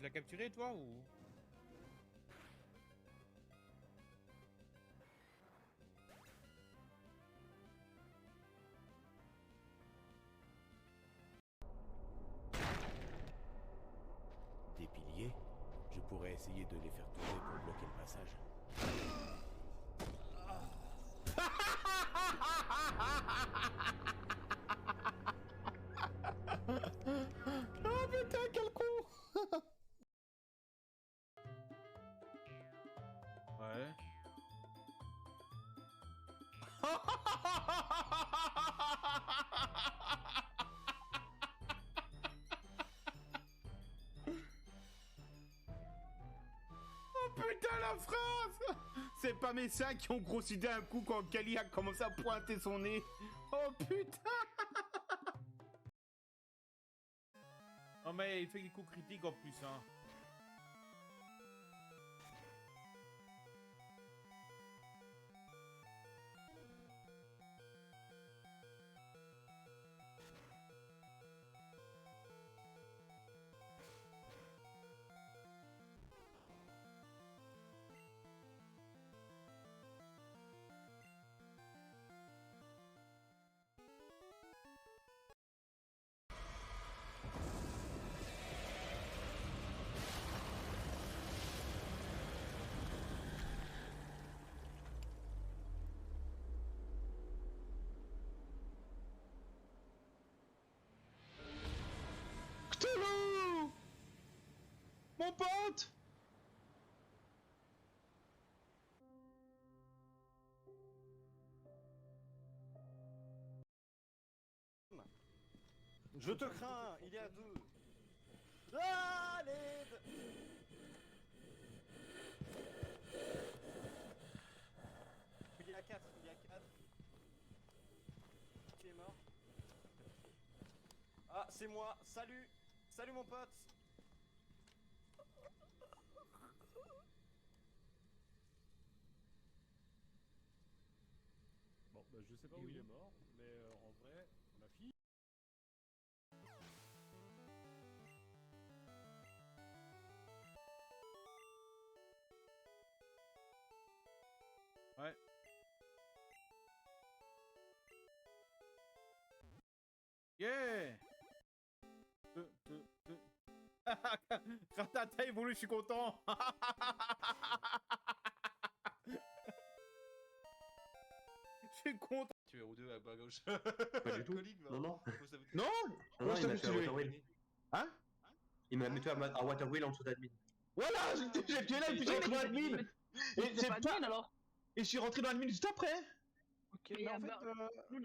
Tu l'as capturé toi ou... Des piliers? Je pourrais essayer de les faire tourner pour bloquer le passage. Oh putain, quel con. Ouais. Oh putain la phrase. C'est pas mes seins qui ont grossi d'un coup quand Kaly a commencé à pointer son nez. Oh putain. Oh mais il fait des coups critiques en plus hein. Cthulhu! Mon pote! Je te crains, il est à 2. Ah, l'aide! Il est à 4, il est à 4. Qui est mort? Ah, c'est moi, salut! Salut mon pote! Bon, bah je sais pas où il est mort, mais en vrai, on a fini. Ouais. Yeah. Ratata évolue, je suis content. Je suis content. Tu es au 2 à gauche. Pas du tout. Non, non. Non! Non, non, il m'a je tué à Waterwheel. Hein? Il m'a mis à Waterwheel en dessous d'admin. Voilà, j'ai tué là et puis j'ai rentré dans l'admin. Et c'est pas alors. Et je suis rentré dans l'admin juste après. Ok, mais en fait,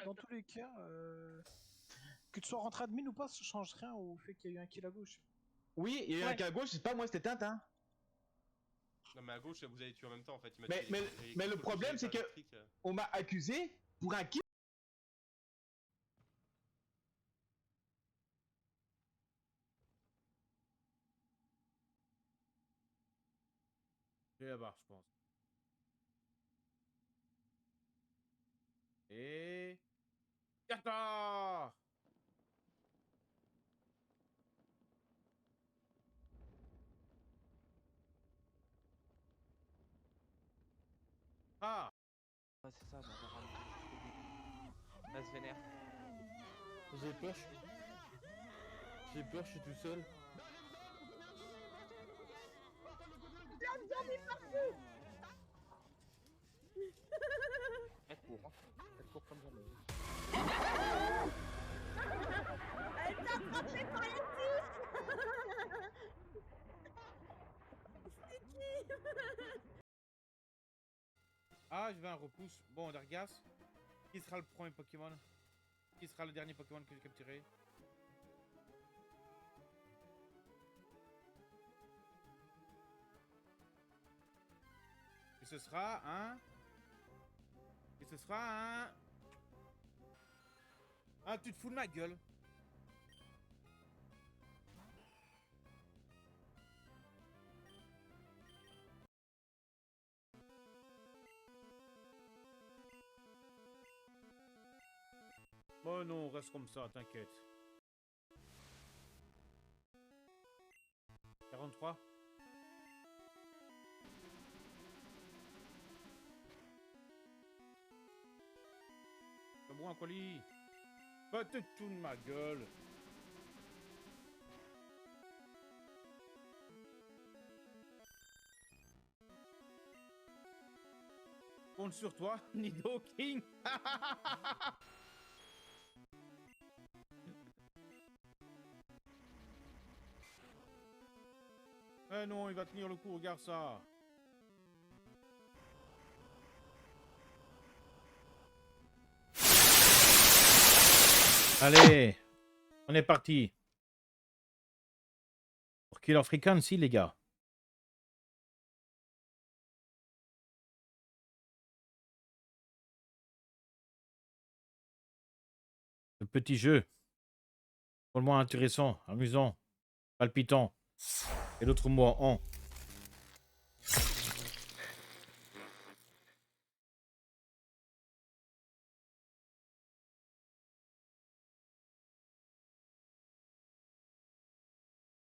dans tous les cas, que tu sois rentré admin ou pas, ça change rien au fait qu'il y a eu un kill à gauche. Oui, il y a eu un cas à gauche, c'est pas moi, c'était Tintin. Non mais à gauche vous avez tué en même temps en fait. Mais le problème c'est que on m'a accusé pour un kill. J'ai la barre, je pense. Et... Yata! Ah! Ouais, c'est ça, mais on va ramener là, se vénère. J'ai peur, je suis tout seul. Elle court comme jamais. Elle t'a attrapé par les touches. C'est qui? Ah, je vais un repousse. Bon, Dargas. Qui sera le premier Pokémon? Qui sera le dernier Pokémon que j'ai capturé? Et ce sera un... Et ce sera un... Ah, tu te fous de ma gueule. Oh non, reste comme ça, t'inquiète. 33. C'est bon, un colis. Bah, t'es tout de ma gueule. Compte sur toi, Nido King. Eh non, il va tenir le coup, regarde ça. Allez, on est parti. Pour Killer Frequency, les gars. Le petit jeu. Pour le moins intéressant, amusant, palpitant. Et l'autre mot en.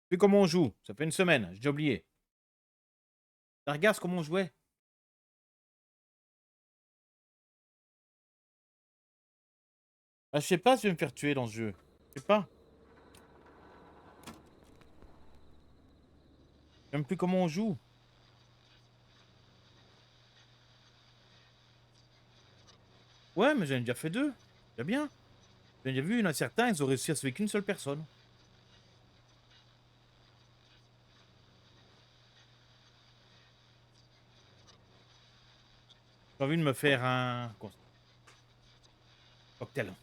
Puis comment on joue? Ça fait une semaine, j'ai oublié. Regarde comment on jouait. Ah, je sais pas si je vais me faire tuer dans ce jeu. Je sais pas. Je sais même plus comment on joue. Ouais, mais j'en ai déjà fait 2. C'est bien. J'ai déjà vu, il y en a certains, ils ont réussi à sauver qu'une seule personne. J'ai envie de me faire un cocktail.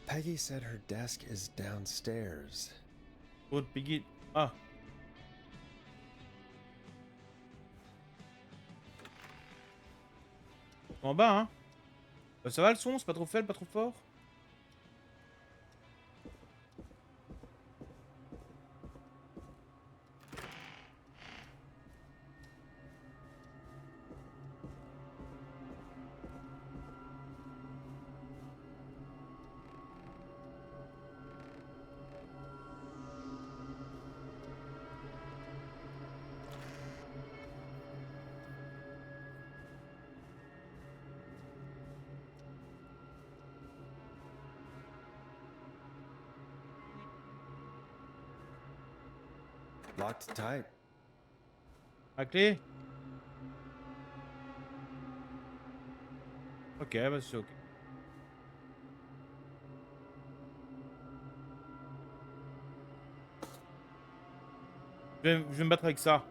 Peggy said her desk is downstairs. Oh, Piggy. Ah. En bas, hein. Ça va le son? C'est pas trop faible, pas trop fort? Locked tight. La clé? Ok, bah c'est ok. Je vais me battre avec ça.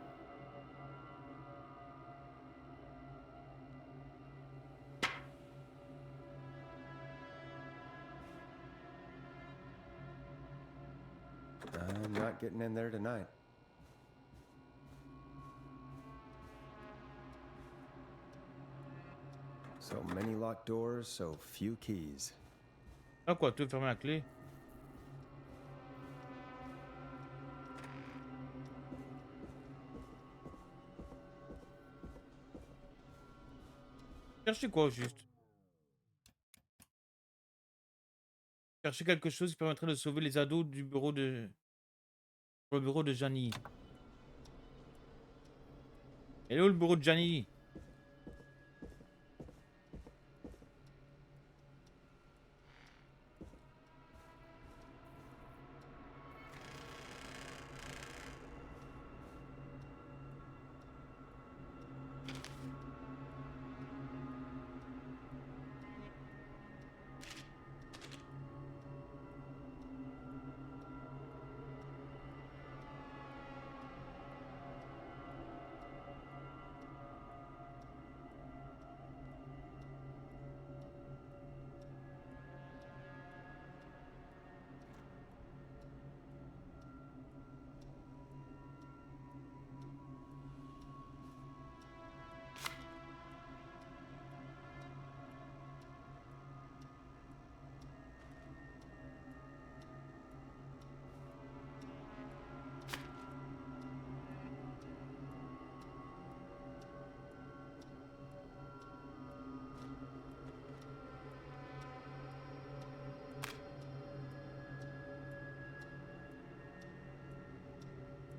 I'm not getting in there tonight. So many locked doors, so few keys. Ah quoi, tu veux fermer la clé? Cherchez quoi au juste? Chercher quelque chose qui permettrait de sauver les ados du bureau de... Pour le bureau de Gianni. Et où le bureau de Gianni?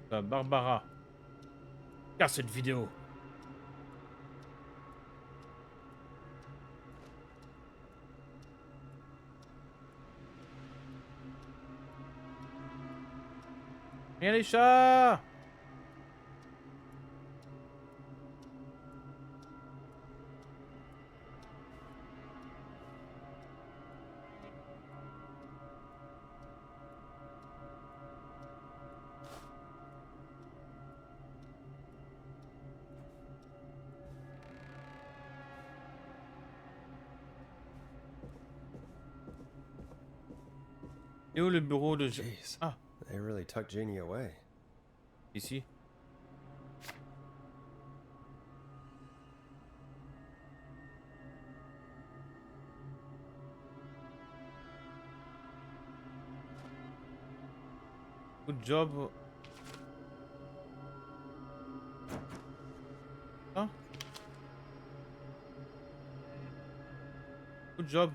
Barbara. Regarde cette vidéo. Viens les chats! Et où le bureau de... Jeez, Ah, they really tucked Jeannie away. ici. Good job. Ah. Good job.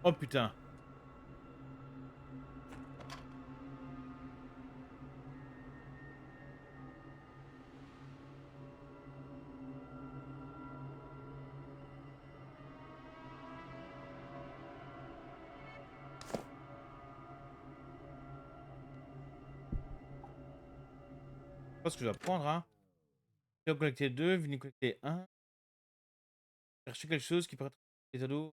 Oh putain. Je pense que je dois prendre, hein. Je vais collecter 2, venir collecter 1. Chercher quelque chose qui pourrait être les ados.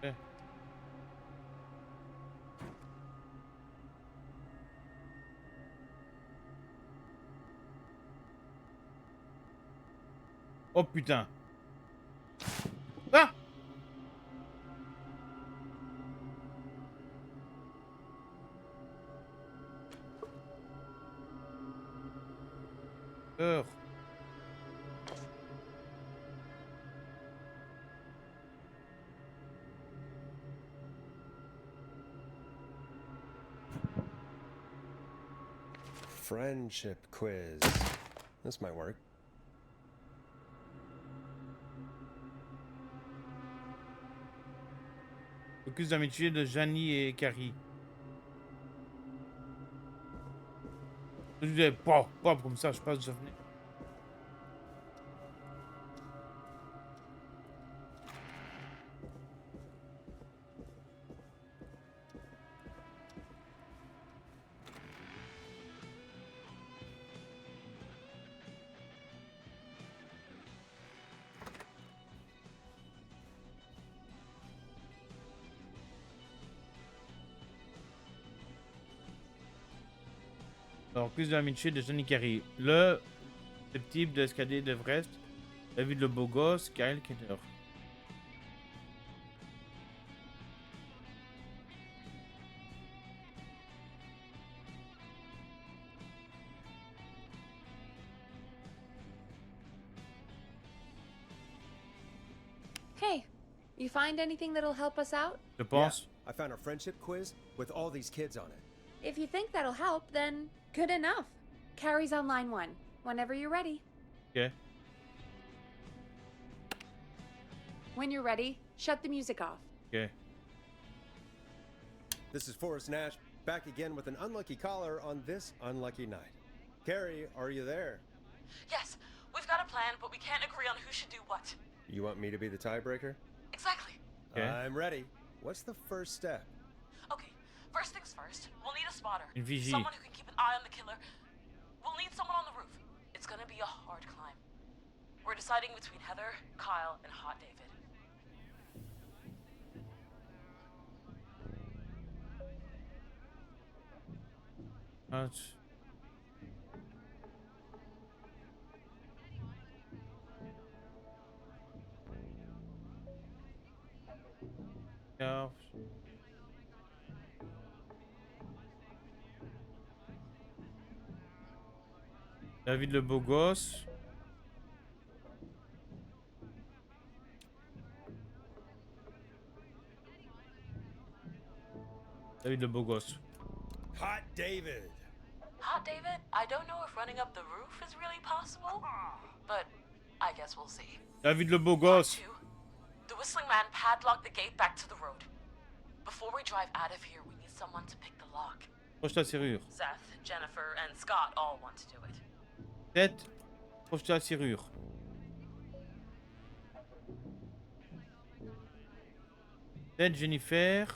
Ouais. Oh putain. Ah! Peur. Friendship quiz. This might work. Focus d'amitié de Janie et Kaly. Je disais, pop, pop, comme ça, je passe, je venais. Alors, plus d'amitié de Janie et Kaly. Le type d'escalier d'Everest. David le beau gosse, Kyle Kenner. Hey, you find anything that'll help us out? Je pense. I found a friendship quiz with all these kids on it. If you think that'll help, then good enough. Carrie's on line 1. Whenever you're ready. Ok. When you're ready, shut the music off. Ok. This is Forrest Nash, back again with an unlucky caller on this unlucky night. Carrie, are you there? Yes, we've got a plan, but we can't agree on who should do what. You want me to be the tiebreaker? Exactly. Okay. I'm ready. What's the first step? Okay, first things first, we'll need a spotter. Une vigie. Someone who can keep an eye on the killer. We'll need someone on the roof. It's gonna be a hard climb. We're deciding between Heather, Kyle, and Hot David. Ah, Alors, David le beau gosse. David le beau gosse. Hot David. Hot David, I don't know if running up the roof is really possible, but I guess we'll see. David le beau Part gosse. 2. The Whistling Man padlocked the gate back to the road. Before we drive out of here, we need someone to pick the lock. Proche la serrure. Seth, Jennifer, and Scott all want to do it. Tête. Proche la serrure. Tête, Jennifer.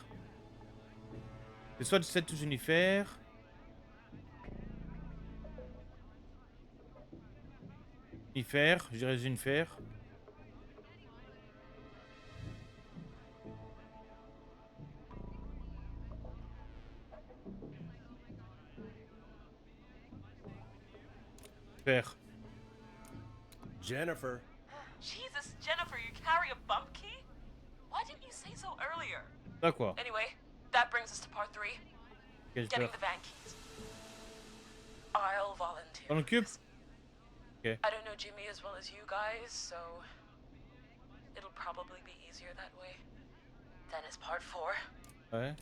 C'est soit Seth ou Jennifer. Jennifer, je dirais Jennifer. Jennifer. Jennifer. Jesus, Jennifer, you carry a bump key? Why didn't you say so earlier? Ça quoi? Anyway, that brings us to part 3. Quelle Getting peur. the van keys. I'll volunteer. T'en occupes? Ok. I don't know Jimmy as well as you guys, so it'll probably be easier that way. Then is part 4. Ouais.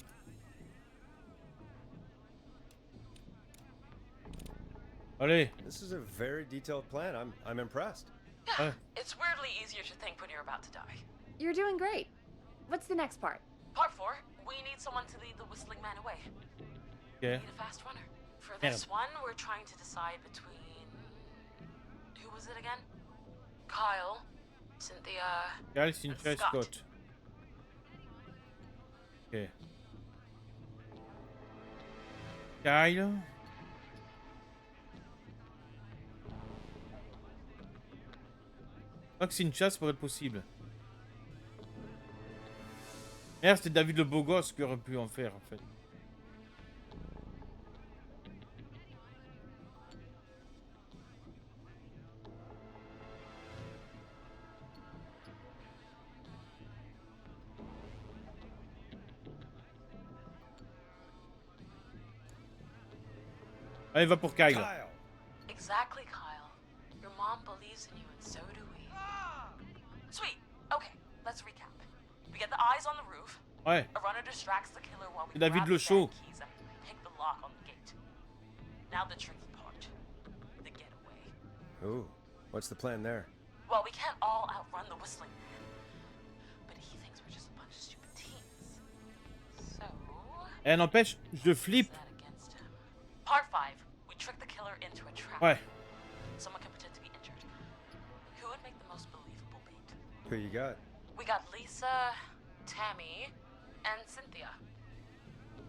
Allez. This is a very detailed plan. I'm impressed. Yeah, it's weirdly easier to think when you're about to die. You're doing great. What's the next part? Part 4, we need someone to lead the Whistling Man away. We Ok. need a fast runner. For this one, we're trying to decide between... Who was it again? Kyle, Cynthia, Kaly, Cynthia et Scott. Scott. Ok. Kyle. Je crois que c'est une chasse pourrait être possible. Merde, c'était David le beau gosse qui aurait pu en faire en fait. Allez, va pour Kyle. Kyle. Exactly, Kyle. Your mom believes in you, and so do we. Sweet. Okay, let's recap. We get the eyes on the roof. Ouais. A runner distracts the killer while we C'est David grab le the Chaud. van keys and pick the lock on the gate. Now the tricky part. The getaway. Ooh, what's the plan there? Well, we can't all outrun the Whistling Man. But he thinks we're just a bunch of stupid teens. So... Eh, n'empêche, je flippe. that against him. Part 5. We trick the killer into a trap. Ouais. Someone can pretend to be injured. Who would make the most believable bait? Who you got? We got Lisa, Tammy, and Cynthia.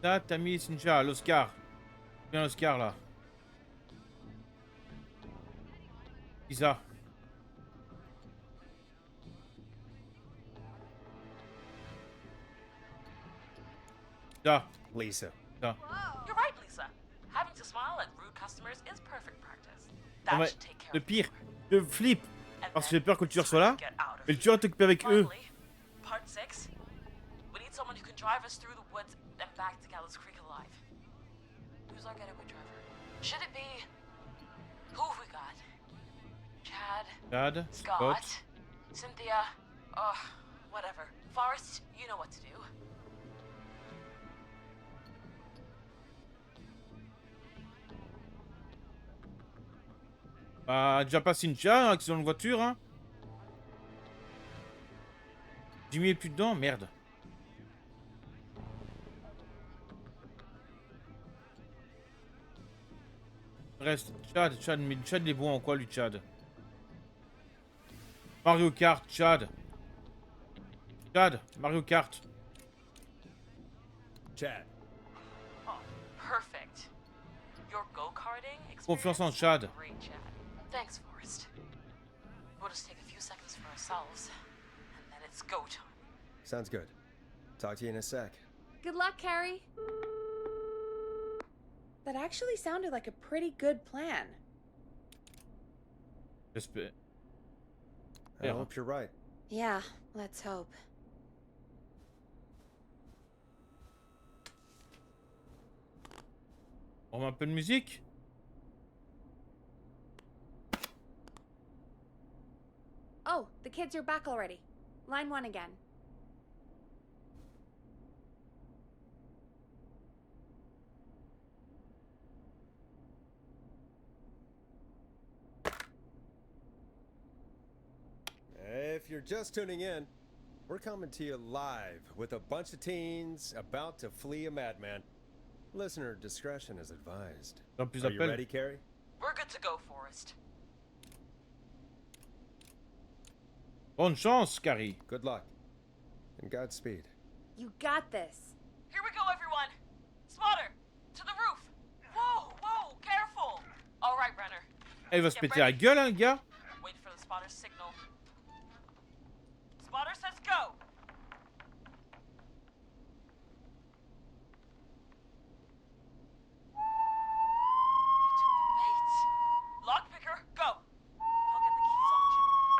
Là, t'as mis Cynthia, l'Oscar. Viens l'Oscar là. Isa. Ça. Lisa. Ça. You're right, Lisa. Having to smile at rude customers is perfect practice. Non, That mais should take care le of pire, the je flippe. And Parce que then j'ai peur que le tueur it's soit time là. to get out of Et le tueur est occupé avec eux. Finally, part 6. We need someone who can drive us through the woods and back to Gallows Creek alive. Who's our getaway driver? Should it be... Who have we got? Chad? Chad, Scott? Scott. Cynthia? Ugh, whatever. Forrest, you know what to do. Bah, déjà pas Cynthia, accident de voiture, hein. Jimmy est plus dedans, merde. Reste Chad, mais Chad il est bon en quoi lui, Chad? Mario Kart, Chad. Mario Kart. Chad. Oh, perfect. Your go-karting experience Confiance en Chad. was great, Chad. Thanks, Forrest. We'll just take a few seconds for ourselves, and then it's go time. Sounds good. Talk to you in a sec. Good luck, Carrie. That actually sounded like a pretty good plan. J'espère. I hope you're right. Yeah, let's hope. On met un peu de musique. Oh, the kids are back already. Line 1 again. if you're just tuning in, we're coming to you live with a bunch of teens about to flee a madman. Listener discretion is advised. Are you ready, Carrie? We're good to go, Forrest. Bonne chance, Kaly. Good luck. And Godspeed. You got this. Here we go, everyone. Spotter, to the roof. Whoa, whoa, careful. All right, Renner. Il va se péter la gueule, hein, le gars. Wait for the spotter's signal. Spotter says go. Lockpicker, go! I'll get the keys off Jimmy.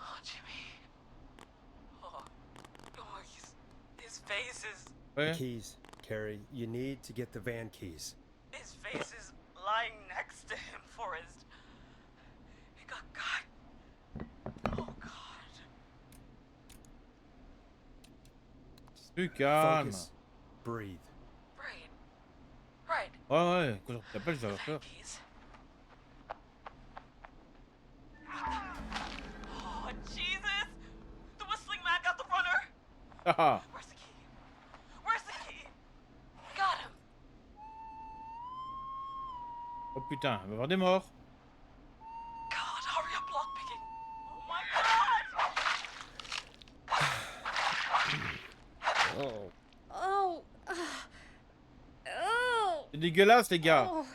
Oh, Jimmy. Oh, his face is... The keys, Carrie. You need to get the van keys. His face is lying next to him, Forrest. He got cut. Oh, God. Plus calme. Focus. Breathe. Right. Ouais, ouais, quand je t'appelle, je vais avoir peur. Oh, Jesus! The whistling man got the runner! Haha. Where's the key? Where's the key? Got him! Oh putain, il va y avoir des morts. God, hurry up, lockpicking! Oh my God! Oh. Oh. Oh. C'est dégueulasse, les gars. Oh.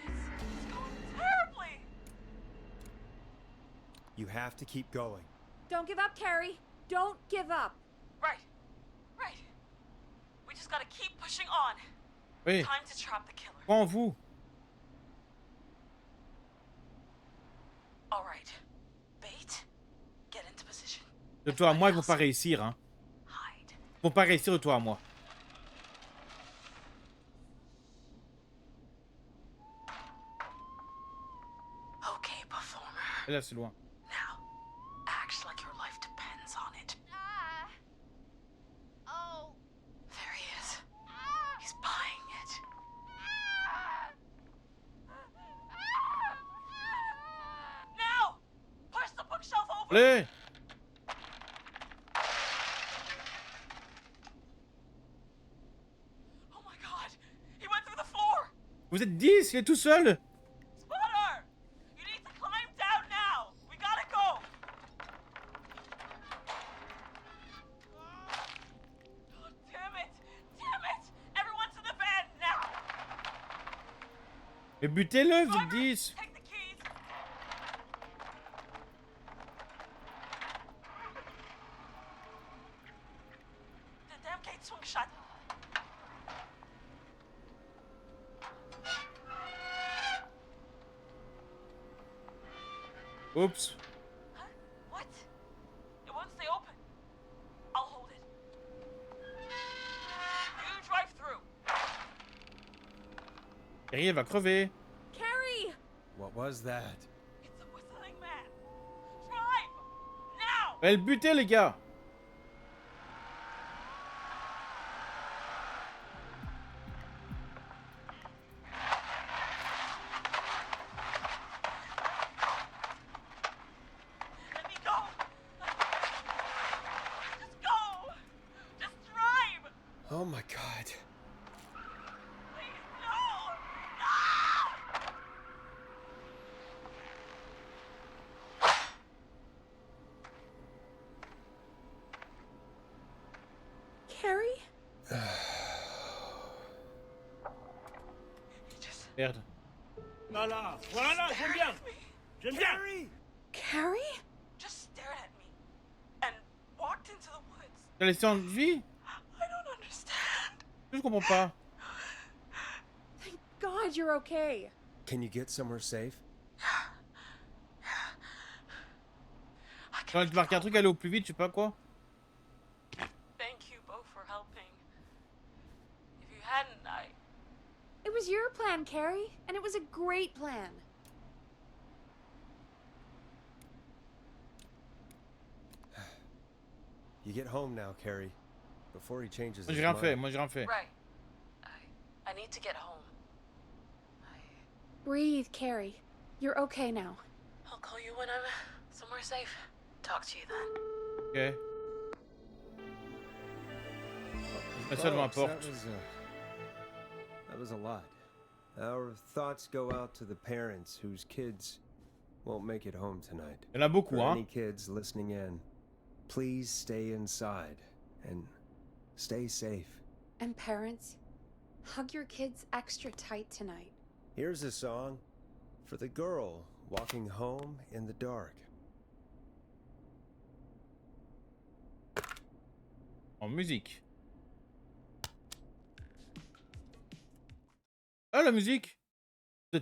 It's going terribly! You have to keep going. Don't give up, Carrie. Don't give up. Right. We just gotta keep pushing on. Oui. Time to trap the killer. Crois en vous. All right. Bait, get into position. De toi à moi, ils vont pas réussir, hein. Hide. Ils vont pas réussir de toi à moi. Okay, performer. Et là, c'est loin. Now, act like your life depends on it. Oh. There he is. He's buying it. Now! Push the bookshelf over! Allez! Oh my God! He went through the floor! Vous êtes 10, il est tout seul. Spotter! You need to climb down now! We gotta go! Oh, damn it! Damn it! Everyone to the van now! Mais butez-le, vous êtes Driver, 10. take the keys! The damn gate swung shut. Oups. Huh? What? It won't stay open. I'll hold it. You drive through. Carrie, elle va crever. Carrie. What was that? It's a whistling man. Drive! Now! Elle butez, les gars. Let me go! Just go! Just drive! Oh my God. Please, no! No! Carrie? Merde. Voilà, voilà, j'aime bien. J'aime bien. Carrie? Just stared at me and walked into the woods. T'as laissé en vie? I don't understand. Je comprends pas. Thank God you're okay. Can you get somewhere safe? Quand je marque un truc, aller au plus vite, je sais pas quoi. Thank you both for helping. If you hadn't, It was your plan, Carrie, and it was a great plan. You get home now, Carrie, before he changes Moi his j'ai rien mind. fait, moi j'ai rien fait. Right. I need to get home. Breathe, Carrie. You're okay now. I'll call you when I'm somewhere safe. Talk to you then. Ok. La seule Folks, m'importe. that was a lot. Our thoughts go out to the parents whose kids won't make it home tonight. Il y en a beaucoup, For hein. any kids listening in, please stay inside and stay safe. And parents, hug your kids extra tight tonight. Here's a song for the girl walking home in the dark. En musique. Ah, la musique. Et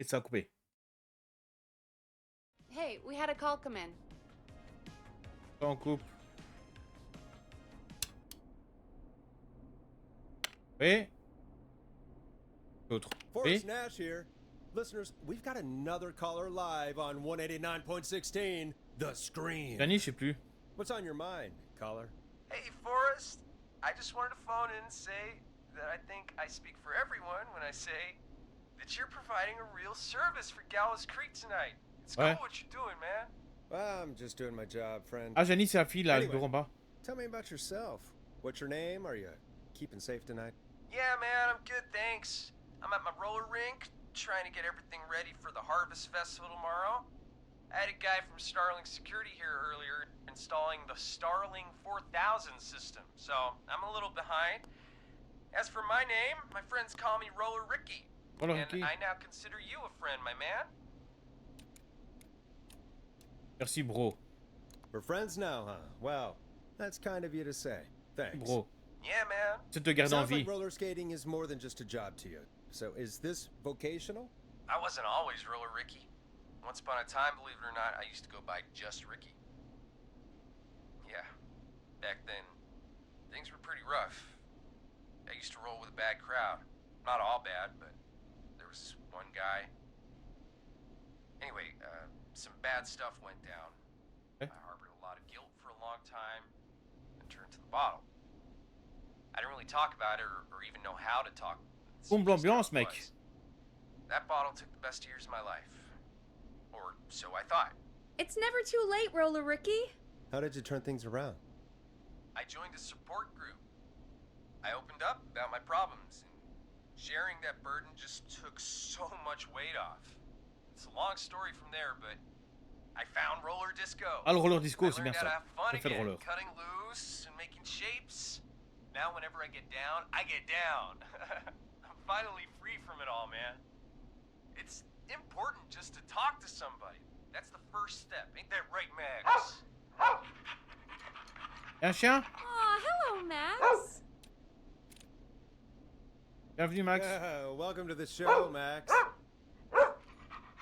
ça a coupé. Hey, we had a call come in. Ça en coupe. Et l'autre. Forrest Nash here. Listeners, we've got another caller live on 189.16, The Screen. Danny, je sais plus. What's on your mind, caller? Hey, Forrest. I just wanted to phone in and say that I think I speak for everyone when I say that you're providing a real service for Gallows Creek tonight. It's cool what you're doing, man. Well, I'm just doing my job, friend. Ah, Janie, c'est la fille, là, le bureau en bas. Tell me about yourself. What's your name? Are you keeping safe tonight? Yeah, man, I'm good, thanks. I'm at my roller rink, trying to get everything ready for the Harvest Festival tomorrow. I had a guy from Starling Security here earlier installing the Starling 4000 system, so I'm a little behind. As for my name, my friends call me Roller Ricky. Roller and Ricky. I now consider you a friend, my man. Merci, bro. We're friends now, huh? Well, that's kind of you to say. Thanks. Bro. Yeah, man. C'est te garder en Sounds vie. like roller skating is more than just a job to you. So is this vocational? I wasn't always Roller Ricky. Once upon a time, believe it or not, I used to go by just Ricky. Yeah, back then, things were pretty rough. I used to roll with a bad crowd. Not all bad, but there was this one guy. Anyway, some bad stuff went down. I harbored a lot of guilt for a long time and turned to the bottle. I didn't really talk about it or even know how to talk. Bombe l'ambiance, mec. That bottle took the best years of my life. Or so I thought. It's never too late, Roller Ricky. How did you turn things around? I joined a support group. I opened up about my problems, and sharing that burden just took so much weight off. It's a long story from there, but I found roller disco. Ah, le roller disco, c'est I bien learned how to ça. have fun J'ai fait le again, roller. cutting loose and making shapes. Now whenever I get down, I get down. I'm finally free from it all, man. It's important just to talk to somebody. That's the first step. Ain't that right, Max? Un chien? Aw, hello, Max. Bienvenue, Max. Welcome to the show, Max.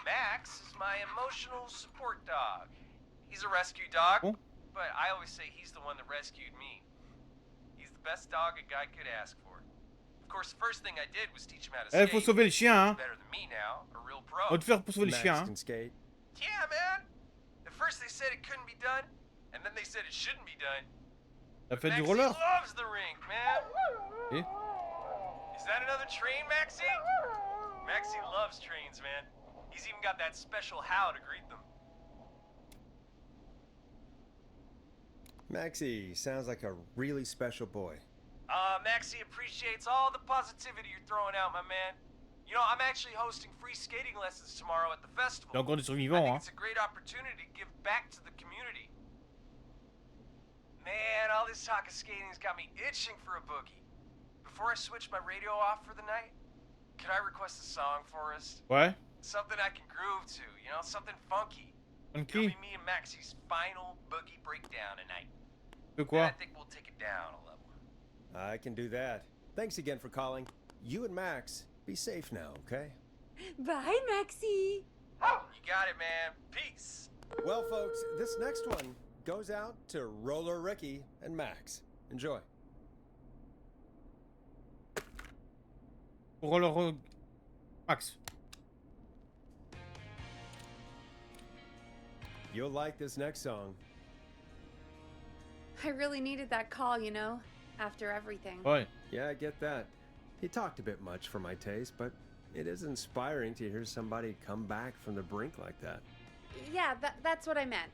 Max is my emotional support dog. He's a rescue dog, but I always say he's the one that rescued me. He's the best dog a guy could ask for. Of course, the first thing I did was teach him how to skate. Faut sauver le chien, hein. He's better than me now, a real pro. On va te faire pour sauver le chien, hein. Can skate. Yeah, man. At first they said it couldn't be done, and then they said it shouldn't be done. T'as fait du Maxie roller? loves the rink, man. Et? Is that another train, Maxie? Maxie loves trains, man. He's even got that special how to greet them. Maxie sounds like a really special boy. Maxie appreciates all the positivity you're throwing out, my man. You know, I'm actually hosting free skating lessons tomorrow at the festival. Il y a encore des I survivants, think hein. it's a great opportunity to give back to the community. Man, all this talk of skating's got me itching for a boogie. Before I switch my radio off for the night, could I request a song for us? Ouais. Something I can groove to, you know, something funky. Funky? It'll be me and Maxie's final boogie breakdown tonight. De And quoi? I think we'll take it down a level. I can do that. Thanks again for calling. You and Max, be safe now, okay? Bye, Maxie. You got it, man. Peace. Well, folks, this next one goes out to Roller Ricky and Max. Enjoy. Roller... Max. You'll like this next song. I really needed that call, you know, after everything. Ouais. Yeah, I get that. He talked a bit much for my taste, but It is inspiring to hear somebody come back from the brink like that. Yeah, that's what I meant.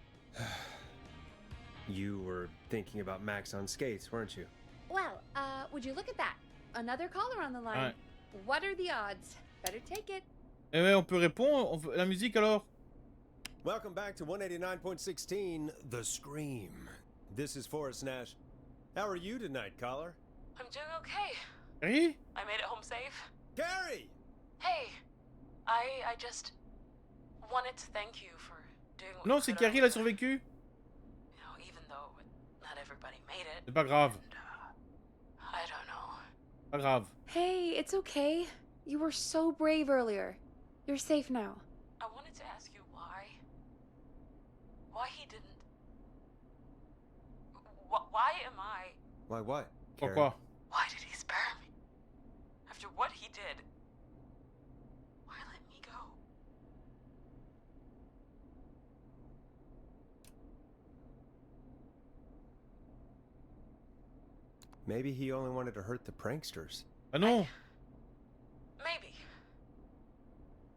You were thinking about Max on skates, weren't you? Well, would you look at that? Another caller on the line. Ouais. What are the odds? Better take it. Eh ouais, on peut répondre. La musique alors? Welcome back to 189.16, The Scream. This is Forrest Nash. How are you tonight, caller? I'm doing okay. Carrie? I made it home safe. Gary! Hey, I just wanted to thank you for doing what Non, you c'est could Carrie, elle a survécu. You know, even though not everybody made it. C'est pas grave. I don't know. Pas grave. Hey, it's okay. You were so brave earlier. You're safe now. I wanted to ask you why he didn't. Why am I? Why what? Pourquoi? Why did he spare me? After what he did, why let me go? Maybe he only wanted to hurt the pranksters. Ah non. Maybe.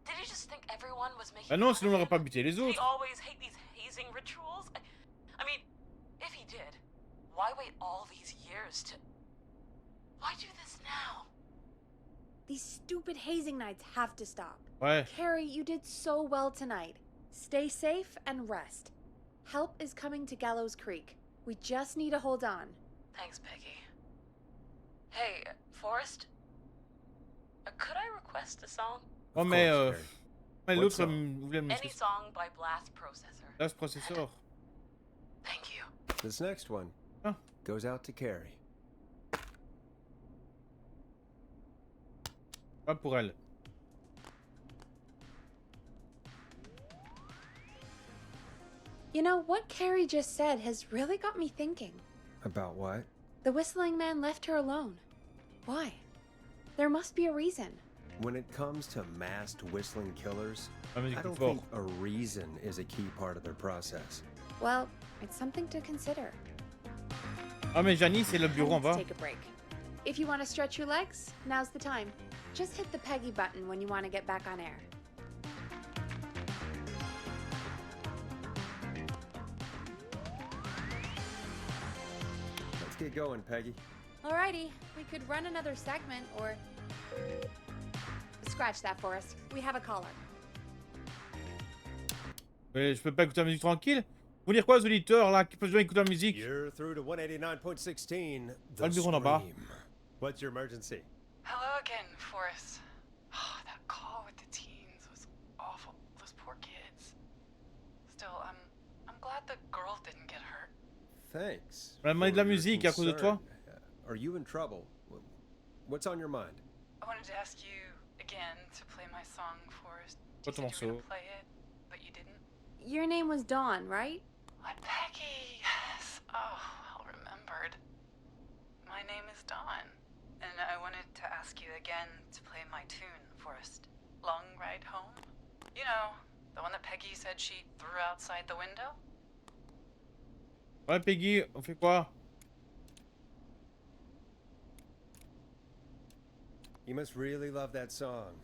Did he just think everyone was making? Ah non, fun sinon on of n'aurait him? pas buté les Did he autres. always hate these hazing rituals? I mean, if he did, why wait all these years to? Why do this now? These stupid hazing nights have to stop. Ouais. Carrie, you did so well tonight. Stay safe and rest. Help is coming to Gallows Creek. We just need to hold on. Thanks, Peggy. Hey, Forrest. Could I request a song? Oh, mais l'autre voulait me Any song by Blast Processor. Blast Processor. Thank you. This next one goes out to Carrie. Pas pour elle. You know, what Carrie just said has really got me thinking. About what? The whistling man left her alone. Why? There must be a reason. When it comes to masked whistling killers, La musique I est don't fort. think a reason is a key part of their process. Well, it's something to consider. Ah mais Janie, c'est le bureau en Let's bas. take a break. If you want to stretch your legs, now's the time. Just hit the Peggy button when you want to get back on air. Let's get going, Peggy. Alrighty, we could run another segment or... Scratch that, Forrest. We have a caller. Mais je peux pas écouter la musique tranquille? Vous dire quoi aux auditeurs là qui peuvent bien écouter la musique? You're through to 189.16, Ah, le The bureau en bas. Scream. What's your emergency? Hello again, Forrest. Oh, that call with the teens was awful. Those poor kids. Still, I'm glad the girl didn't get hurt. Thanks. On a demandé de la for your musique à cause de toi. concern. Are you in trouble? What's on your mind? I wanted to ask you again to play my song, Forrest. You Pas said ton you were morceau. gonna play it, but you didn't. Your name was Dawn, right? What, Peggy? Yes. Oh, well remembered. My name is Dawn, and I wanted to ask you again to play my tune, Forrest. Long Ride Home? You know, the one that Peggy said she threw outside the window? Ouais Peggy, on fait quoi? You must really love that song.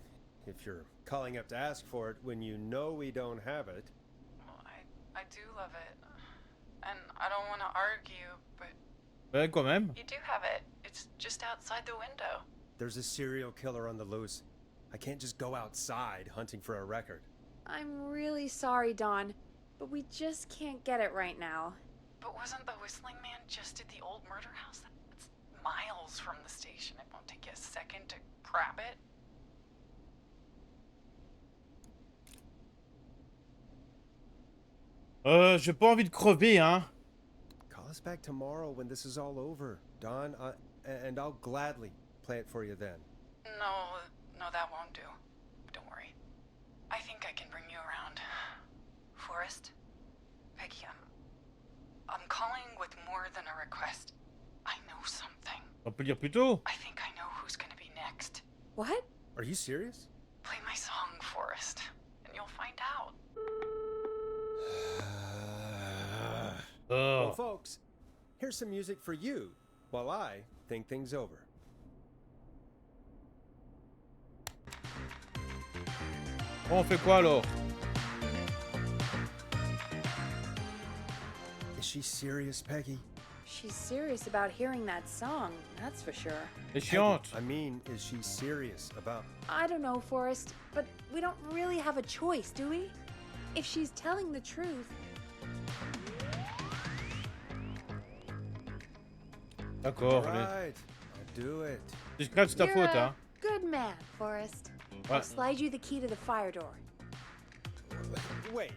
If you're calling up to ask for it when you know we don't have it. Well, I do love it. And I don't want to argue, but Ouais, quand même. you do have it. It's just outside the window. There's a serial killer on the loose. I can't just go outside hunting for a record. I'm really sorry, Dawn, but we just can't get it right now. But wasn't the whistling man just at the old murder house? That's miles from the station. It won't take you a second to grab it. J'ai pas envie de crever, hein. Call us back tomorrow when this is all over, Don, and I'll gladly play it for you then. No, that won't do. Don't worry. I think I can bring you around. Forrest? Peggy, I'm calling with more than a request. I know something. On peut le dire plus tôt. I think I know who's gonna be next. What? Are you serious? Play my song, Forrest, and you'll find out. Well, folks, here's some music for you while I think things over. Bon, on fait quoi alors? Is she serious, Peggy? She's serious about hearing that song, that's for sure. C'est chiante. I mean, is she serious about... I don't know, Forrest, but we don't really have a choice, do we? If she's telling the truth... D'accord, allez. Right, I'll do it. Discrète, c'est ta You're faute, a hein. good man, Forrest. Ouais. I'll slide you the key to the fire door. Wait,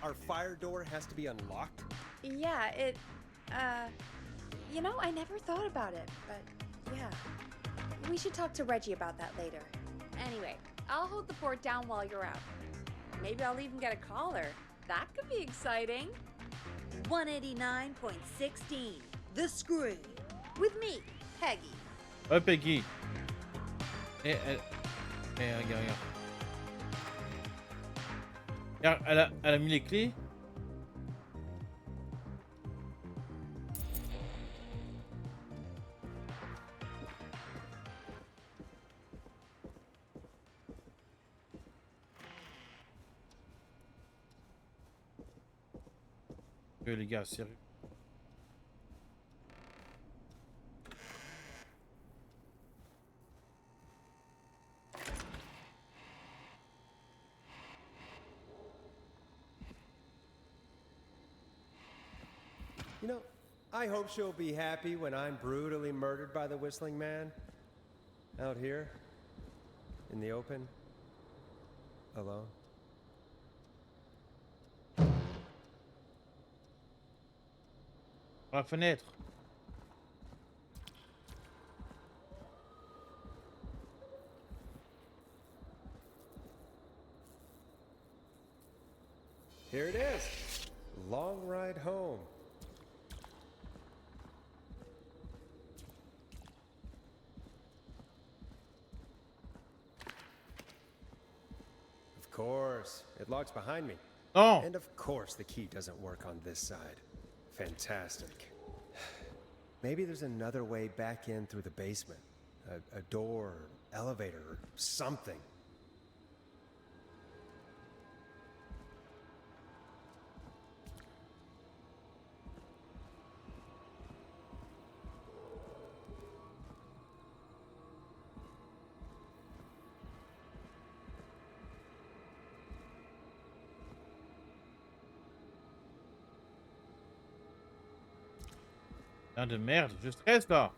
our fire door has to be unlocked? Yeah, you know, I never thought about it, but yeah. We should talk to Reggie about that later. Anyway, I'll hold the fort down while you're out. Maybe I'll even get a caller. That could be exciting. 189.16, The Screw. With me, Peggy. Ouais, Peggy. Et elle... Eh, regarde. Regarde, elle a mis les clés. Les gars, sérieux. You know, I hope she'll be happy when I'm brutally murdered by the Whistling Man. Out here, in the open, alone. Par la fenêtre. Here it is. Long ride home. Of course, it locks behind me. Oh. And of course the key doesn't work on this side. Fantastic. Maybe there's another way back in through the basement. A door, elevator, or something. De merde, je stresse là.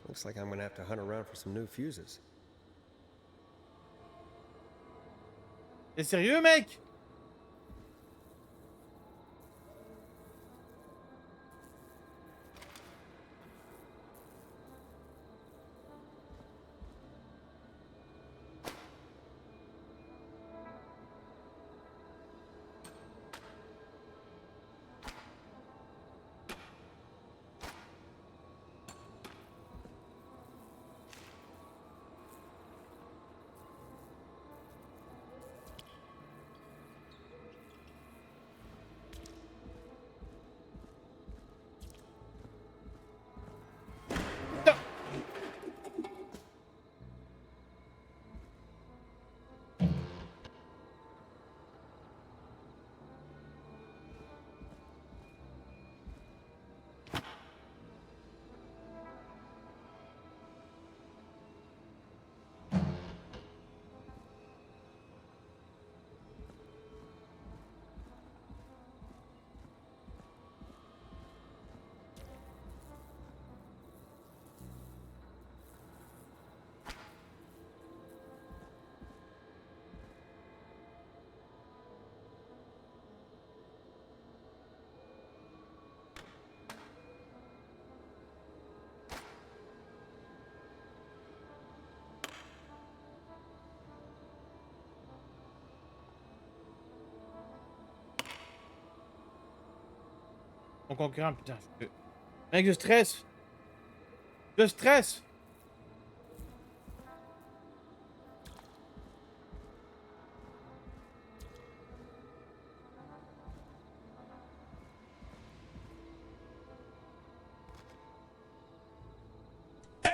Looks like I'm gonna have to hunt around for some new fuses. T'es sérieux, mec? Mon concurrent, putain. Mec, je stresse. Je stresse.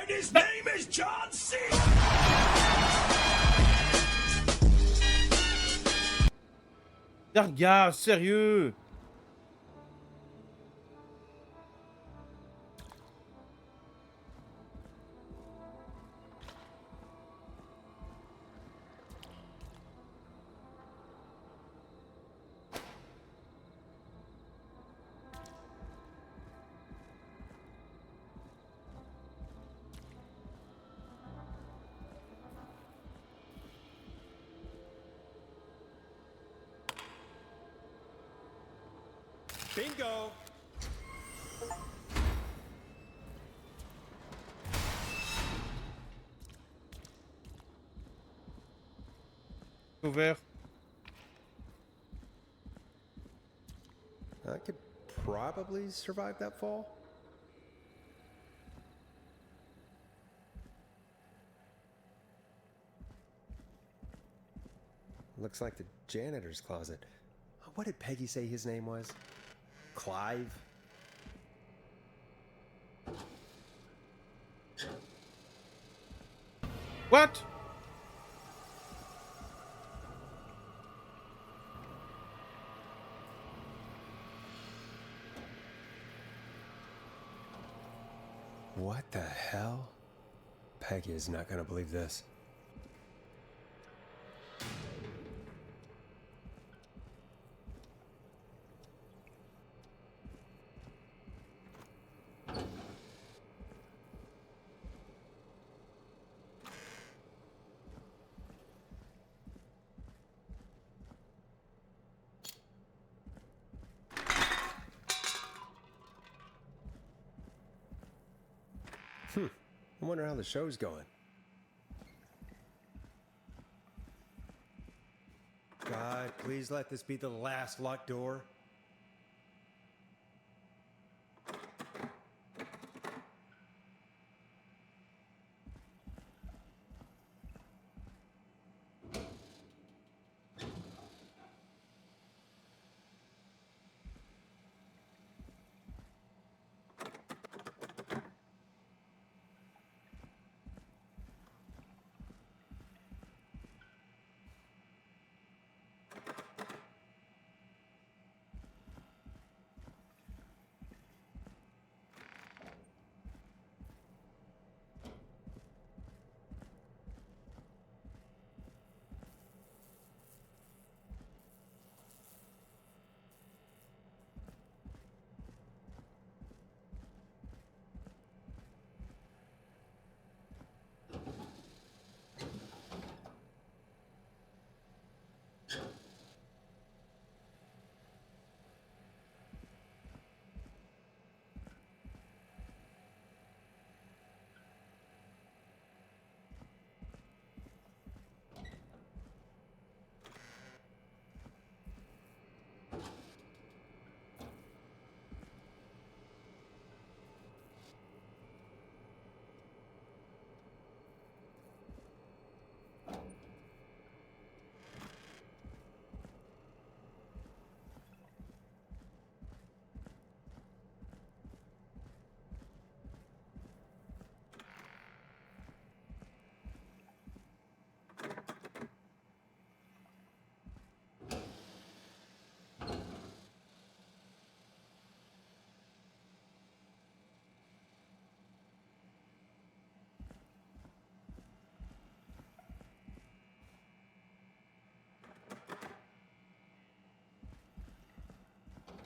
And his name is John C. Regarde, sérieux. Bingo! Ouvert. I could probably survive that fall. Looks like the janitor's closet. What did Peggy say his name was? Clive? What? What the hell? Peggy is not gonna believe this. I wonder how the show's going. God, please let this be the last locked door.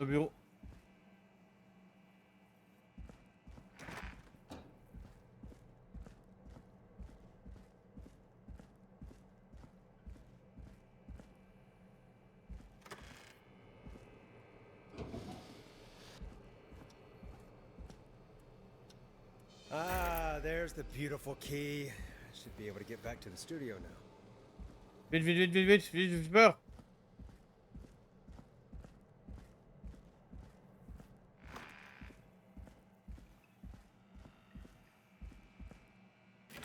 Au bureau. Ah, there's the beautiful key. I should be able to get back to the studio now. Vite, vite, vite, vite, vite, vite, j'ai peur.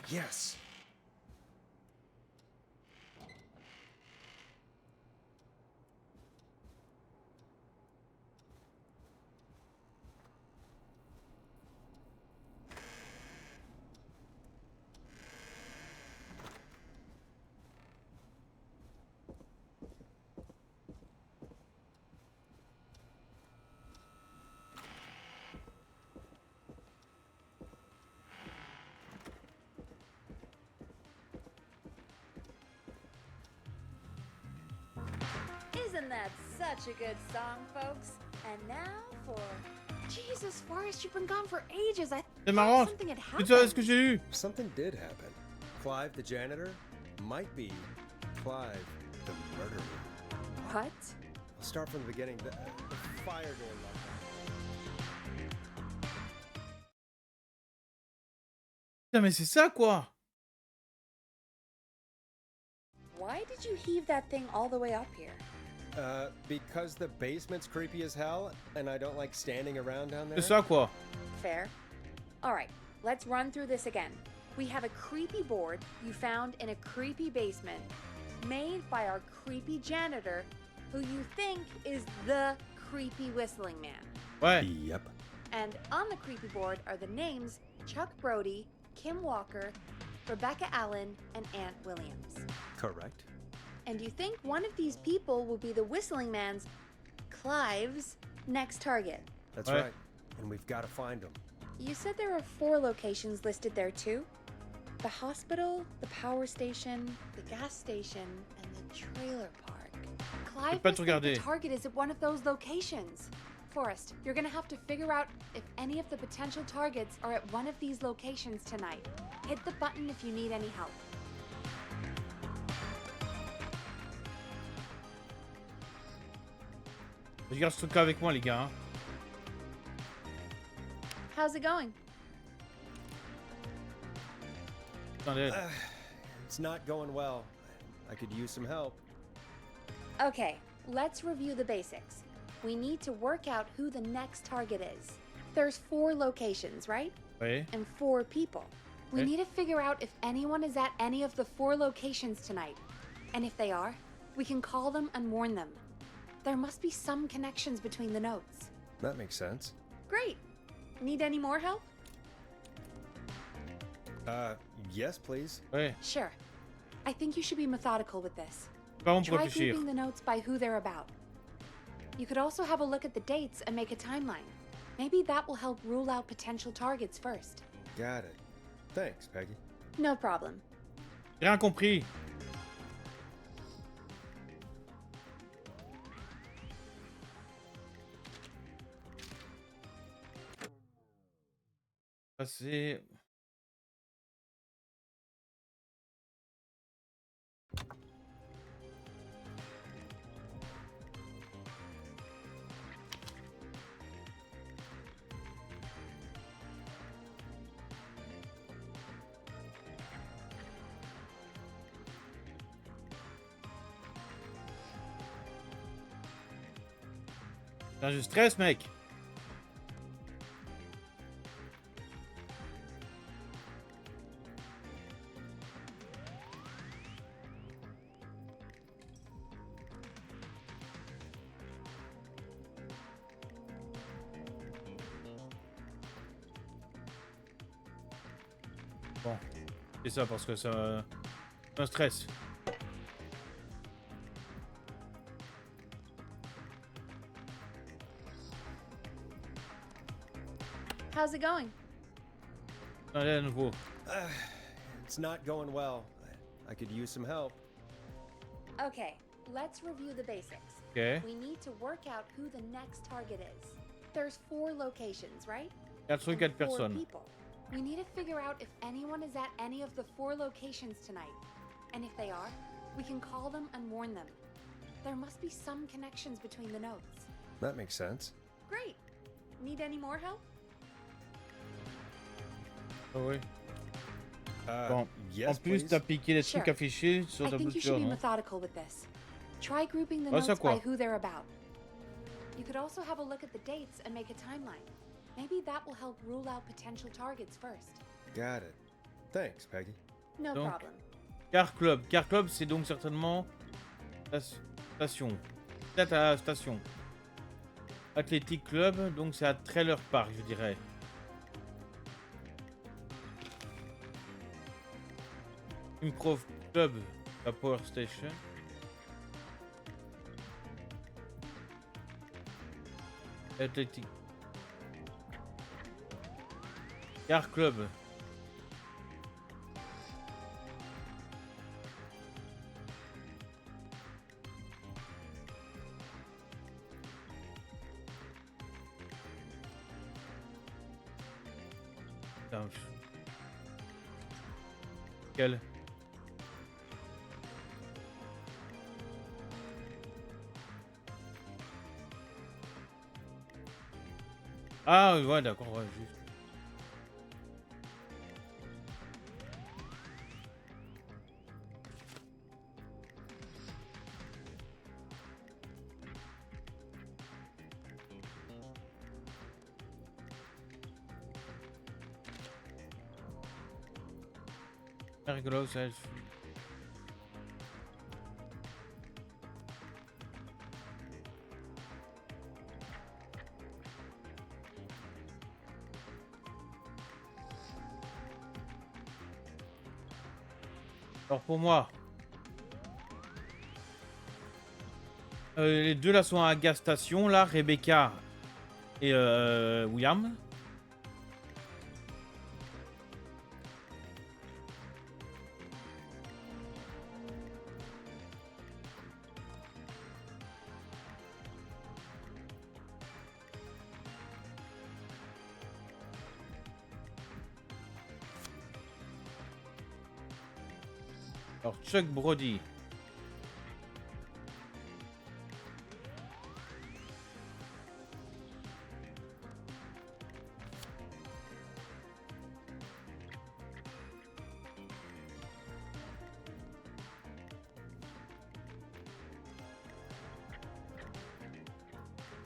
Yes. Isn't that such a good song, folks? And now for... Jesus, Forrest, you've been gone for ages. I C'est thought marrant. something had Tu sais ce que happened. j'ai eu? Something did happen. Clive the janitor might be Clive the murderer. What? I'll start from the beginning. The fire door locked. Putain, mais c'est ça quoi. Why did you heave that thing all the way up here? Because the basement's creepy as hell, and I don't like standing around down there. C'est ça quoi. Fair. Alright, let's run through this again. We have a creepy board you found in a creepy basement, made by our creepy janitor, who you think is the creepy whistling man. Ouais. Yep. And on the creepy board are the names Chuck Brody, Kim Walker, Rebecca Allen, and Aunt Williams. Correct. And you think one of these people will be the whistling man's, Clive's, next target. That's right. And we've got to find him. You said there are 4 locations listed there too? The hospital, the power station, the gas station, and the trailer park. Clive pas must tout think the regarder. target is at one of those locations. Forrest, you're gonna have to figure out if any of the potential targets are at one of these locations tonight. Hit the button if you need any help. Je garde ce truc avec moi les gars. Hein. How's it going? Attendez. It's not going well. I could use some help. Okay, let's review the basics. We need to work out who the next target is. There's 4 locations, right? Oui. And 4 people. We Okay. need to figure out if anyone is at any of the 4 locations tonight. And if they are, we can call them and warn them. There must be some connections between the notes. That makes sense. Great. Need any more help? Yes, please. Ouais. Sure. I think you should be methodical with this. Pas bon pour Try réfléchir. grouping the notes by who they're about. You could also have a look at the dates and make a timeline. Maybe that will help rule out potential targets first. Got it. Thanks, Peggy. No problem. J'ai rien compris. Ça c'est... Putain, je stresse mec. Bon, c'est ça parce que ça me stresse. How's it going? Allez à nouveau. It's not going well. I could use some help. Okay, let's review the basics. Okay. We need to work out who the next target is. There's 4 locations, right? 4 trucs, And 4 4 personnes. people. We need to figure out if anyone is at any of the 4 locations tonight. And if they are, we can call them and warn them. There must be some connections between the notes. That makes sense. Great. Need any more help? Oh oui. Bon, yes, en plus please. t'as piqué les trucs Sure. affichés sur I ta think you should bouture, be non? methodical with this. Try grouping the Ah, ça notes by quoi? who they're about. You could also have a look at the dates and make a timeline. Maybe that will help rule out potential targets first. Got it. Thanks, Peggy. No Donc, problem. Car Club. Car Club, c'est donc certainement station. Peut-être à la station. Athletic Club, donc c'est à Trailer Park, je dirais. Improv Club, la Power Station. Athletic. Car Club. Putain. Quel? Ah ouais, d'accord, ouais, juste. C'est rigolo, ça. Alors pour moi, les deux là sont à la gas station, là, Rebecca et William. Alors Chuck Brody.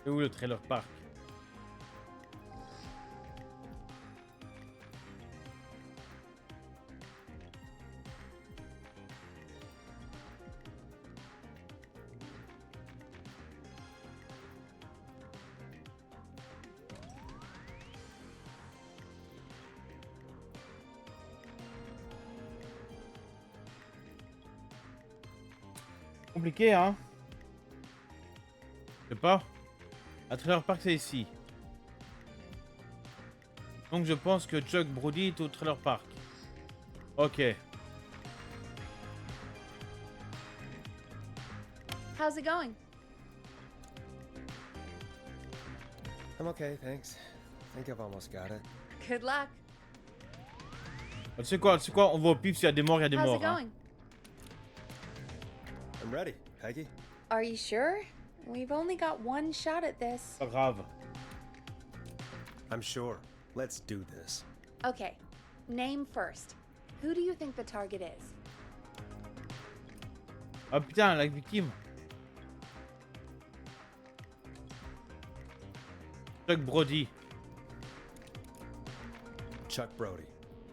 C'est où le trailer park? Compliqué, hein? Je sais pas. À Trailer Park, c'est ici. Donc je pense que Chuck Brody est au Trailer Park. Ok. How's it going? I'm okay, thanks. I think I've almost got it. Good luck. Tu sais quoi, on va au pif, s'il y a des morts, il y a des How's morts. it going? I'm ready, Peggy. Are you sure? We've only got one shot at this. Pas grave. I'm sure. Let's do this. Okay, name first. Who do you think the target is? Ah putain, la victime. Chuck Brody. Chuck Brody.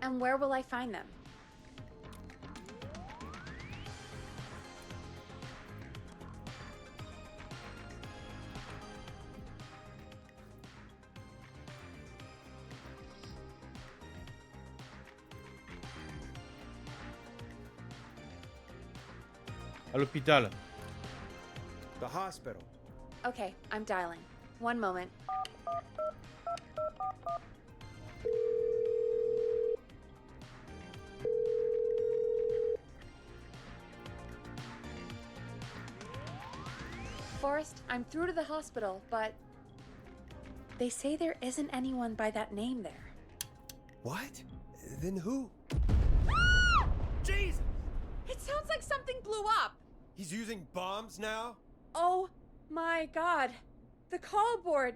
And where will I find them? À l'hôpital. The hospital. Okay, I'm dialing. One moment. Forrest, I'm through to the hospital, but they say there isn't anyone by that name there. What? Then who? Jesus! It sounds like something blew up! He's using bombs now? Oh my god. The call board,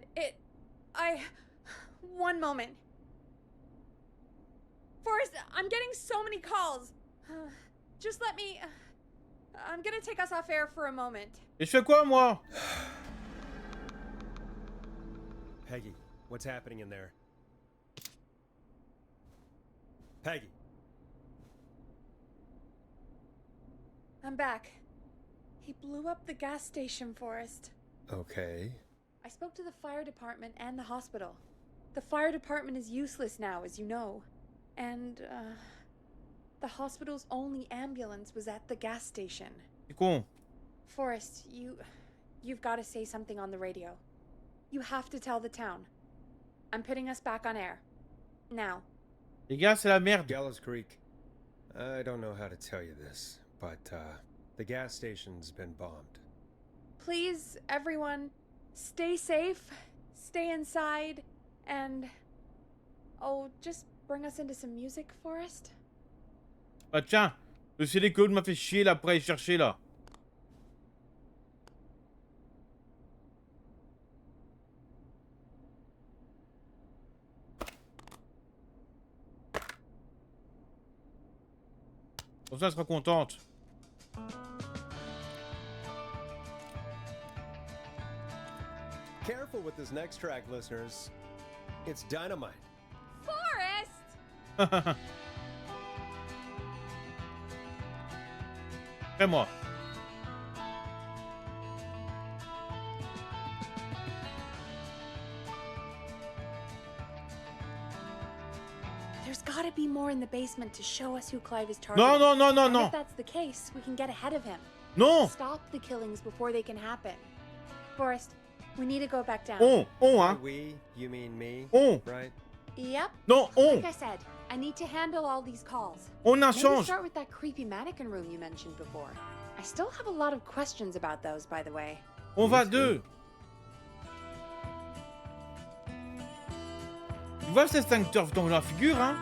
One moment. Forrest, I'm getting so many calls. Just let me... I'm gonna take us off air for a moment. Et je fais quoi, moi? Peggy, what's happening in there? Peggy. I'm back. He blew up the gas station, Forrest. Okay. I spoke to the fire department and the hospital. The fire department is useless now, as you know. And, the hospital's only ambulance was at the gas station. C'est con. Forrest, you've got to say something on the radio. You have to tell the town. I'm putting us back on air. Now. Les gars, c'est la merde. Gallows Creek. I don't know how to tell you this, but, the gas station's been bombed. Please, everyone, stay safe, stay inside, and Oh, just bring us into some music, Forrest? Bah tiens, le CD Claude m'a fait chier là après aller chercher là. Pour ça, elle sera contente. Careful with this next track, listeners. It's dynamite. Forrest! Fais-moi. There's gotta be more in the basement to show us who Clive is targeting. Non, non, non, non, And non. if that's the case, we can get ahead of him. Non. Stop the killings before they can happen. Forrest, we need to go back down. Hein. We, you mean me, right? Yep. Non, Like I said, I need to handle all these calls. On a Maybe change. start with that creepy mannequin room you mentioned before. I still have a lot of questions about those, by the way. On va deux. Tu vois cet extincteur dans la figure, hein?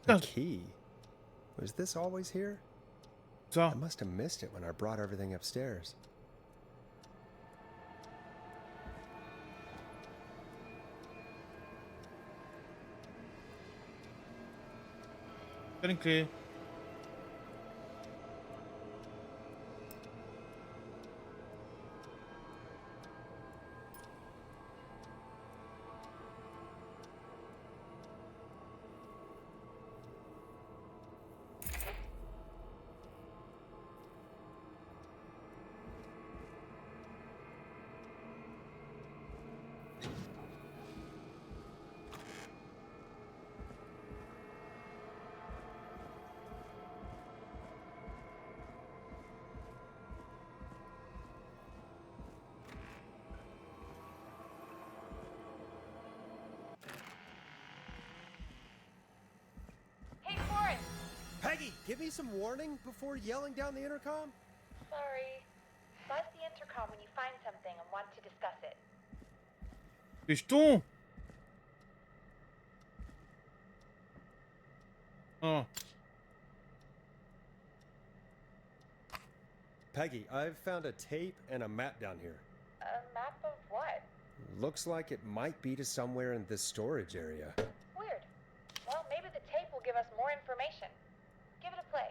The key. Was this always here? So. I must have missed it when I brought everything upstairs. Une clé. Hey, Forrest! Peggy, give me some warning before yelling down the intercom? Sorry. Buzz the intercom when you find something and want to discuss it. Piston. Oh. Peggy, I've found a tape and a map down here. A map of what? Looks like it might be to somewhere in this storage area. Weird. Well, maybe the tape will give us more information. Give it a play.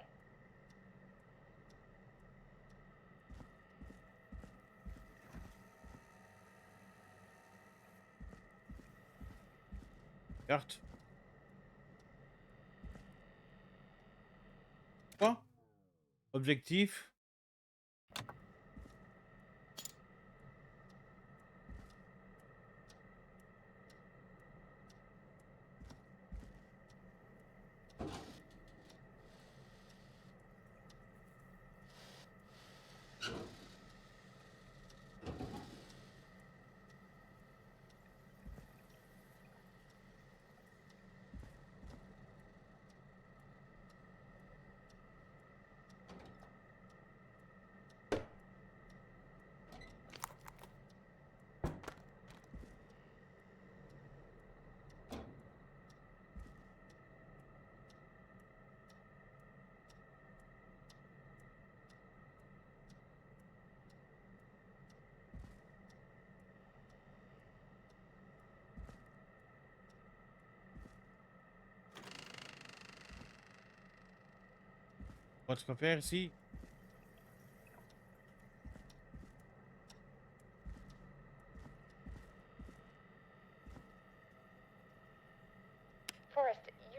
Carte. Quoi? Objectif. Wat je kan faire ici?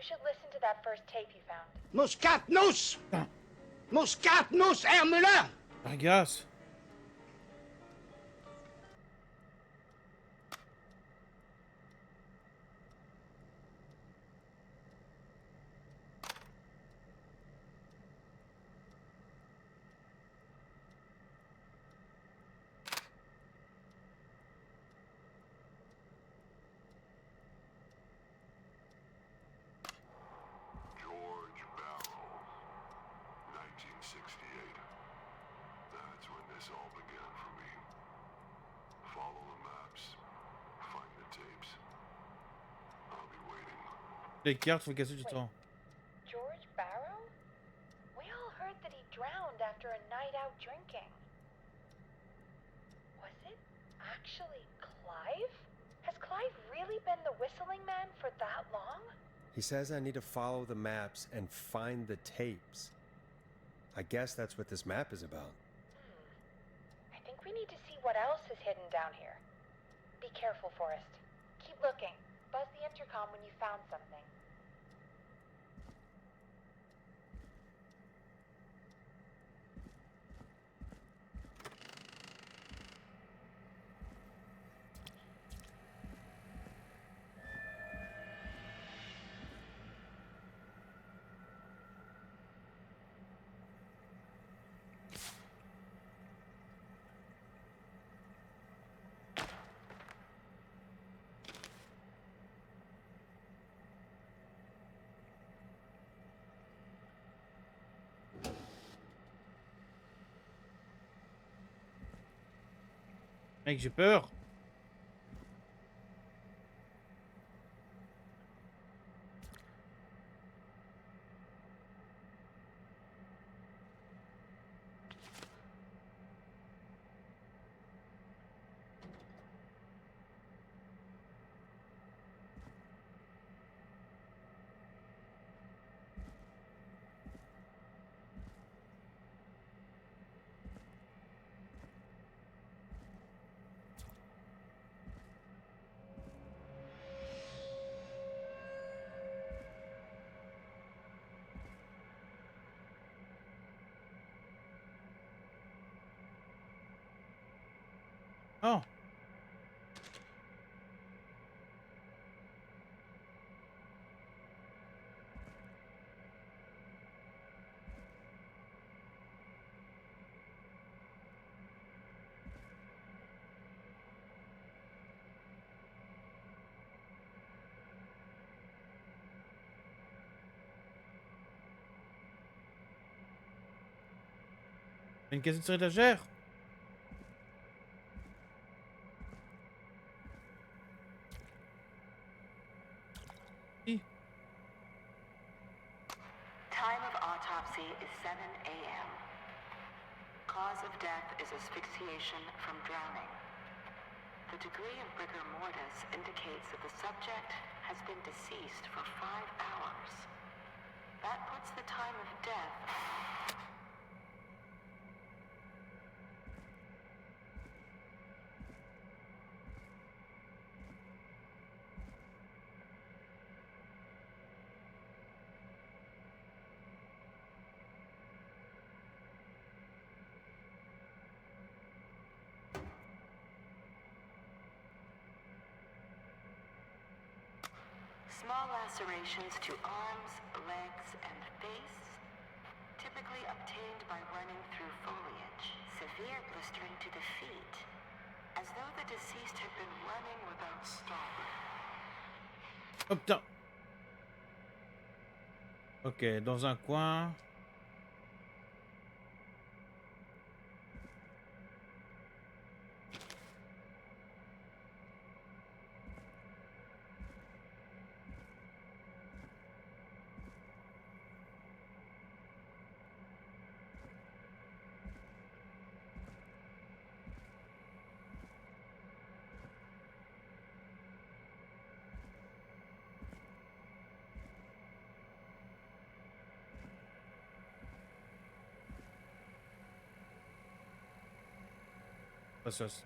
should listen to that first tape you found. Muskatnuss! Muskatnuss, Herr Agace. Les cartes, faut casser du temps. George Barrow? We all heard that he drowned after a night out drinking. Was it actually Clive? Has Clive really been the whistling man for that long? He says I need to follow the maps and find the tapes. I guess that's what this map is about. I think we need to see what else is hidden down here. Be careful, Forrest. Keep looking. Buzz the intercom when you found something. Mec, j'ai peur. Oh. Une cassette sur étagère. Time of autopsy is 7 a.m. Cause of death is asphyxiation from drowning. The degree of rigor mortis indicates that the subject has been deceased for 5 hours. That puts the time of death... Small lacerations to arms, legs, and face, typically obtained by running through foliage. Severe blistering to the feet, as though the deceased had been running without stopping. Oh putain. Ok, dans un coin.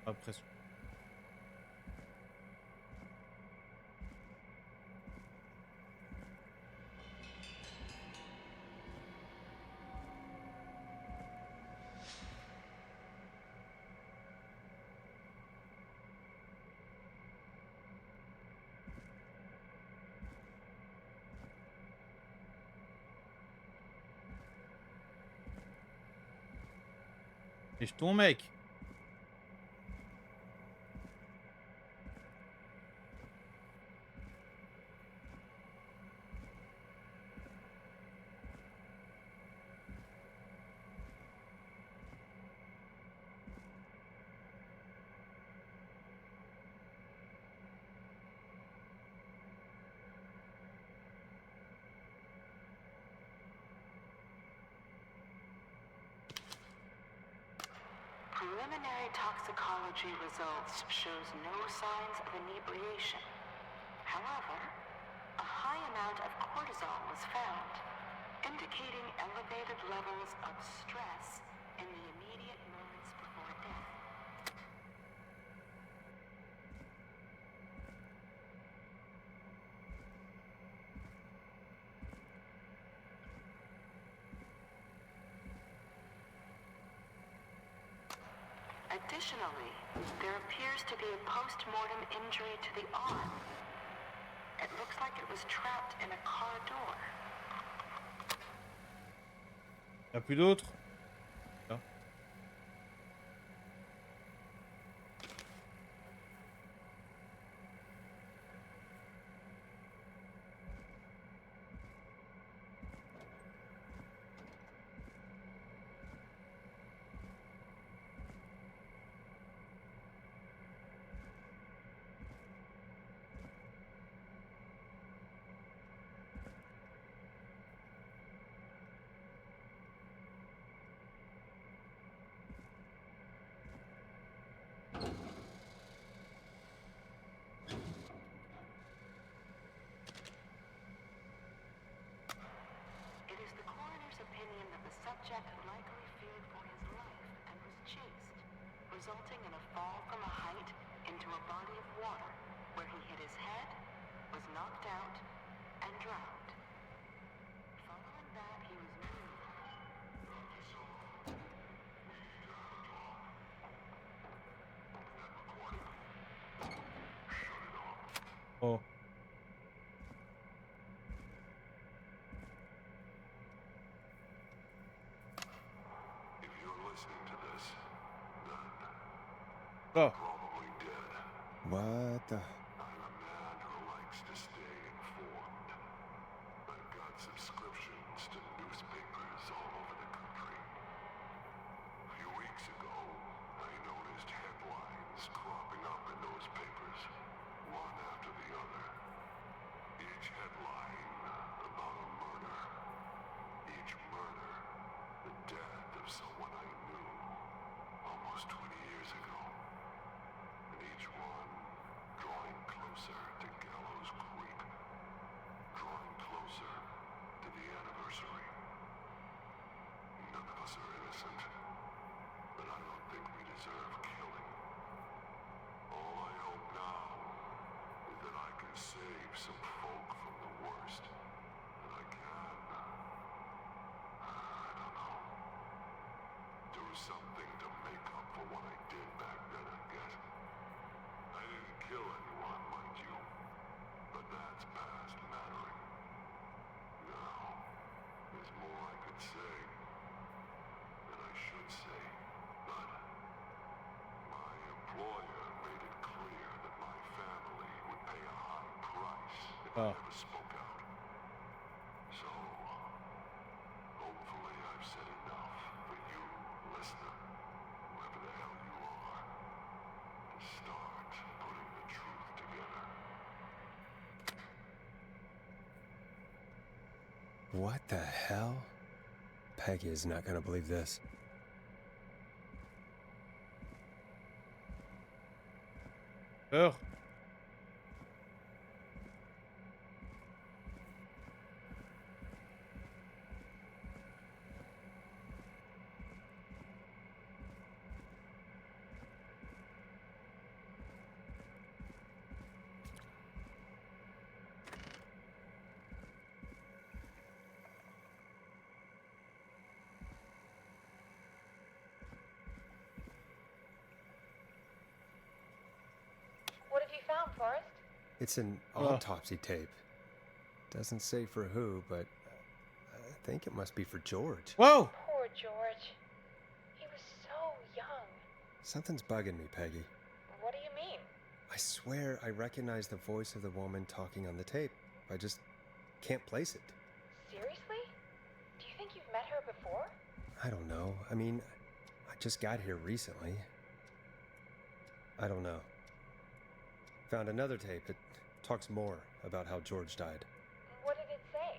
Après. Et ton mec. Preliminary toxicology results shows no signs of inebriation. However, a high amount of cortisol was found, indicating elevated levels of stress in the immediate moments before death. Additionally, there appears to be a post-mortem injury to the arm. It looks like it was trapped in a car door. Y'a plus d'autres? Là. Subject likely feared for his life and was chased, resulting in a fall from a height into a body of water, where he hit his head, was knocked out, and drowned. Following that, he was moved. Oh. Oh. What the? Something to make up for what I did back then, I guess. I didn't kill anyone, mind you, but that's past mattering. Now, there's more I could say, that I should say, but my employer made it clear that my family would pay a high price if I never spoke out. So, hopefully I've said enough for you, listener, whoever the hell you are, to start putting the truth together. What the hell? Peggy is not gonna believe this. Peur. What have you found, Forrest? It's an autopsy tape. Doesn't say for who, but I think it must be for George. Whoa! Poor George. He was so Something's bugging me, Peggy. What do you mean? I swear I recognize the voice of the woman talking on the tape. I just can't place it. Seriously? Do you think you've met her before? I don't know. I mean, I just got here recently. I don't know. Found another tape that talks more about how George died. What did it say?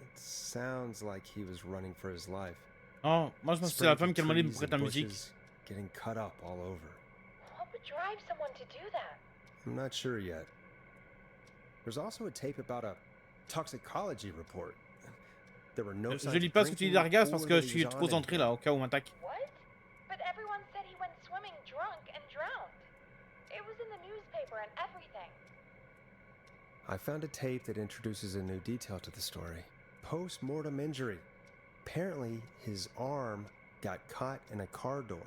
It sounds like he was running for his life. Non, moi je pense que c'est la femme qui a demandé de prêter la musique. Getting cut up all over. What would drive someone to do that? I'm not sure yet. There's also a tape about a toxicology report. There were no Je lis pas ce que tu dis d'Argas parce que je suis trop centré là, au cas où on m'attaque. What? But everyone said he went swimming drunk and drowned. It was in the newspaper and everything. I found a tape that introduces a new detail to the story. Post-mortem injury. Apparently, his arm got caught in a car door.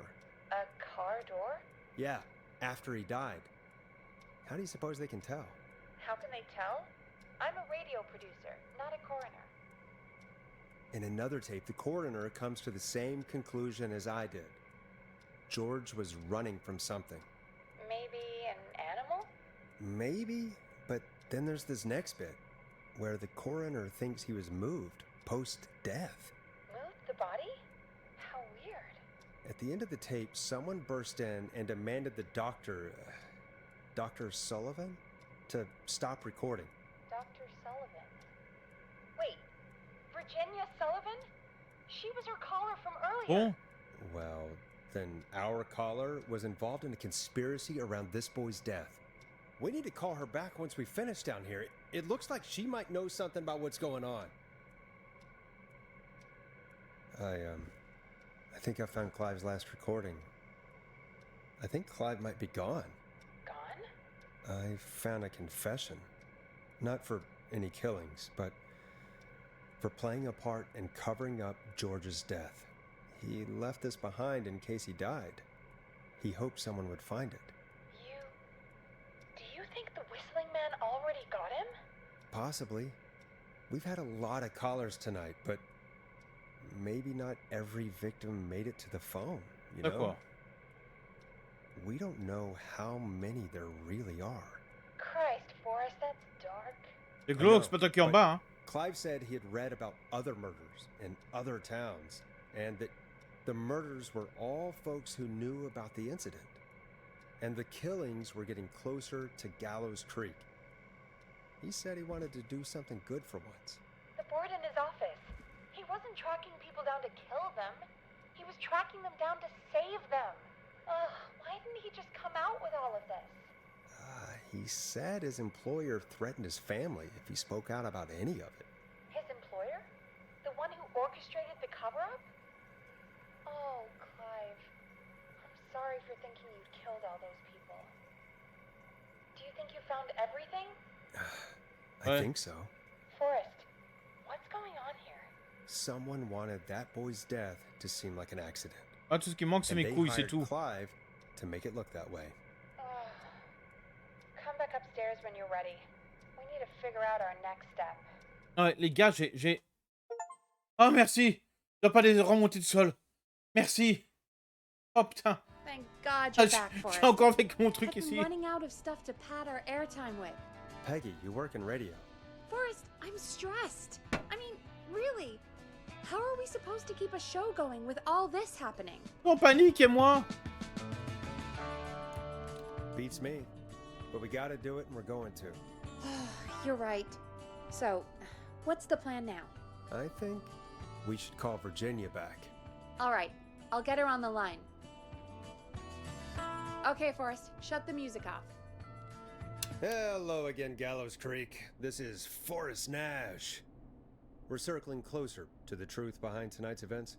A car door? Yeah, after he died. How do you suppose they can tell? How can they tell? I'm a radio producer, not a coroner. In another tape, the coroner comes to the same conclusion as I did. George was running from something. Maybe an animal? Maybe, but then there's this next bit, where the coroner thinks he was moved post-death. Moved the body? How weird. At the end of the tape, someone burst in and demanded the doctor, Dr. Sullivan, to stop recording. Dr. Sullivan. Wait, Virginia Sullivan? She was her caller from earlier. Bon. Well, then our caller was involved in a conspiracy around this boy's death. We need to call her back once we finish down here. It looks like she might know something about what's going on. I think I found Clive's last recording. I think Clive might be gone. Gone? I found a confession. Not for any killings, but for playing a part in covering up George's death. He left this behind in case he died. He hoped someone would find it. Do you think the Whistling Man already got him? Possibly. We've had a lot of callers tonight, but maybe not every victim made it to the phone, you know? We don't know how many there really are. Christ, Forrest, that's dark. C'est glauque, c'est pas toi qui es en bas, hein. Clive said he had read about other murders in other towns, and that the murders were all folks who knew about the incident. And the killings were getting closer to Gallows Creek. He said he wanted to do something good for once. The board in his office. He wasn't tracking people down to kill them. He was tracking them down to save them. Ugh, why didn't he just come out with all of this? He said his employer threatened his family if he spoke out about any of it. His employer? The one who orchestrated the cover-up? Oh, Clive. I'm sorry for thinking you'd killed all those people. Do you think you found everything? I think so. Forrest, what's going on here? Someone wanted that boy's death to seem like an accident. Ah, tout ce qui manque, c'est mes couilles, c'est tout. Clive to make it look that way. Come back upstairs when you're ready. We need to figure out our next step. Ah ouais, les gars, j'ai... Oh, merci. Je dois pas les remonter de sol. Merci. Oh, putain. Thank God you're back, Je Forrest. suis encore avec mon truc I've been ici. running out of stuff to pad our airtime with. Peggy, you work in radio. Forrest, I'm stressed. I mean, really. How are we supposed to keep a show going with all this happening? Non, panique, et moi. Beats me. But we gotta do it and we're going to. You're right. So, what's the plan now? I think we should call Virginia back. All right, I'll get her on the line. Okay, Forrest, shut the music off. Hello again, Gallows Creek. This is Forrest Nash. We're circling closer to the truth behind tonight's events.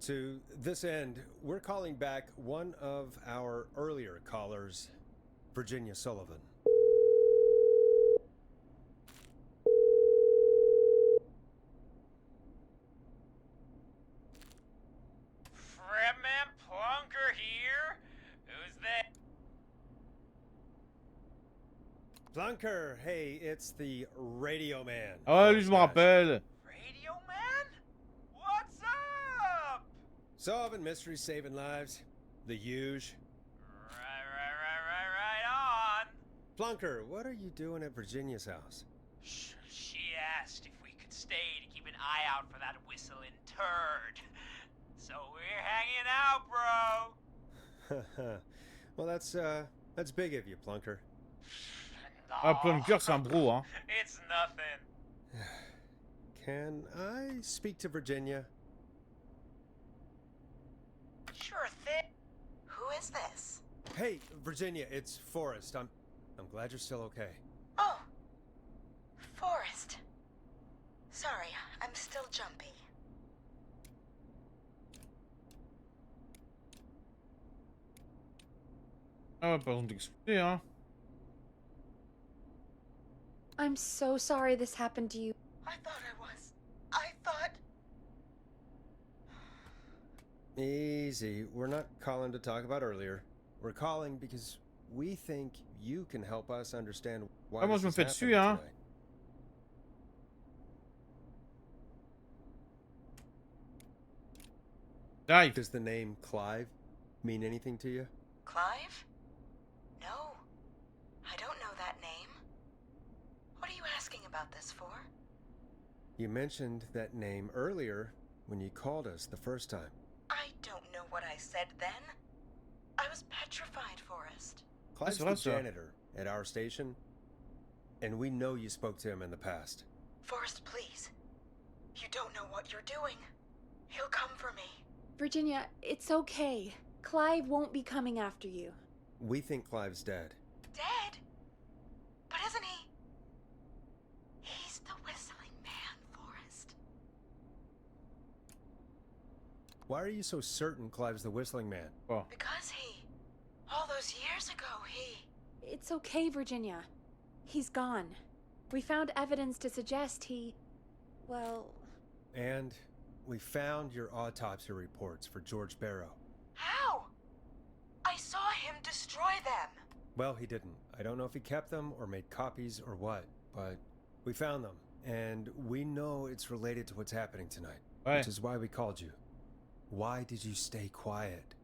To this end, we're calling back one of our earlier callers, Virginia Sullivan. Fredman Plunker here? Who's that? Plunker, hey, it's the Radio Man. Ah, lui, je me rappelle. Radio Man? What's up? Solving mysteries, saving lives. The huge. Right on. Plunker, what are you doing at Virginia's house? She asked if we could stay to keep an eye out for that whistling turd. So we're hanging out, bro. Well, that's big of you, Plunker. Ah, Plunker, c'est un bro, hein. It's nothing. Can I speak to Virginia? Sure thing. Who is this? Hey, Virginia, it's Forrest. I'm glad you're still okay. Oh, Forrest. Sorry, I'm still jumpy. Ah, pas besoin d'expliquer, hein. I'm so sorry this happened to you. I thought I was. I thought... Easy. We're not calling to talk about earlier. We're calling because we think you can help us understand why moi, this je me is fais happening dessus, hein. tonight. Dive. Does the name Clive mean anything to you? Clive? No. I don't know that name. What are you asking about this for? You mentioned that name earlier when you called us the first time. I don't know what I said then. I was petrified, Forrest. Clive's vrai, the ça. janitor at our station, and we know you spoke to him in the past. Forrest, please. You don't know what you're doing. He'll come for me. Virginia, it's okay. Clive won't be coming after you. We think Clive's dead. Dead? But isn't he? He's the whistling man, Forrest. Why are you so certain Clive's the whistling man? Oh. Because all those years ago, It's okay, Virginia. He's gone. We found evidence to suggest well... And we found your autopsy reports for George Barrow. How? I saw him destroy them. Well, he didn't. I don't know if he kept them or made copies or what, but we found them. And we know it's related to what's happening tonight. Ouais. Which is why we called you. Why did you stay quiet?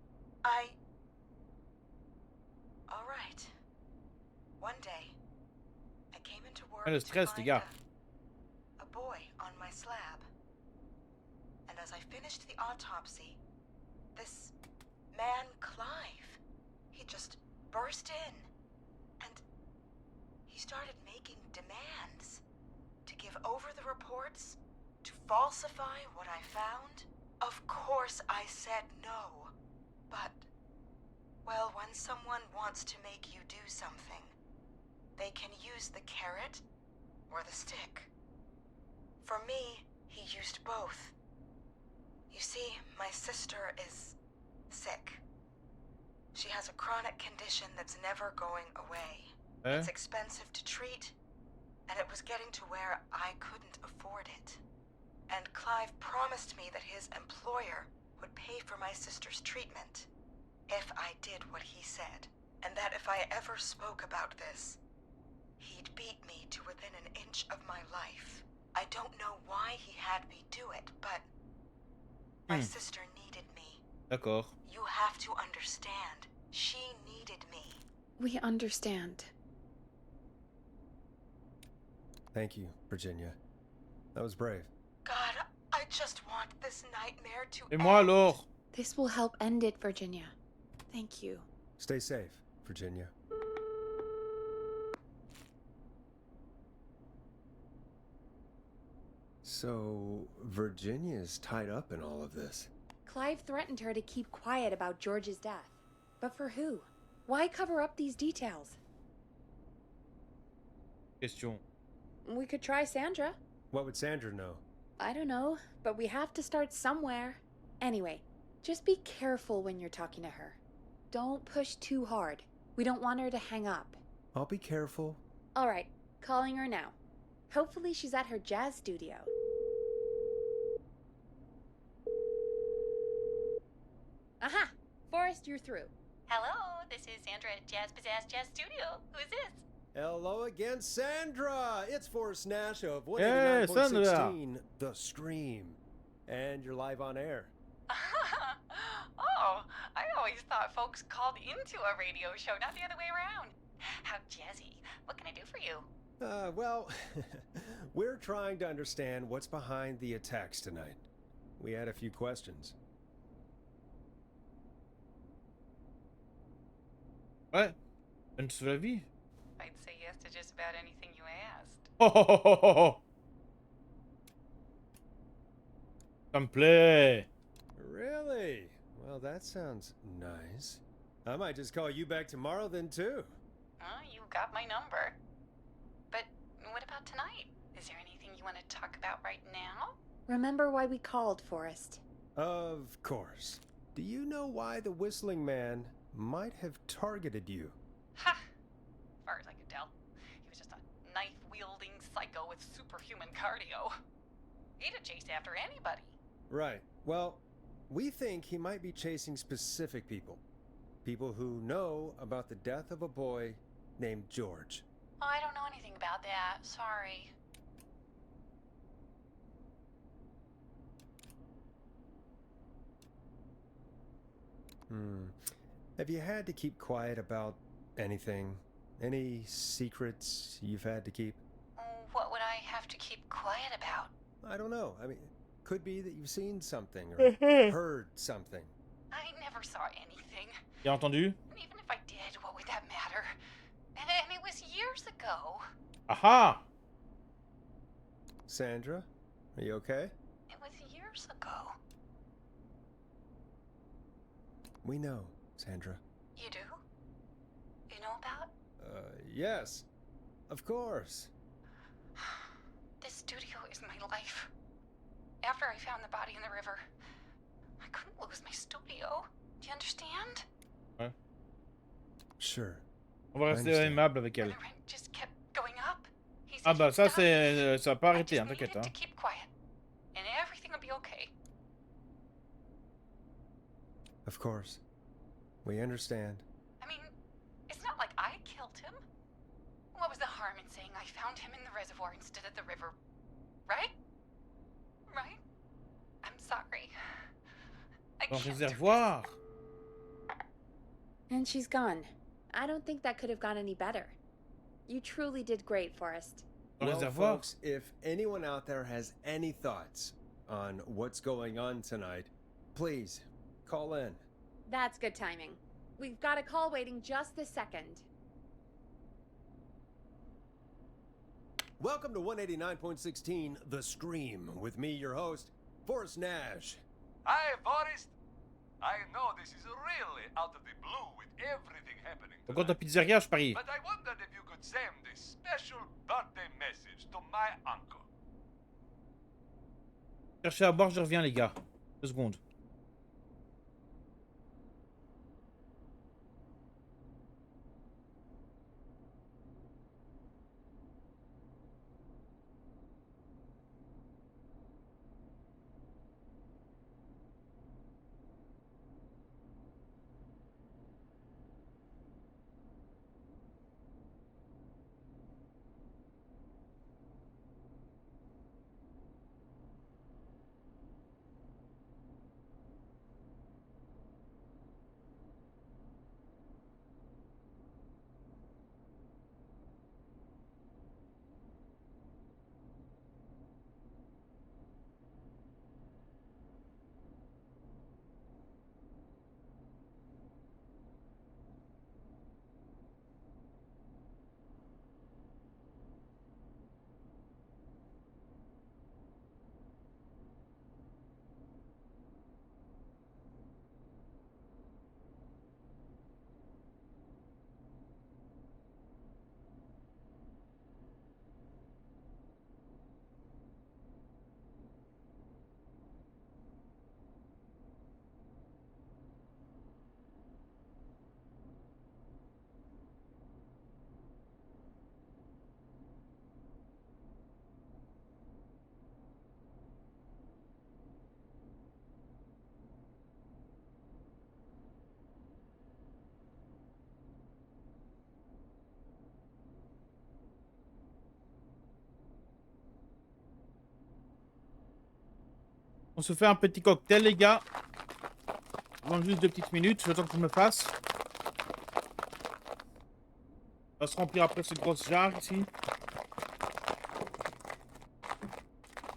All right. One day, I came into work Le to stress, les find gars. a boy on my slab. And as I finished the autopsy, this man, Clive, he just burst in. And he started making demands to give over the reports, to falsify what I found. Of course I said no. But, well, when someone wants to make you do something, they can use the carrot or the stick. For me, he used both. You see, my sister is sick. She has a chronic condition that's never going away. It's expensive to treat, and it was getting to where I couldn't afford it. And Clive promised me that his employer would pay for my sister's treatment if I did what he said, and that if I ever spoke about this, he'd beat me to within an inch of my life. I don't know why he had me do it, but my sister needed me. D'accord. You have to understand. She needed me. We understand. Thank you, Virginia. That was brave. God, I just want this nightmare to Et moi end. alors? This will help end it, Virginia. Thank you. Stay safe, Virginia. So, Virginia's tied up in all of this. Clive threatened her to keep quiet about George's death. But for who? Why cover up these details? Question. We could try Sandra. What would Sandra know? I don't know, but we have to start somewhere. Anyway, just be careful when you're talking to her. Don't push too hard. We don't want her to hang up. I'll be careful. All right, calling her now. Hopefully she's at her jazz studio. Aha! Forrest, you're through. Hello, this is Sandra at Jazz Pizzazz Jazz Studio. Who is this? Hello again, Sandra! It's Forrest Nash of Hey, 189.16, The Scream. And you're live on air. Oh, I always thought folks called into a radio show, not the other way around. How jazzy. What can I do for you? Well, we're trying to understand what's behind the attacks tonight. We had a few questions. Ouais. Donne sur la vie. I'd say yes to just about anything you asked. Oh, oh, oh, oh, oh, oh. Ça me plaît. Really? Well, that sounds nice. I might just call you back tomorrow then, too. You got my number. But what about tonight? Is there anything you want to talk about right now? Remember why we called, Forrest? Of course. Do you know why the Whistling Man might have targeted you? Ha! As far as I could tell, he was just a knife-wielding psycho with superhuman cardio. He'd have chased after anybody. Right. Well, we think he might be chasing specific people. People who know about the death of a boy named George. Oh, I don't know anything about that. Sorry. Have you had to keep quiet about anything? Any secrets you've had to keep? What would I have to keep quiet about? I don't know. I mean, could be that you've seen something or heard something. I never saw anything. Bien entendu? And even if I did, what would that matter? And it was years ago. Aha! Sandra, are you okay? It was years ago. We know, Sandra. You do? You know about? Yes. Of course. This studio is my life. After I found the body in the river, I couldn't lose my studio. Do you understand? Ouais. Sure. On va rester aimable avec elle. The rent just kept going up. He said Ah bah he'd ça stop. c'est ça va pas I arrêter just hein, t'inquiète needed hein. to keep quiet, and everything will be okay. Of course. We understand. I mean, it's not like I killed him. What was the harm in saying I found him in the reservoir instead of the river? Right? Right? I'm sorry. I Dans le can't do réservoir. And she's gone. I don't think that could have gone any better. You truly did great, Forrest. Dans le Well, réservoir. folks, if anyone out there has any thoughts on what's going on tonight, please call in. That's good timing. We've got a call waiting just this second. Welcome to 189.16 The Scream, with me, your host, Forrest Nash. Hi, Forrest. I know this is really out of the blue with everything happening Donc quand ta pizzeria, je parie. but I wondered if you could send a special birthday message to my uncle. Cherchez à boire, je reviens les gars. 2 secondes. On se fait un petit cocktail les gars. Dans juste 2 petites minutes, le temps que je me fasse. On va se remplir après cette grosse jarre ici.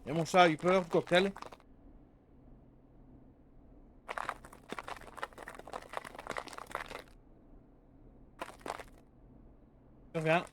Et mon chat a eu peur du cocktail. Je reviens.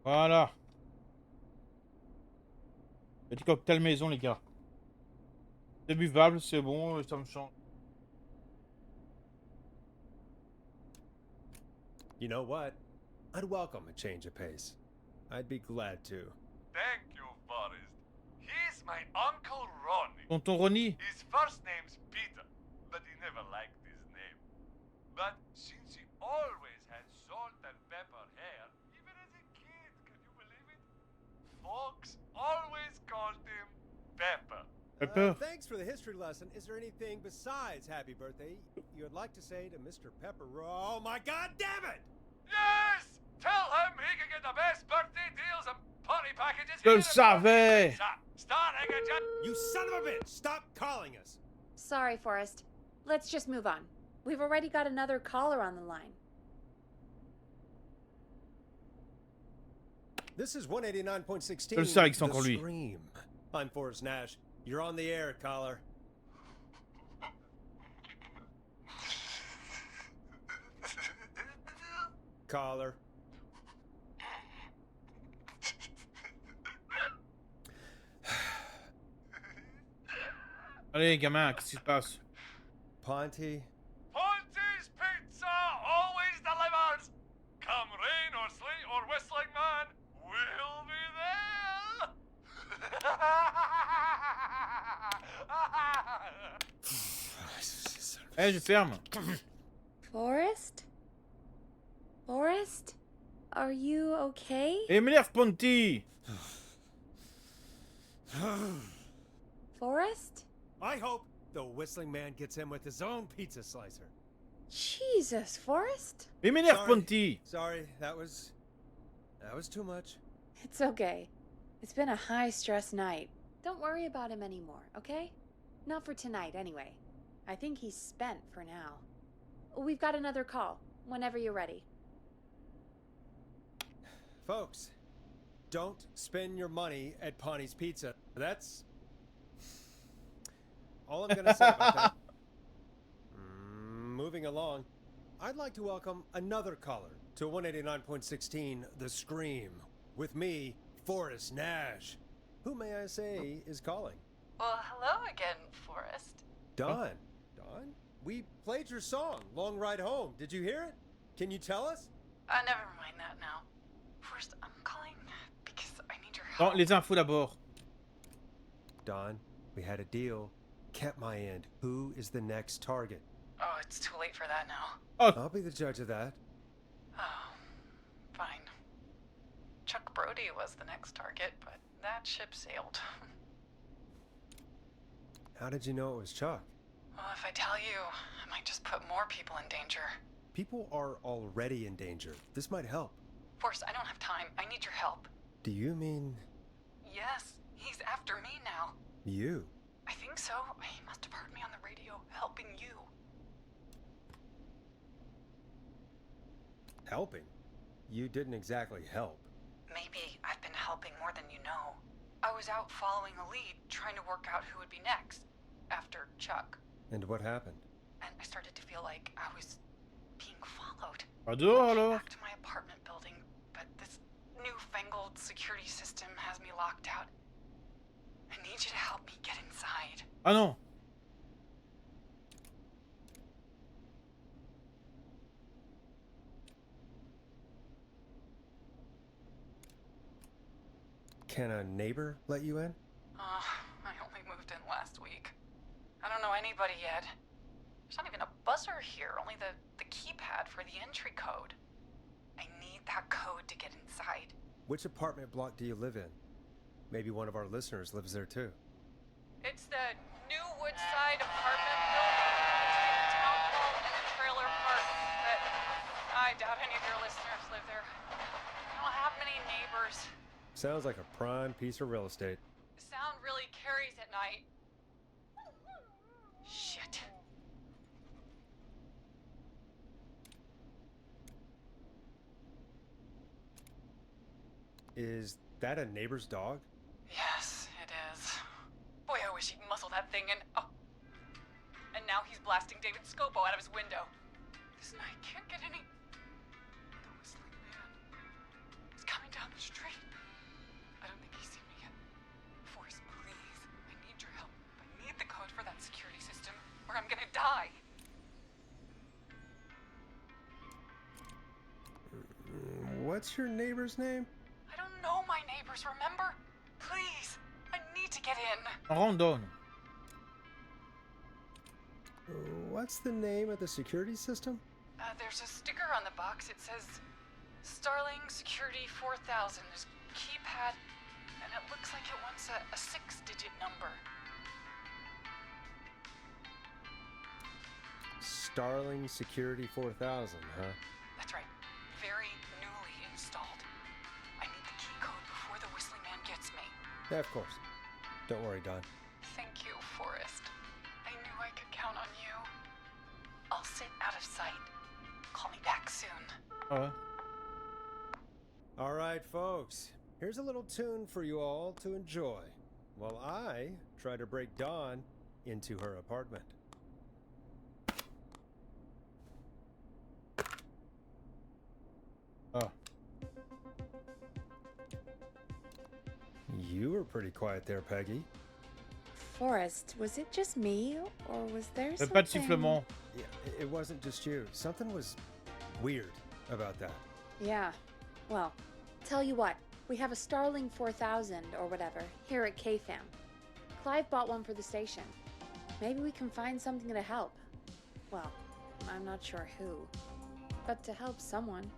Voilà. Petit cocktail maison, les gars. C'est buvable, c'est bon, ça me change. You know what? I'd welcome a change of pace. I'd be glad to. Thank you, Forrest. He's my Uncle Ronnie. Tonton Ronnie. His first name's Peter, but he never liked his name. But since he always had salt and pepper hair, even as a kid, can you believe it? Folks always called him Pepper. Thanks for the history lesson. Is there anything besides happy birthday you would like to say to Mr. Pepper? Oh my god damn it! Yes! Tell him he can get the best birthday deals and party packages. Je le savais! You son of a bitch! Stop calling us! Sorry, Forrest. Let's just move on. We've already got another caller on the line. This is 189.16. Je le savais que c'est encore lui. Scream. I'm Forrest Nash. You're on the air, caller. Caller. Allez, gamin, qu'est-ce qui se passe? Ponty. Ponty's Pizza always delivers. Come rain or sleet or whistling man, we'll be there. Eh, je ferme. Forrest? Forrest? Are you okay? Et m'énerve, Ponty! Forrest? I hope the whistling man gets in with his own pizza slicer. Jesus, Forrest? Et m'énerve, Ponty! Sorry, that was too much. It's okay. It's been a high-stress night. Don't worry about him anymore, okay? Not for tonight, anyway. I think he's spent for now. We've got another call, whenever you're ready. Folks, don't spend your money at Ponty's Pizza. That's all I'm gonna say about that. Moving along, I'd like to welcome another caller to 189.16 The Scream. With me, Forrest Nash. Who may I say is calling? Well, hello again, Forrest. Don. Don? We played your song, Long Ride Home. Did you hear it? Can you tell us? Never mind that now. First, I'm calling because I need your Non, help. les infos d'abord. Don, we had a deal. Kept my end. Who is the next target? Oh, it's too late for that now. I'll be the judge of that. Oh, fine. Chuck Brody was the next target, but that ship sailed. How did you know it was Chuck? Well, if I tell you, I might just put more people in danger. People are already in danger. This might help. Forrest, I don't have time. I need your help. Do you mean Yes, he's after me now. you? I think so. He must have heard me on the radio helping you. Helping? You didn't exactly help. Maybe I've been helping more than you know. I was out following a lead, trying to work out who would be next, after Chuck. And what happened? And I started to feel like I was being followed. Pas dehors alors. Back to my apartment building, but this newfangled security system has me locked out. I need you to help me get inside. Ah non. Can a neighbor let you in? I only moved in last week. I don't know anybody yet. There's not even a buzzer here, only the keypad for the entry code. I need that code to get inside. Which apartment block do you live in? Maybe one of our listeners lives there too. It's the new Woodside apartment building between the town hall and the trailer park. But I doubt any of your listeners live there. I don't have many neighbors. Sounds like a prime piece of real estate. The sound really carries at night. Shit. Is that a neighbor's dog? Yes, it is. Boy, I wish he'd muzzle that thing and... Oh. And now he's blasting David Scopo out of his window. This night can't get any... The whistling man. He's coming down the street. I don't think he's seen me yet. Forrest, please. I need your help. I need the code for that security system, or I'm gonna die. What's your neighbor's name? I don't know my neighbors, remember? Please, I need to get in. Randonne. What's the name of the security system? There's a sticker on the box. It says Starling Security 4000. There's a keypad, and it looks like it wants a 6-digit number. Starling Security 4000, huh? That's right. Very newly installed. I need the key code before the whistling man gets me. Yeah, of course. Don't worry, Don. Thank you, Forrest. I knew I could count on you. I'll sit out of sight. Call me back soon. All right, folks. Here's a little tune for you all to enjoy while I try to break Dawn into her apartment. Oh. You were pretty quiet there, Peggy. Forrest, was it just me, or was there something... Pas de sifflement. Yeah, it wasn't just you. Something was weird about that. Yeah. Well, tell you what. We have a Starling 4000, or whatever, here at KFAM. Clive bought one for the station. Maybe we can find something to help. Well, I'm not sure who. But to help someone.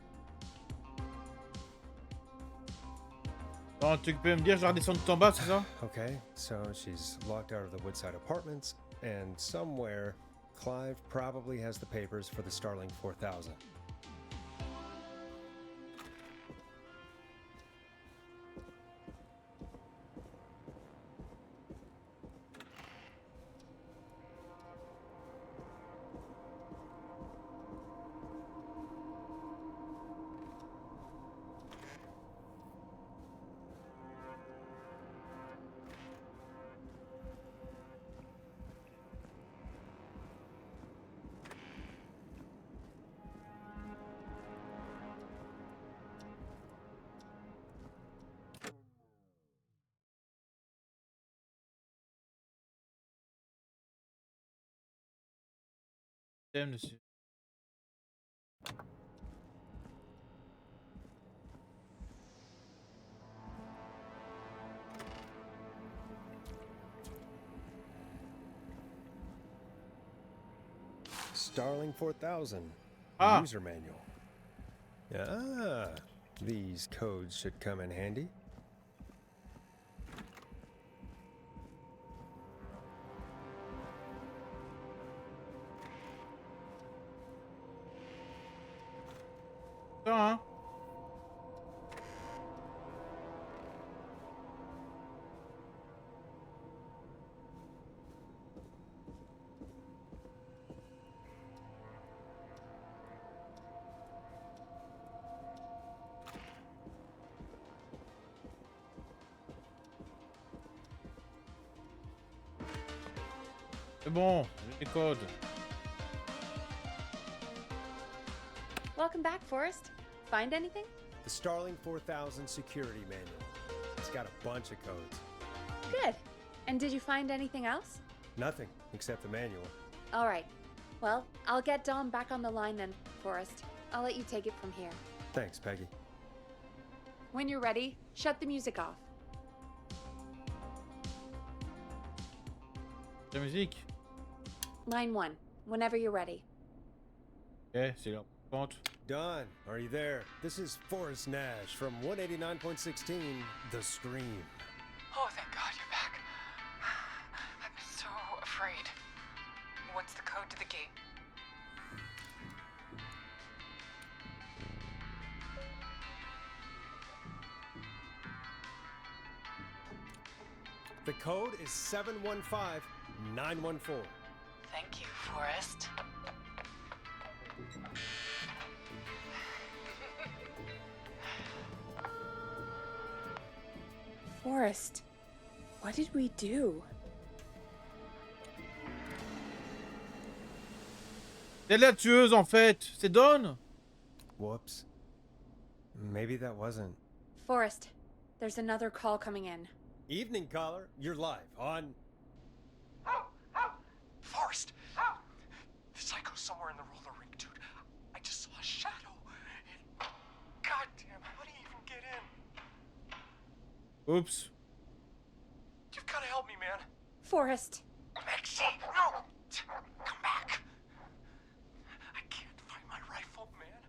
Bon, tu peux me dire, je vais redescendre tout en bas, c'est ça? Okay, so she's locked out of the Woodside Apartments, and somewhere, Clive probably has the papers for the Starling 4000. Dessus. Starling 4000 user manual. Ah, these codes should come in handy. Hein? C'est bon, j'ai les codes. Welcome back, Forrest. Find anything? The Starling 4000 security manual. It's got a bunch of codes. Good. And did you find anything else? Nothing, except the manual. All right. Well, I'll get Dom back on the line then, Forrest. I'll let you take it from here. Thanks, Peggy. When you're ready, shut the music off. La musique. Line 1, whenever you're ready. Ok, c'est la pente. Don, are you there? This is Forrest Nash from 189.16, The Scream. Oh, thank God you're back. I've been so afraid. What's the code to the gate? The code is 715914. Thank you, Forrest. Forrest, what did we do? C'est la tueuse en fait. C'est Dawn. Whoops. Maybe that wasn't. Forrest, there's another call coming in. Evening, caller. You're live on. Forrest! The psycho's somewhere in the roller rink, dude. I just saw a shadow. Goddamn, how do you even get in? Oops. You've gotta help me, man. Forrest. Maxine, no! Come back. I can't find my rifle, man.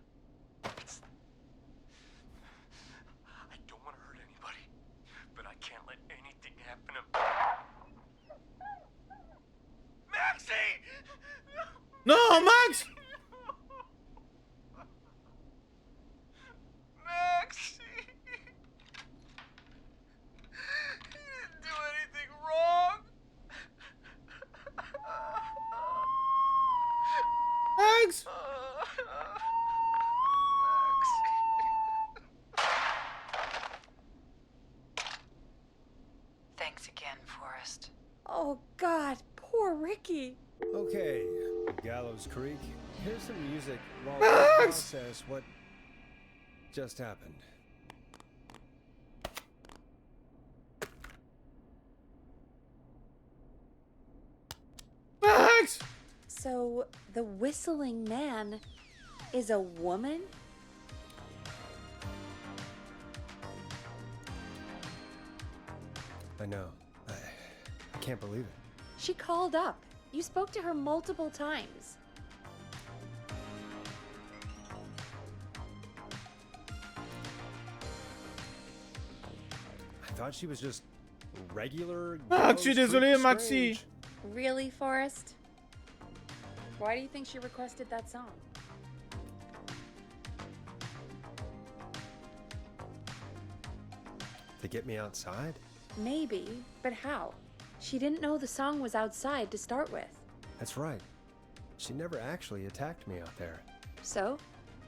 I don't want to hurt anybody, but I can't let anything happen to Maxie! Non, Max! Maxie! He didn't do anything wrong! Max! Thanks again, Forrest. Oh, God, poor Ricky. Okay, Gallows Creek. Here's some music while Max! we process what just happened. Max! So, the whistling man is a woman? I know. I can't believe it. She called up. You spoke to her multiple times. I thought she was just regular. Max, je suis Gallows désolé, Creek Maxi. Strange. Really, Forrest? Why do you think she requested that song? To get me outside? Maybe, but how? She didn't know the song was outside to start with. That's right. She never actually attacked me out there. So,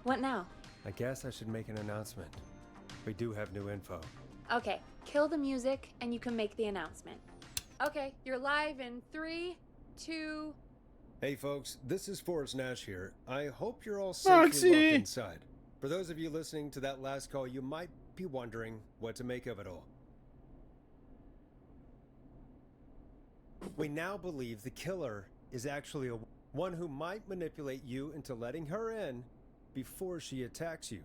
what now? I guess I should make an announcement. We do have new info. Okay, kill the music and you can make the announcement. Okay, you're live in 3, 2... Hey folks, this is Forrest Nash here. I hope you're all safely locked inside. For those of you listening to that last call, you might be wondering what to make of it all. We now believe the killer is actually one who might manipulate you into letting her in before she attacks you.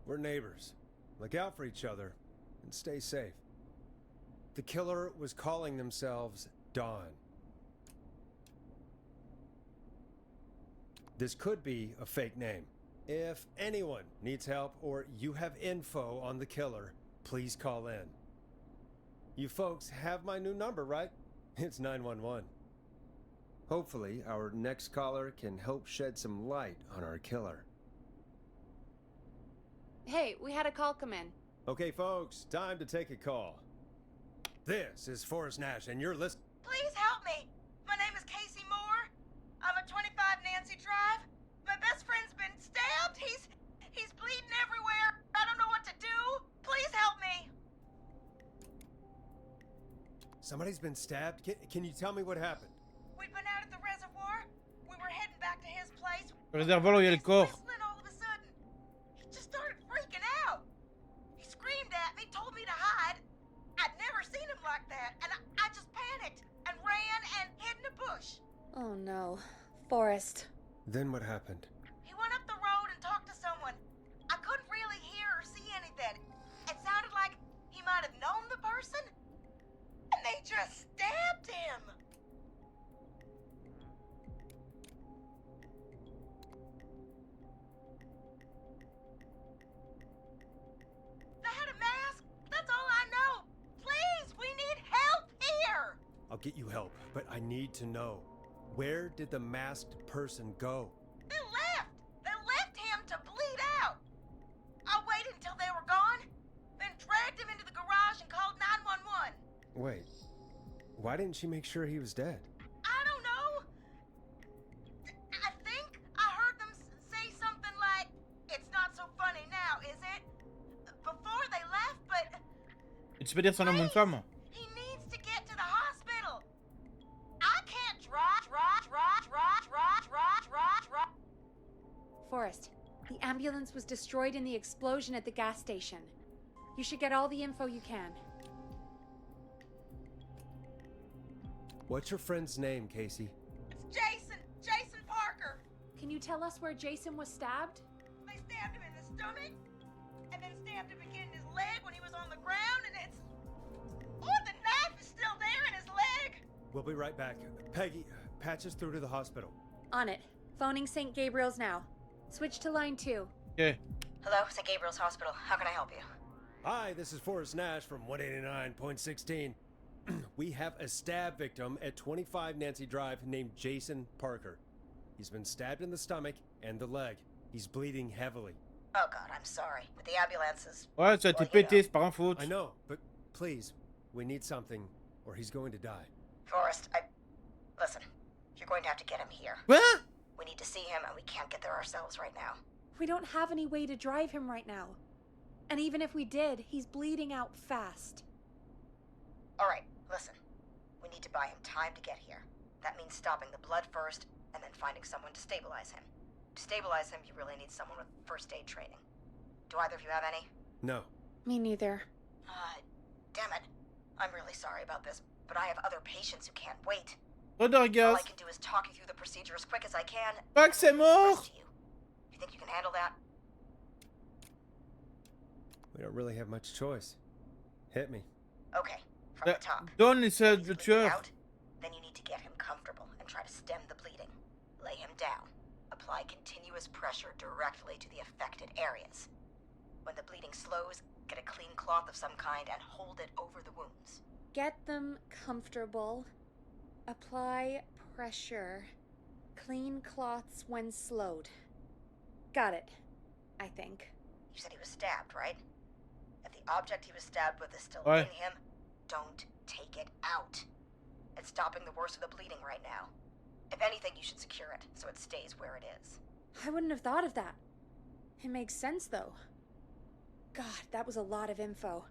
We're neighbors. Look out for each other and stay safe. The killer was calling themselves Dawn. This could be a fake name. If anyone needs help or you have info on the killer, please call in. You folks have my new number, right? It's 911. Hopefully, our next caller can help shed some light on our killer. Hey, we had a call come in. Okay, folks, time to take a call. This is Forrest Nash, and you're listening. Please help me. My name is Casey Moore. I'm at 25 Nancy Drive. My best friend's been stabbed. He's bleeding everywhere. I don't know what to do. Please help me. Somebody's been stabbed? Can you tell me what happened? We'd been out at the reservoir. We were heading back to his place. Le réservoir là où il y a le corps. Whistling all of a sudden. He just started freaking out. He screamed at me, told me to hide. I'd never seen him like that, and I just panicked and ran and hid in a bush. Oh no. Forrest. Then what happened? He went up the road and talked to someone. I couldn't really hear or see anything. It sounded like he might have known the person, and they just stabbed him. They had a mask. That's all I know. Please, we need help here. I'll get you help, but I need to know. Where did the masked person go? They left. They left him to bleed out. I waited until they were gone, then dragged him into the garage and called 911. Wait. Why didn't she make sure he was dead? I don't know. I think I heard them say something like, "It's not so funny now, is it?" Before they left, but Et tu peux dire son homme ou une femme? he needs to get to the hospital. I can't drive. Forrest, the ambulance was destroyed in the explosion at the gas station. You should get all the info you can. What's your friend's name, Casey? It's Jason Parker. Can you tell us where Jason was stabbed? They stabbed him in the stomach, and then stabbed him again in his leg when he was on the ground, and it's... Oh, the knife is still there in his leg! We'll be right back. Peggy, patch us through to the hospital. On it. Phoning St. Gabriel's now. Switch to line 2. Okay. Hello, St. Gabriel's Hospital. How can I help you? Hi, this is Forrest Nash from 189.16. We have a stab victim at 25 Nancy Drive named Jason Parker. He's been stabbed in the stomach and the leg. He's bleeding heavily. Oh God, I'm sorry. With the ambulances... Ouais, ça a été pété, c'est pas un faute. I know, but please, we need something or he's going to die. Forrest, Listen, you're going to have to get him here. What? We need to see him, and we can't get there ourselves right now. We don't have any way to drive him right now. And even if we did, he's bleeding out fast. All right, listen. We need to buy him time to get here. That means stopping the blood first, and then finding someone to stabilize him. To stabilize him, you really need someone with first aid training. Do either of you have any? No. Me neither. Damn it. I'm really sorry about this, but I have other patients who can't wait. Regarde. All I can do is talk you through the procedure as quick as I can. Max est mort. You think you can handle that? We don't really have much choice. Hit me. Okay, from the top. Don est le tueur. Then you need to get him comfortable and try to stem the bleeding. Lay him down. Apply continuous pressure directly to the affected areas. When the bleeding slows, get a clean cloth of some kind and hold it over the wounds. Get them comfortable. Apply pressure. Clean cloths when slowed. Got it, I think. You said he was stabbed, right? If the object he was stabbed with is still Ouais. in him, don't take it out. It's stopping the worst of the bleeding right now. If anything, you should secure it so it stays where it is. I wouldn't have thought of that. It makes sense, though. God, that was a lot of info.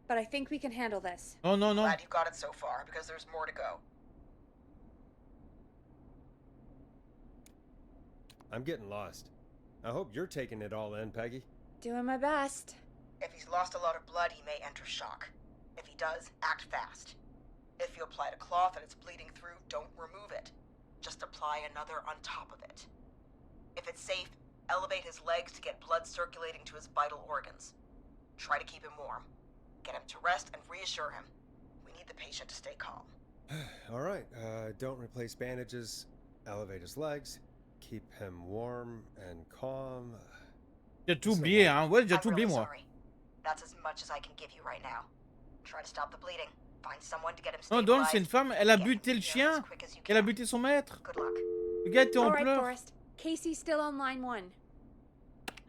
But I think we can handle this. Non, non, non. Glad you got it so far, because there's more to go. I'm getting lost. I hope you're taking it all in, Peggy. Doing my best. If he's lost a lot of blood, he may enter shock. If he does, act fast. If you applied a cloth and it's bleeding through, don't remove it. Just apply another on top of it. If it's safe, elevate his legs to get blood circulating to his vital organs. Try to keep him warm. Get him to rest and reassure him. We need the patient to stay calm. All right, don't replace bandages. Elevate his legs. Keep him warm and calm. J'ai tout oublié, hein. Ouais, j'ai tout oublié, moi. Sorry. That's as much as I can give you right now. Try to stop the bleeding. Find someone to get him Non, Dawn, c'est une femme. Elle a buté le chien. Elle a buté son maître. Le gars était en All right, pleurs. Forrest. Casey's still on line 1.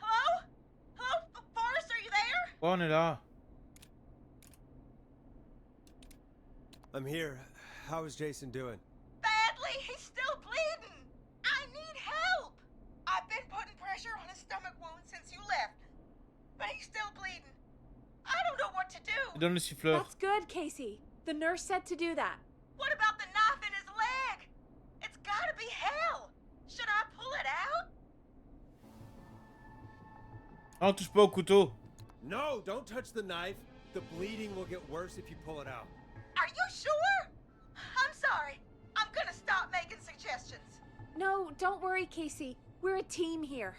Hello? Hello, Forrest, are you there? Ouais, on est là. I'm here. How is Jason doing? Badly. He's still bleeding. I need help. I've been putting pressure on his stomach wound since you left, but he's still bleeding. I don't know what to do. Il donne le siffleur. That's good, Casey. The nurse said to do that. What about the knife in his leg? It's gotta be hell. Should I pull it out? Oh, touche pas au couteau. No, don't touch the knife. The bleeding will get worse if you pull it out. Are you sure? I'm sorry. I'm gonna stop making suggestions. No, don't worry, Casey. We're a team here.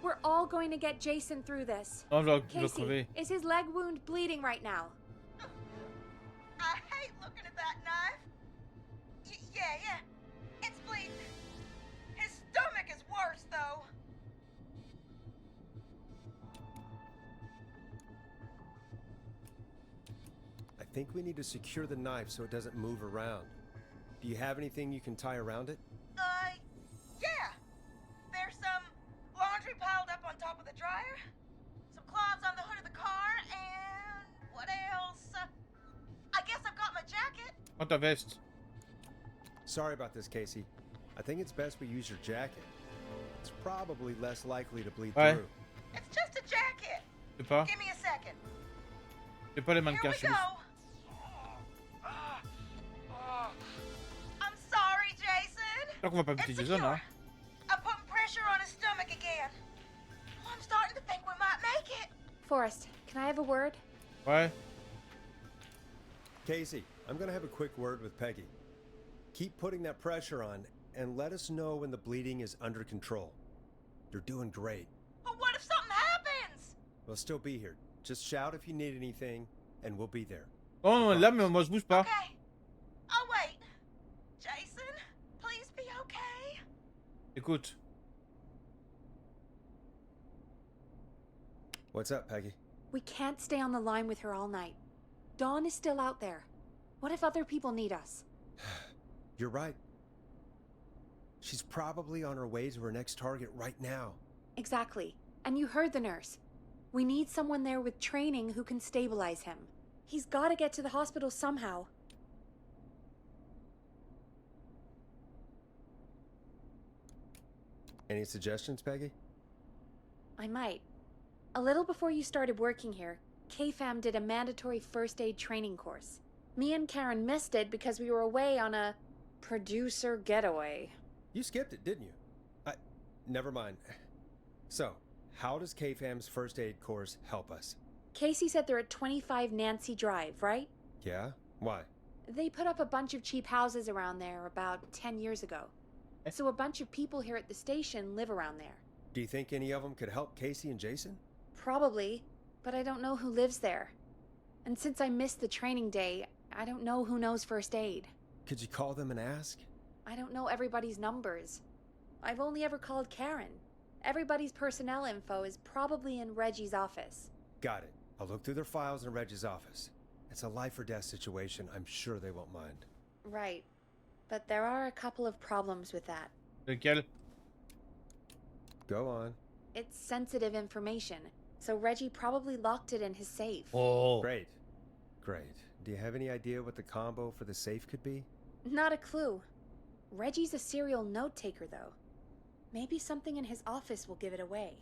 We're all going to get Jason through this. Oh, je dois Casey, crever. is his leg wound bleeding right now? I hate looking at that knife. Yeah. It's bleeding. His stomach is worse, though. I think we need to secure the knife so it doesn't move around. Do you have anything you can tie around it? Yeah. There's some laundry piled up on top of the dryer, some cloths on the hood of the car, and what else? I guess I've got my jacket. Oh, ta veste. Sorry about this, Casey. I think it's best we use your jacket. It's probably less likely to bleed Ouais. through. It's just a jacket. Je sais pas. Give me a second. J'ai pas les Here mannequins we chez go. nous. I'm sorry, Jason. J'espère qu'on va pas buter Jason, hein. I'm putting pressure on his stomach again. I'm starting to think we might make it. Forrest, can I have a word? Ouais. Casey, I'm gonna have a quick word with Peggy. Keep putting that pressure on and let us know when the bleeding is under control. You're doing great. But what if something happens? We'll still be here. Just shout if you need anything, and we'll be there. Oh, là, mais moi je bouge pas. Okay. I'll wait. Jason, please be okay. Écoute. What's up, Peggy? We can't stay on the line with her all night. Dawn is still out there. What if other people need us? You're right. She's probably on her way to her next target right now. Exactly. And you heard the nurse. We need someone there with training who can stabilize him. He's got to get to the hospital somehow. Any suggestions, Peggy? I might. A little before you started working here, KFAM did a mandatory first aid training course. Me and Karen missed it because we were away on a producer getaway. You skipped it, didn't you? Never mind. So, how does KFAM's first aid course help us? Casey said they're at 25 Nancy Drive, right? Yeah? Why? They put up a bunch of cheap houses around there about 10 years ago. So a bunch of people here at the station live around there. Do you think any of them could help Casey and Jason? Probably, but I don't know who lives there. And since I missed the training day, I don't know who knows first aid. Could you call them and ask? I don't know everybody's numbers. I've only ever called Karen. Everybody's personnel info is probably in Reggie's office. Got it. I'll look through their files in Reggie's office. It's a life or death situation. I'm sure they won't mind. Right. But there are a couple of problems with that. Lequel? Go on. It's sensitive information, so Reggie probably locked it in his safe. Oh. Great. Great. Do you have any idea what the combo for the safe could be? Not a clue. Reggie's a serial note taker, though. Maybe something in his office will give it away.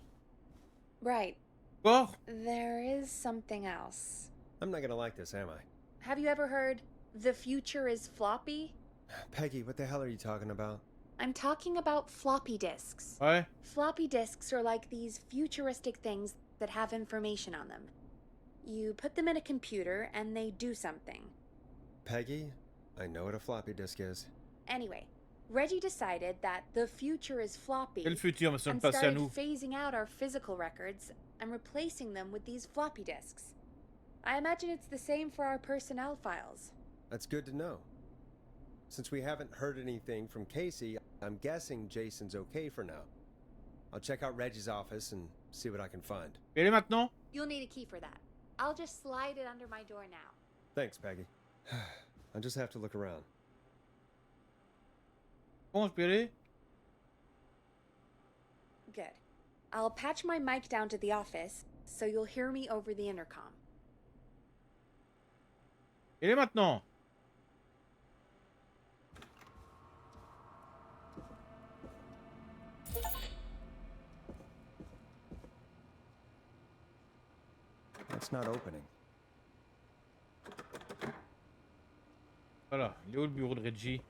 Right. Oh. There is something else. I'm not gonna like this, am I? Have you ever heard, the future is floppy? Peggy, what the hell are you talking about? I'm talking about floppy disks. Ouais. Floppy disks are like these futuristic things that have information on them. You put them in a computer and they do something. Peggy, I know what a floppy disk is. Anyway, Reggie decided that the future is floppy Quel futur, monsieur, and passe à started nous. phasing out our physical records and replacing them with these floppy disks. I imagine it's the same for our personnel files. That's good to know. Since we haven't heard anything from Casey, I'm guessing Jason's okay for now. I'll check out Reggie's office and see what I can find. Et allez maintenant? You'll need a key for that. I'll just slide it under my door now. Thanks, Peggy. I'll just have to look around. Bon, je peux y aller? Good. I'll patch my mic down to the office, so you'll hear me over the intercom. Et allez maintenant? It's not opening. Voilà, il est où le bureau de Reggie?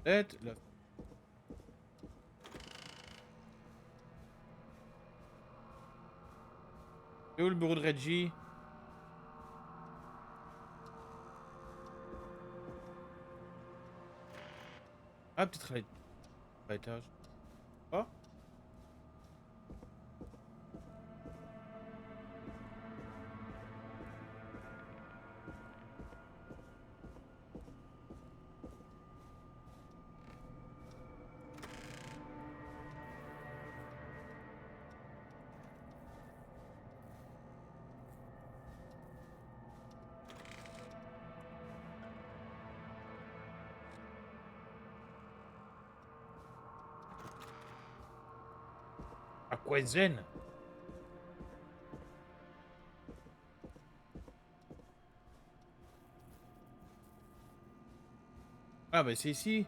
Peut-être là. Il est où le bureau de Reggie? Ah, peut-être à l'étage. Oh? À quoi zen? Ah, bah c'est ici.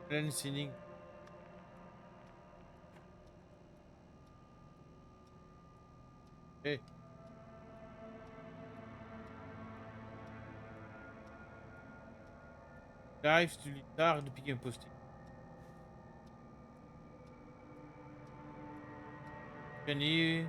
Plein cynique. Eh. J'arrive, tu lui tard de piquer un post-it. Kenny.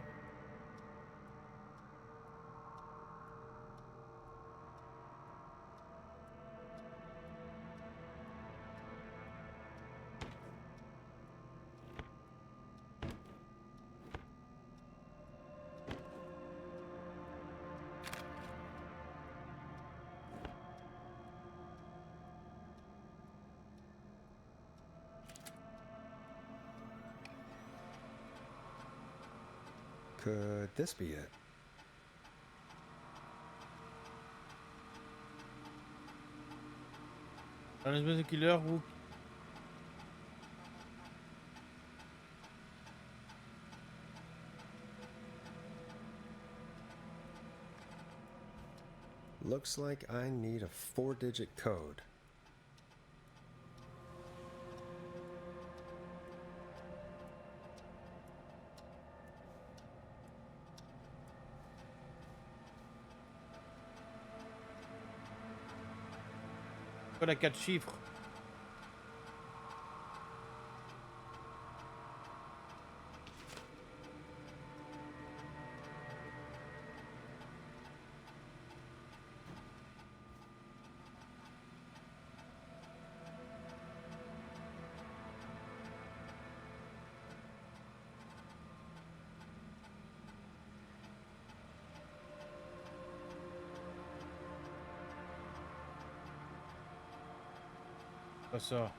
Could this be it? Un espèce de killer ou... Looks like I need a 4-digit code. Code à 4 chiffres. Pas ça.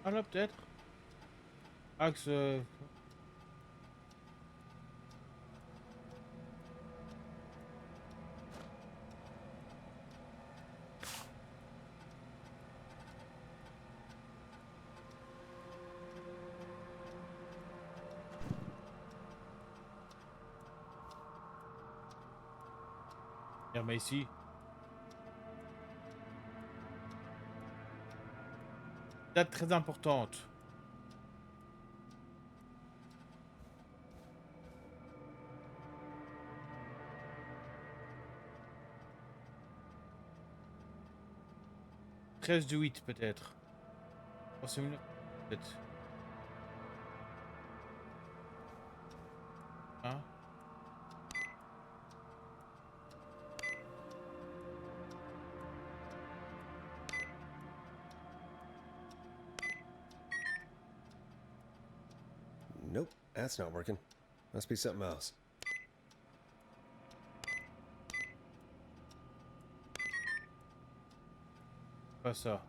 Ah là, peut-être. Axe... mais ici. Date très importante. « 13/8 peut-être. 3 minutes peut-être. Hein? Nope, that's not working. Must be something else. Pas ça.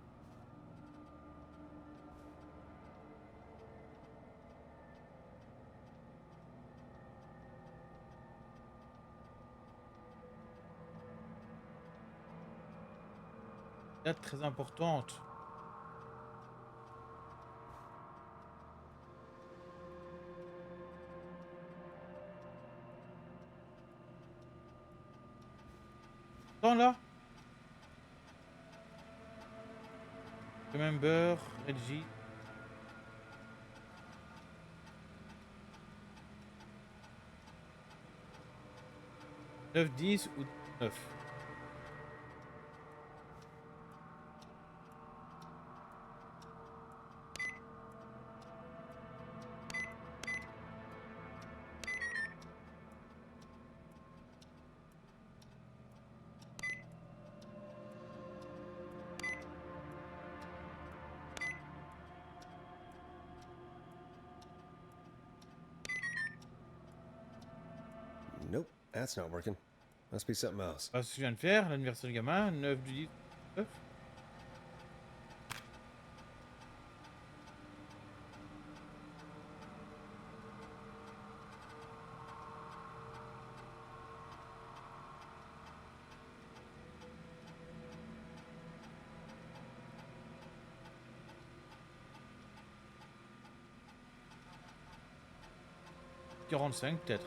Date très importante. Attends là. Remember, Reggie. « 9, 10 ou 9. Nope, that's not working. Must be something else. Ah, ce que je viens de faire, l'anniversaire du gamin, 9 du 10, 9. « 45 peut-être.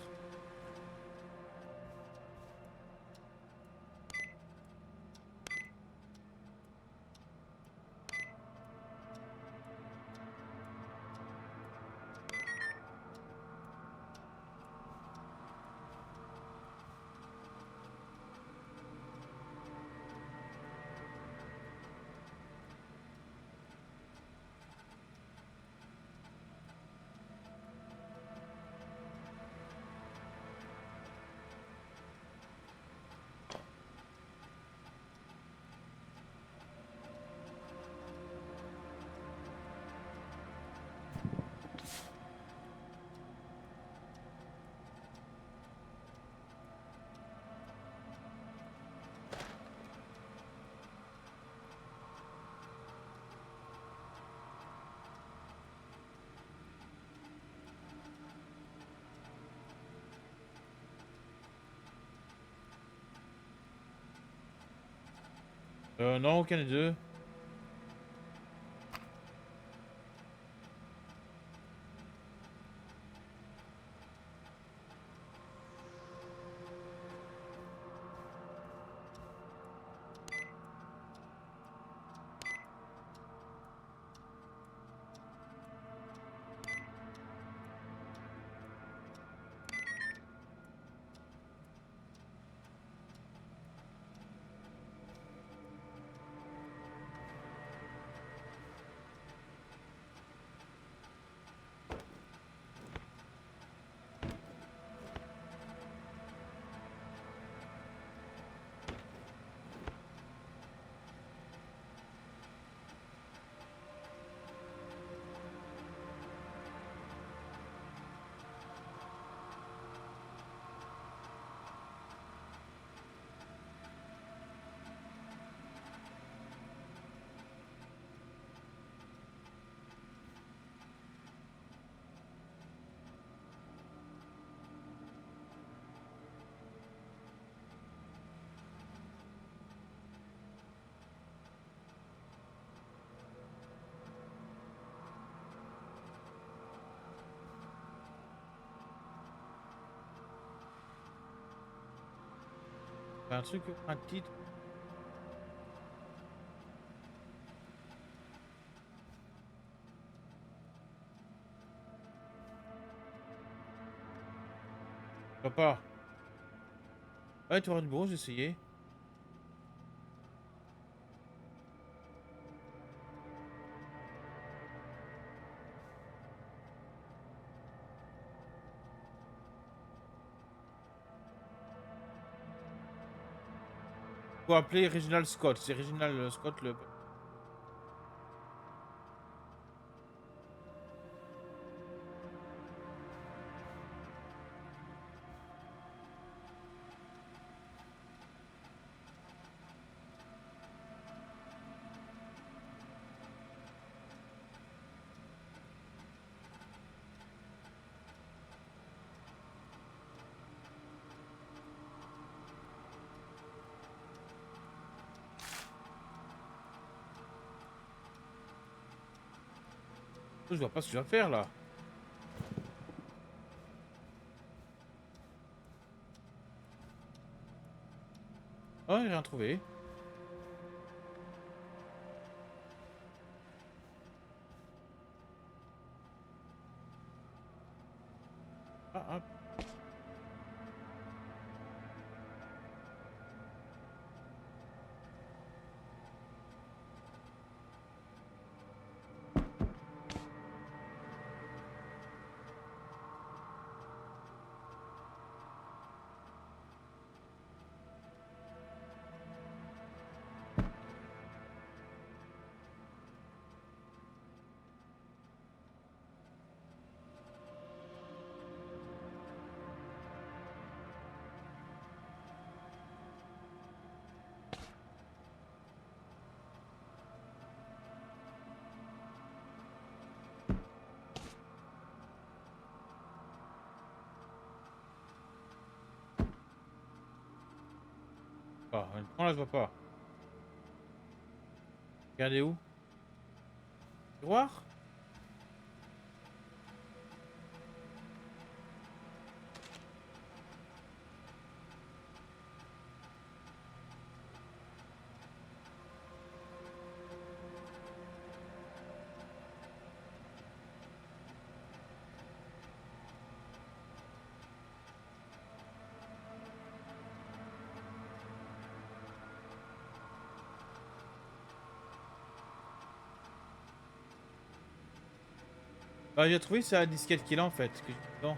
Non, aucun des deux. Un truc, un titre. Papa. Ouais, tu auras du bureau, j'ai essayé. Faut appeler Reginald Scott. C'est Reginald Scott le. Je vois pas ce que je dois faire là. Oh, j'ai rien trouvé. Ah, ah. Ah, non, là je vois pas. Regardez où? Miroir? Bah j'ai trouvé ça disquette qu'il a en fait. Non.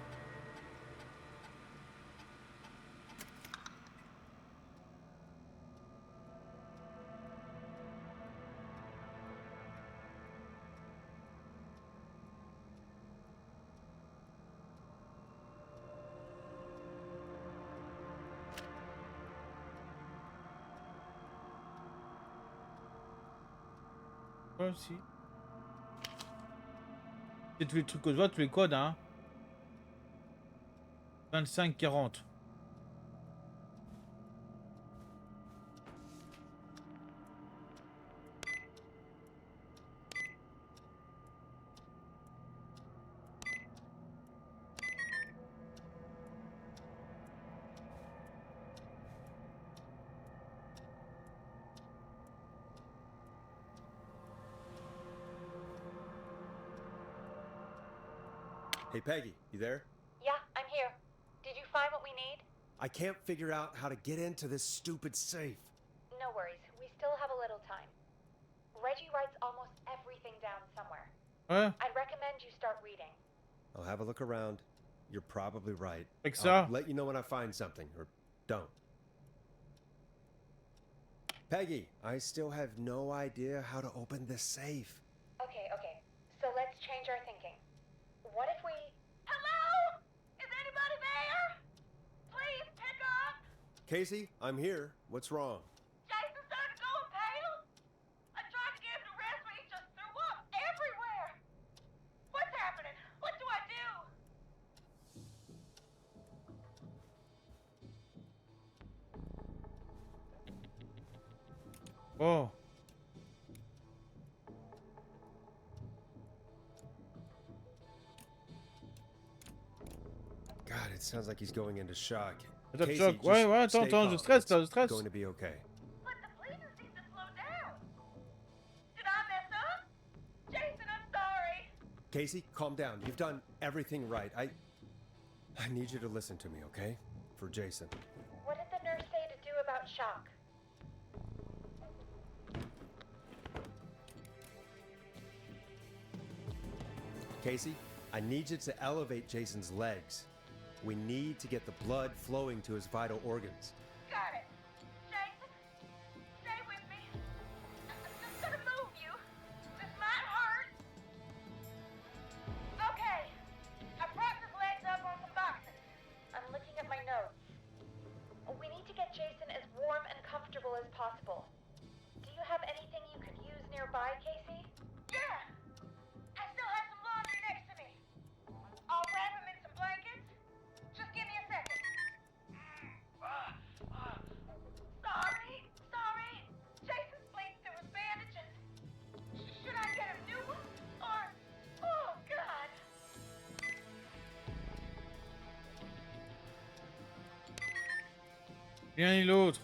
Ouais, aussi. C'est tous les trucs que je vois, tous les codes, hein. 25-40. Hey, Peggy, you there? Yeah, I'm here. Did you find what we need? I can't figure out how to get into this stupid safe. No worries. We still have a little time. Reggie writes almost everything down somewhere. I'd recommend you start reading. I'll have a look around. You're probably right. Like I'll ça. let you know when I find something, or don't. Peggy, I still have no idea how to open this safe. Okay. So let's change our thinking. What if we... Hello? Is anybody there? Please pick up. Casey, I'm here. What's wrong? Jason started going pale. I tried to get him to rest, but he just threw up everywhere. What's happening? What do I do? Oh. God, it sounds like he's going into shock. Attends, Casey, choc. Ouais, ouais, just attends, stay attends, je calm. stresse là, je It's stresse. going to be okay. But the bleeding seems to slow down. Did I mess up? Jason, I'm sorry. Casey, calm down. You've done everything right. I need you to listen to me, okay? For Jason. What did the nurse say to do about shock? Casey, I need you to elevate Jason's legs. We need to get the blood flowing to his vital organs. Got it. Jason, stay with me. I'm just gonna move you. This might hurt. Okay. I propped his legs up on some boxes. I'm looking at my notes. We need to get Jason as warm and comfortable as possible. Do you have anything you could use nearby, Casey? Yeah. I still have some laundry next to me. I'll wrap him in some blankets. Just give me a second. L'un et l'autre.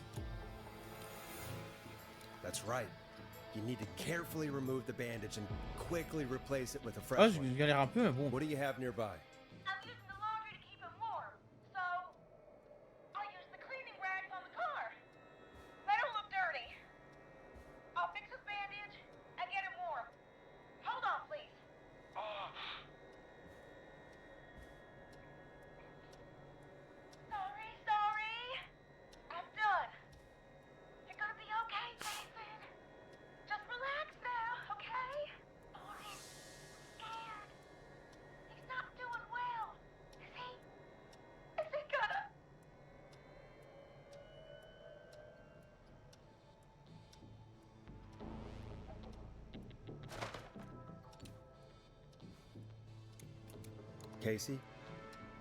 That's right. You need to carefully remove the bandage and quickly replace it with a Ah, fresh je one. galère un peu, mais bon. What do you have nearby? I'm using the laundry to keep him warm, so I'll use the cleaning rags on the car. They don't look dirty. I'll fix his bandage and get him warm. Hold on, please. Sorry. I'm done. You're gonna be okay, Jason. Just relax now, okay? Boris, scared. He's not doing well. Is he? Is he gonna? Casey,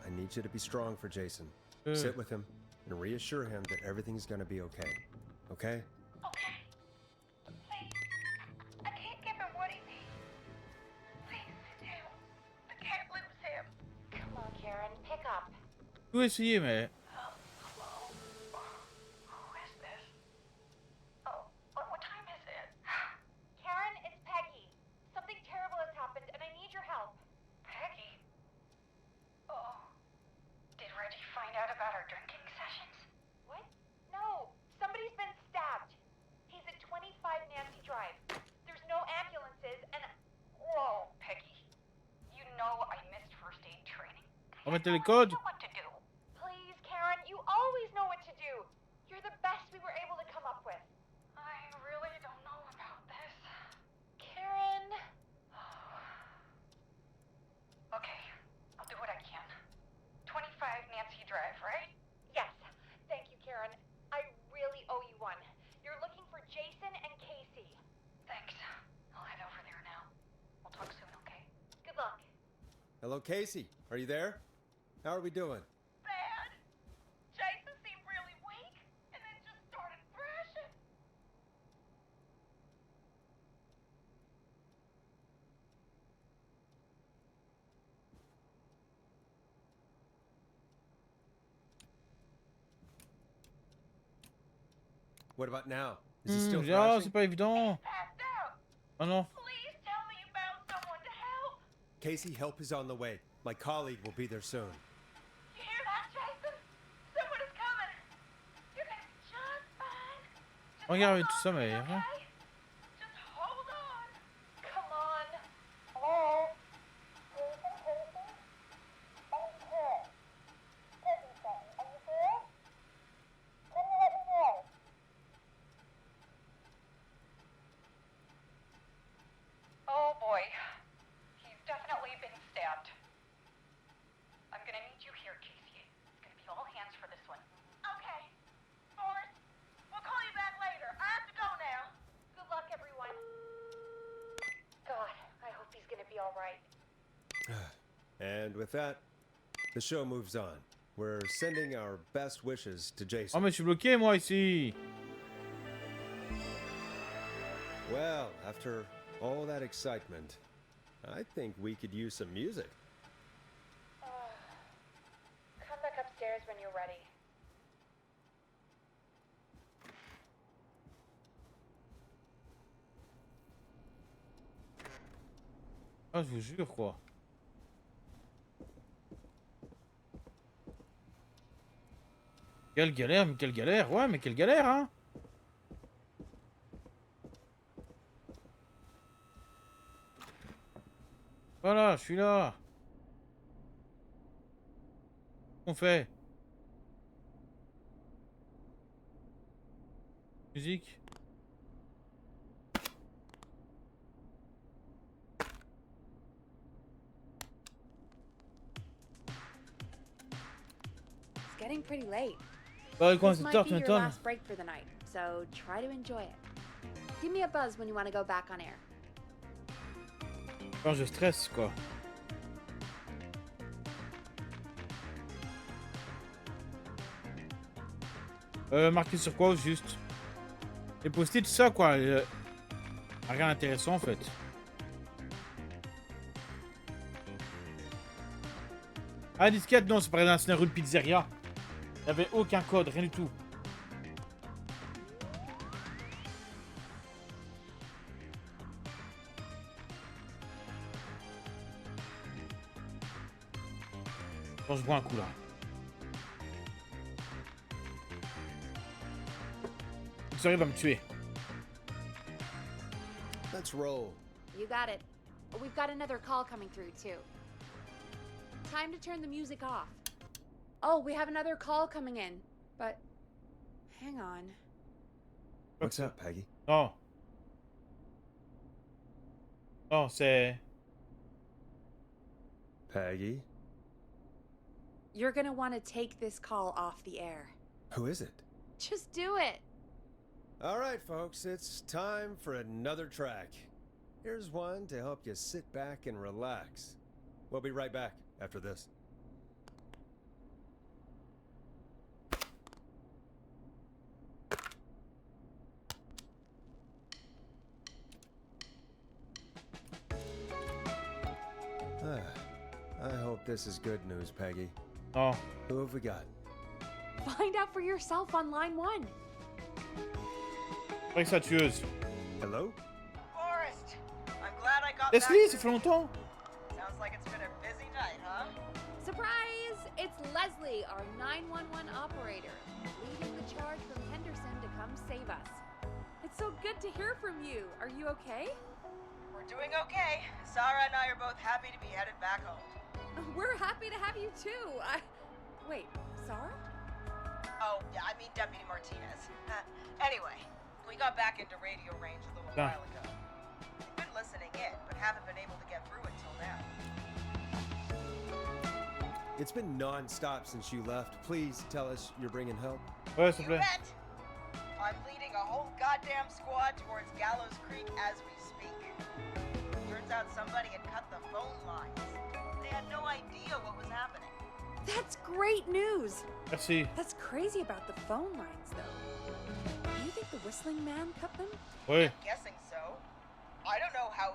I need you to be strong for Jason. Sit with him and reassure him that everything's gonna be okay. Okay? Okay. Please. I can't give him what he needs. Please sit down. I can't lose him. Come on, Karen, pick up. Tout essayer, mais. Hello? Who is this? Oh, what time is it? Karen, it's Peggy. Something terrible has happened, and I need your help. Peggy? Oh. Did Reggie find out about our drinking sessions? What? No. Somebody's been stabbed. He's at 25 Nancy Drive. There's no ambulances, and... Whoa, Peggy. You know I missed first aid training. On va mettre les codes. What to do? Please, Karen, you always know what to do. You're the best we were able to come up with. I really don't know about this. Karen... Okay, I'll do what I can. 25 Nancy Drive, right? Yes. Thank you, Karen. I really owe you one. You're looking for Jason and Casey. Thanks. I'll head over there now. We'll talk soon, okay? Good luck. Hello, Casey. Are you there? How are we doing? Bad. Jason seemed really weak and then just started thrashing. What about now? Is he still Ah, thrashing? c'est pas évident. Passed out. Oh non. Please tell me you found someone to help. Casey, help is on the way. My colleague will be there soon. You hear that, Jason? Someone is coming. You're gonna be just fine. Just Regarde hold tout on, ça, mais. okay? Hein. Just hold on. Come on. Hello? Jason, Casey? I'm here. Everything. Are you here? Can you let me know? Oh boy. He's definitely been stabbed. I'm gonna need you here, Casey. It's gonna be all hands for this one. Okay. Forrest, we'll call you back later. I have to go now. Good luck, everyone. God, I hope he's gonna be all right. And with that, the show moves on. We're sending our best wishes to Oh, Jason. mais je suis bloqué, moi, ici. Well, after all that excitement, I think we could use some music. Come back upstairs when you're ready. Ah, je vous jure, quoi. Quelle galère, mais quelle galère. Ouais, mais quelle galère, hein. Voilà, je suis là. Qu'on fait? Musique. It's getting pretty late. Bah, quand This c'est might tard, be tu your m'étonnes. last break for the night, so try to enjoy it. Give me a buzz when you want to go back on air. Quand je stresse, quoi. Marqué sur quoi, au juste? Les post-it, tout ça, quoi. Rien d'intéressant, en fait. Ah, disquette, non, c'est pas un scénario de pizzeria. Il n'y avait aucun code, rien du tout. On se voit un coup là. Ça arrive à me tuer. Let's roll. You got it. We've got another call coming through, too. Time to turn the music off. Oh, we have another call coming in. But, hang on. What's up, Peggy? Oh. Oh, c'est... Peggy? You're gonna want to take this call off the air. Who is it? Just do it. All right, folks, it's time for another track. Here's one to help you sit back and relax. We'll be right back after this. I hope this is good news, Peggy. Oh. Who have we got? Find out for yourself on line 1. Avec sa tueuse. Hello? Forrest, I'm glad I got Leslie, back. ça fait longtemps. Sounds like it's been a busy night, huh? Surprise! It's Leslie, our 911 operator, leading the charge from Henderson to come save us. It's so good to hear from you. Are you okay? We're doing okay. Sarah and I are both happy to be headed back home. We're happy to have you too. Wait, Sarah? Oh, yeah, I mean Deputy Martinez. Anyway, we got back into radio range a little while ago. We've been listening in, but haven't been able to get through until now. It's been non-stop since you left. Please tell us you're bringing help. Ouais, s'il You te plaît. bet. I'm leading a whole goddamn squad towards Gallows Creek as we speak. Turns out somebody had cut the phone lines. They had no idea what was happening. That's great news. Merci. That's crazy about the phone lines, though. Do you think the Whistling Man cut them? Oui. I'm guessing so. I don't know how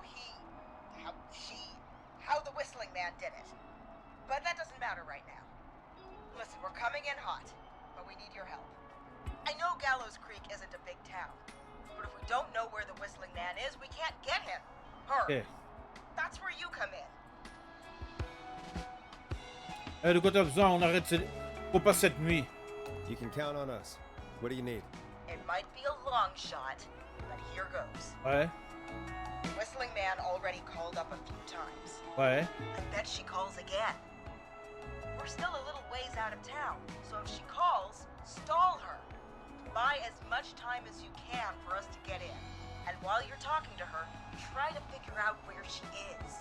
the Whistling Man did it. But that doesn't matter right now. Listen, we're coming in hot, but we need your help. I know Gallows Creek isn't a big town, but if we don't know where the Whistling Man is, we can't get him. Her. Okay. That's where you come in. De quoi t'as besoin? On arrête cette... Faut pas cette nuit. You can count on us. What do you need? It might be a long shot, but here goes. Ouais. Whistling Man already called up a few times. Ouais. I bet she calls again. We're still a little ways out of town, so if she calls, stall her. Buy as much time as you can for us to get in. And while you're talking to her, try to figure out where she is.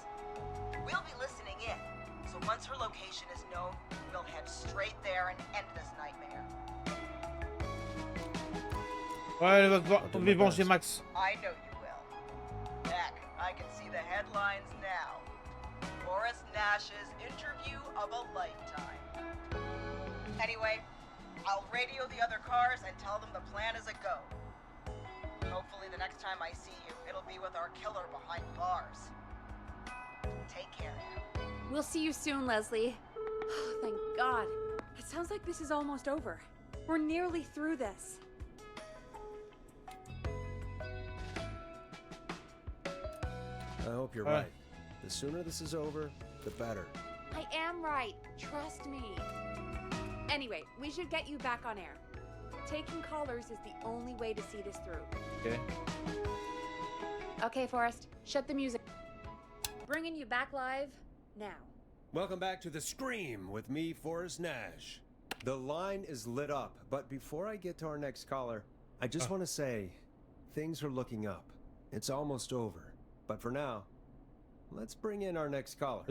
We'll be listening in, so once her location is known, we'll head straight there and end this nightmare. Ouais, elle va devoir venger Max. I know you will. Heck, I can see the headlines now. Forrest Nash's interview of a lifetime. Anyway, I'll radio the other cars and tell them the plan is a go. Hopefully the next time I see you, it'll be with our killer behind bars. Take care now. We'll see you soon, Leslie. Oh, thank God. It sounds like this is almost over. We're nearly through this. I hope you're right. The sooner this is over, the better. I am right. Trust me. Anyway, we should get you back on air. Taking callers is the only way to see this through. Okay. Okay, Forrest, shut the music. Bringing you back live now. Welcome back to The Scream with me, Forrest Nash. The line is lit up, but before I get to our next caller, I just want to say, things are looking up. It's almost over. But for now, let's bring in our next caller.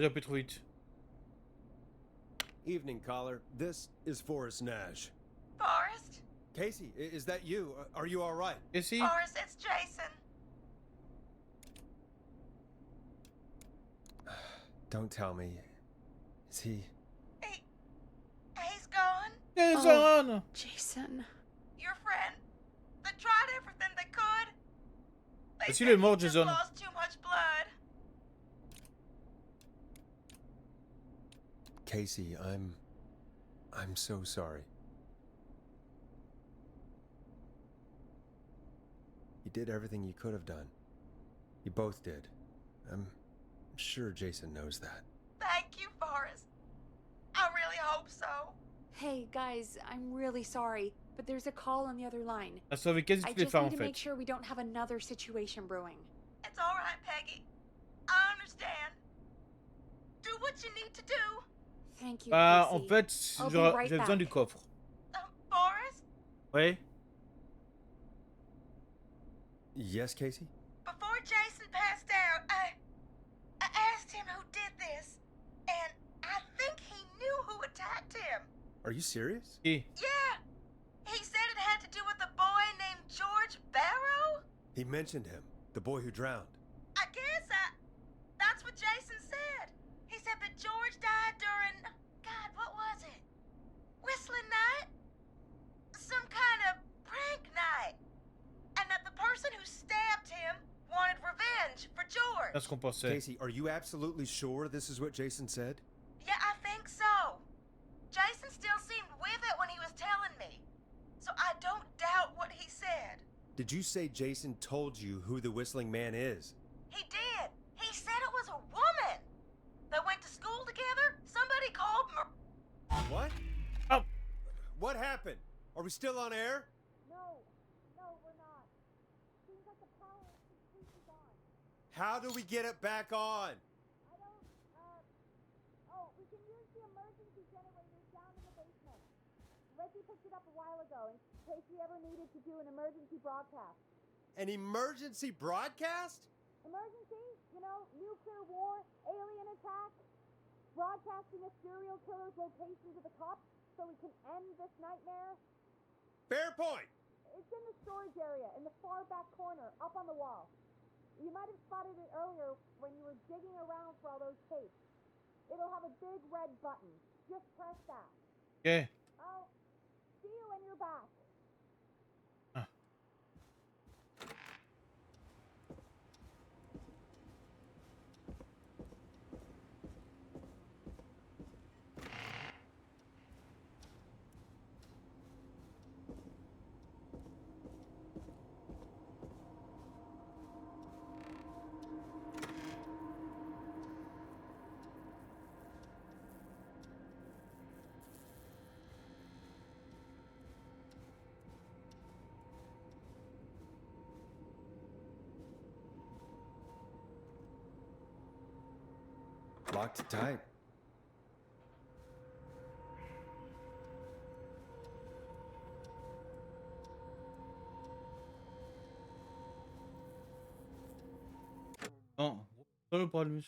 Evening, caller. This is Forrest Nash. Forrest? Casey, is that you? Are you all right? Is he? Forrest, it's Jason. Don't tell me. Is he? He's gone. Jason! Jason. Your friend. They tried everything they could. They Est-ce qu'il est mort, just Jason? lost too much blood. Casey, I'm so sorry. You did everything you could have done. You both did. I'm sure Jason knows that. Thank you, Forrest. I really Hey, guys, I'm really sorry, but there's a call on the other line. Elle a sauvé quasi I toutes les just femmes need en to make fait. sure we don't have another situation brewing. It's all right, Peggy. I understand. Do what you need to do. Thank you, Bah, Casey. en fait, I'll be right j'ai besoin back. du coffre. Forrest, Oui. Yes, Casey? before Jason passed out, I asked him who did this, and I think he knew who attacked him. Are you serious? Qui? Yeah. He said it had to do with a boy named George Barrow. He mentioned him, the boy who drowned. I guess that's what Jason said. He said that George died during, God, what was it? Whistling night? Some kind of prank night. And that the person who stabbed him wanted revenge for George. C'est ce qu'on pensait. Casey, are you absolutely sure this is what Jason said? Yeah, I think so. Jason still seemed with it when he was telling me. So I don't doubt what he said. Did you say Jason told you who the Whistling Man is? He did. He said it was a woman. They went to school together. Somebody called What? Oh. What happened? Are we still on air? No, we're not. Seems like the power is completely gone. How do we get it back on? I don't, oh, we can use the emergency generators down in the basement. Reggie picked it up a while ago in case we ever needed to do an emergency broadcast. An emergency broadcast? Emergency? You know, nuclear war, alien attack, broadcasting a serial killer's location to the cops so we can end this nightmare. Fair point. It's in the storage area in the far back corner, up on the wall. You might have spotted it earlier when you were digging around for all those tapes. It'll have a big red button. Just press that. Okay. I'll see you when you're back. Locked tight. Non, solo pour lui.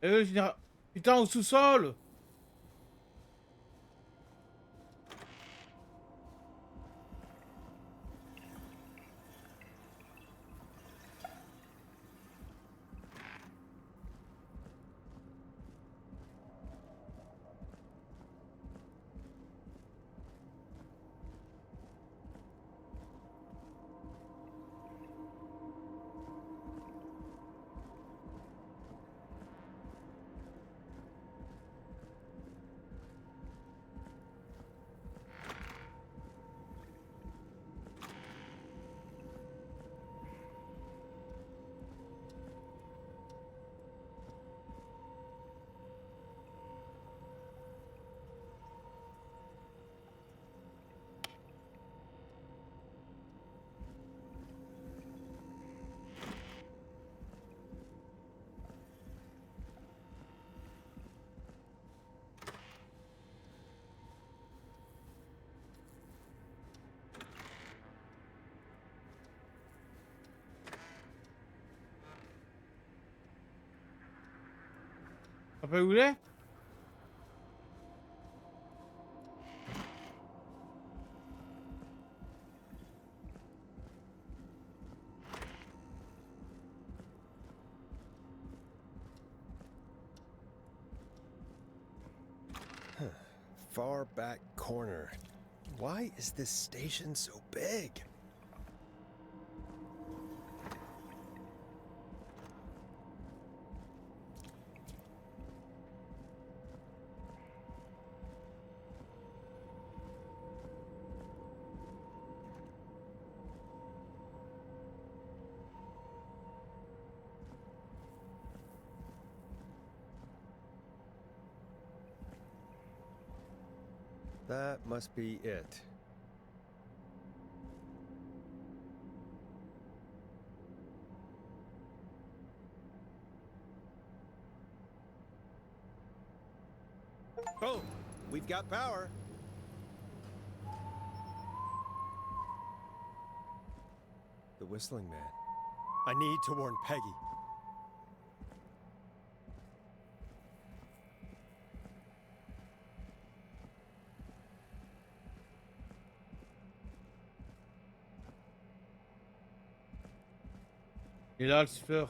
Le général... Putain, au sous-sol! Papa, où il est? Far back corner. Why is this station so big? That must be it. Boom! We've got power. The whistling man. I need to warn Peggy. Et là, le siffleur.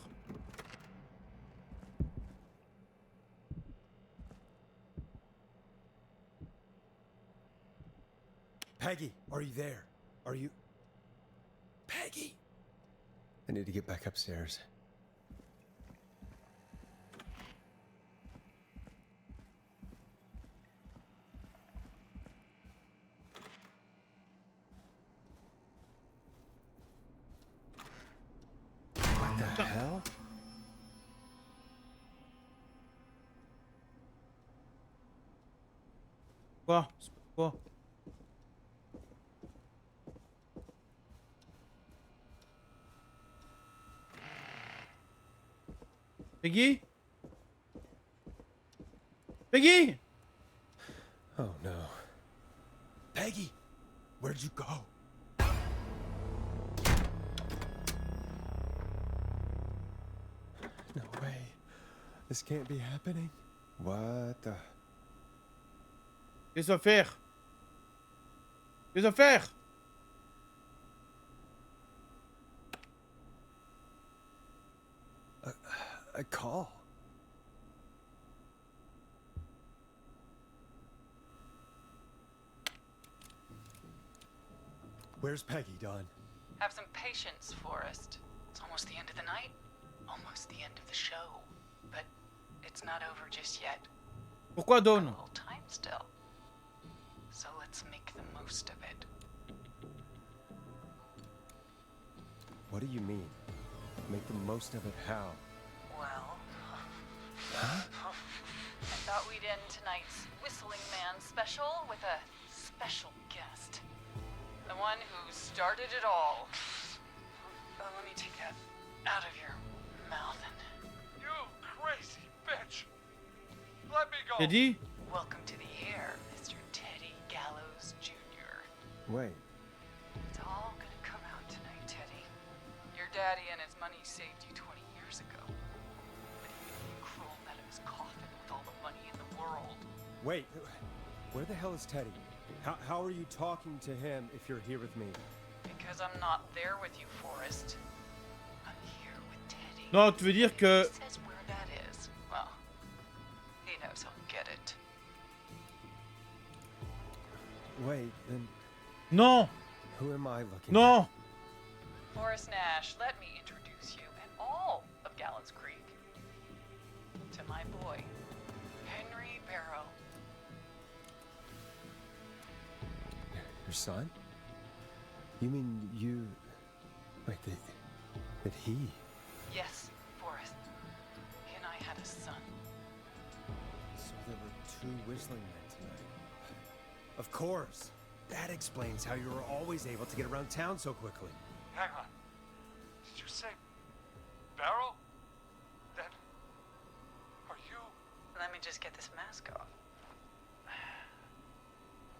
Peggy, are you there? Are you... Peggy! I need to get back upstairs. What the hell? Quoi? Quoi? Peggy? Peggy? Oh no. Peggy, where'd you go? No way. This can't be happening. What the... Qu'est-ce qu'on va faire? Qu'est-ce qu'on va faire? A call. Where's Peggy, Don? Have some patience, Forrest. It's almost the end of the night. Almost the end of the show. But it's not over just yet. Pourquoi Don? A little time still. So let's make the most of it. What do you mean? Make the most of it how? Well... Huh? I thought we'd end tonight's Whistling Man special with a special guest. The one who started it all. Let me take that out of your mouth and... You crazy bitch! Let me go! Teddy? Welcome to the air, Mr. Teddy Gallows Jr. Wait. It's all gonna come out tonight, Teddy. Your daddy and his money saved you 20 years ago. But he made you crawl out of his coffin with all the money in the world. Wait, where the hell is Teddy? How are you talking to him if you're here with me? Because I'm not there with you, Forrest. I'm here with Teddy. Non, tu veux dire que... He says where that is. Well, he knows he'll get it. Wait, then... Non! Who am I looking Non! at? Forrest Nash, let me introduce you and all of Gallows Creek to my boy, Henry Barrow. Your son? You mean you... Wait, that he... Yes, Forrest. He and I had a son. So there were two whistling men tonight. Of course. That explains how you were always able to get around town so quickly. Hang on. Did you say Barrow? Then are you? Let me just get this mask off.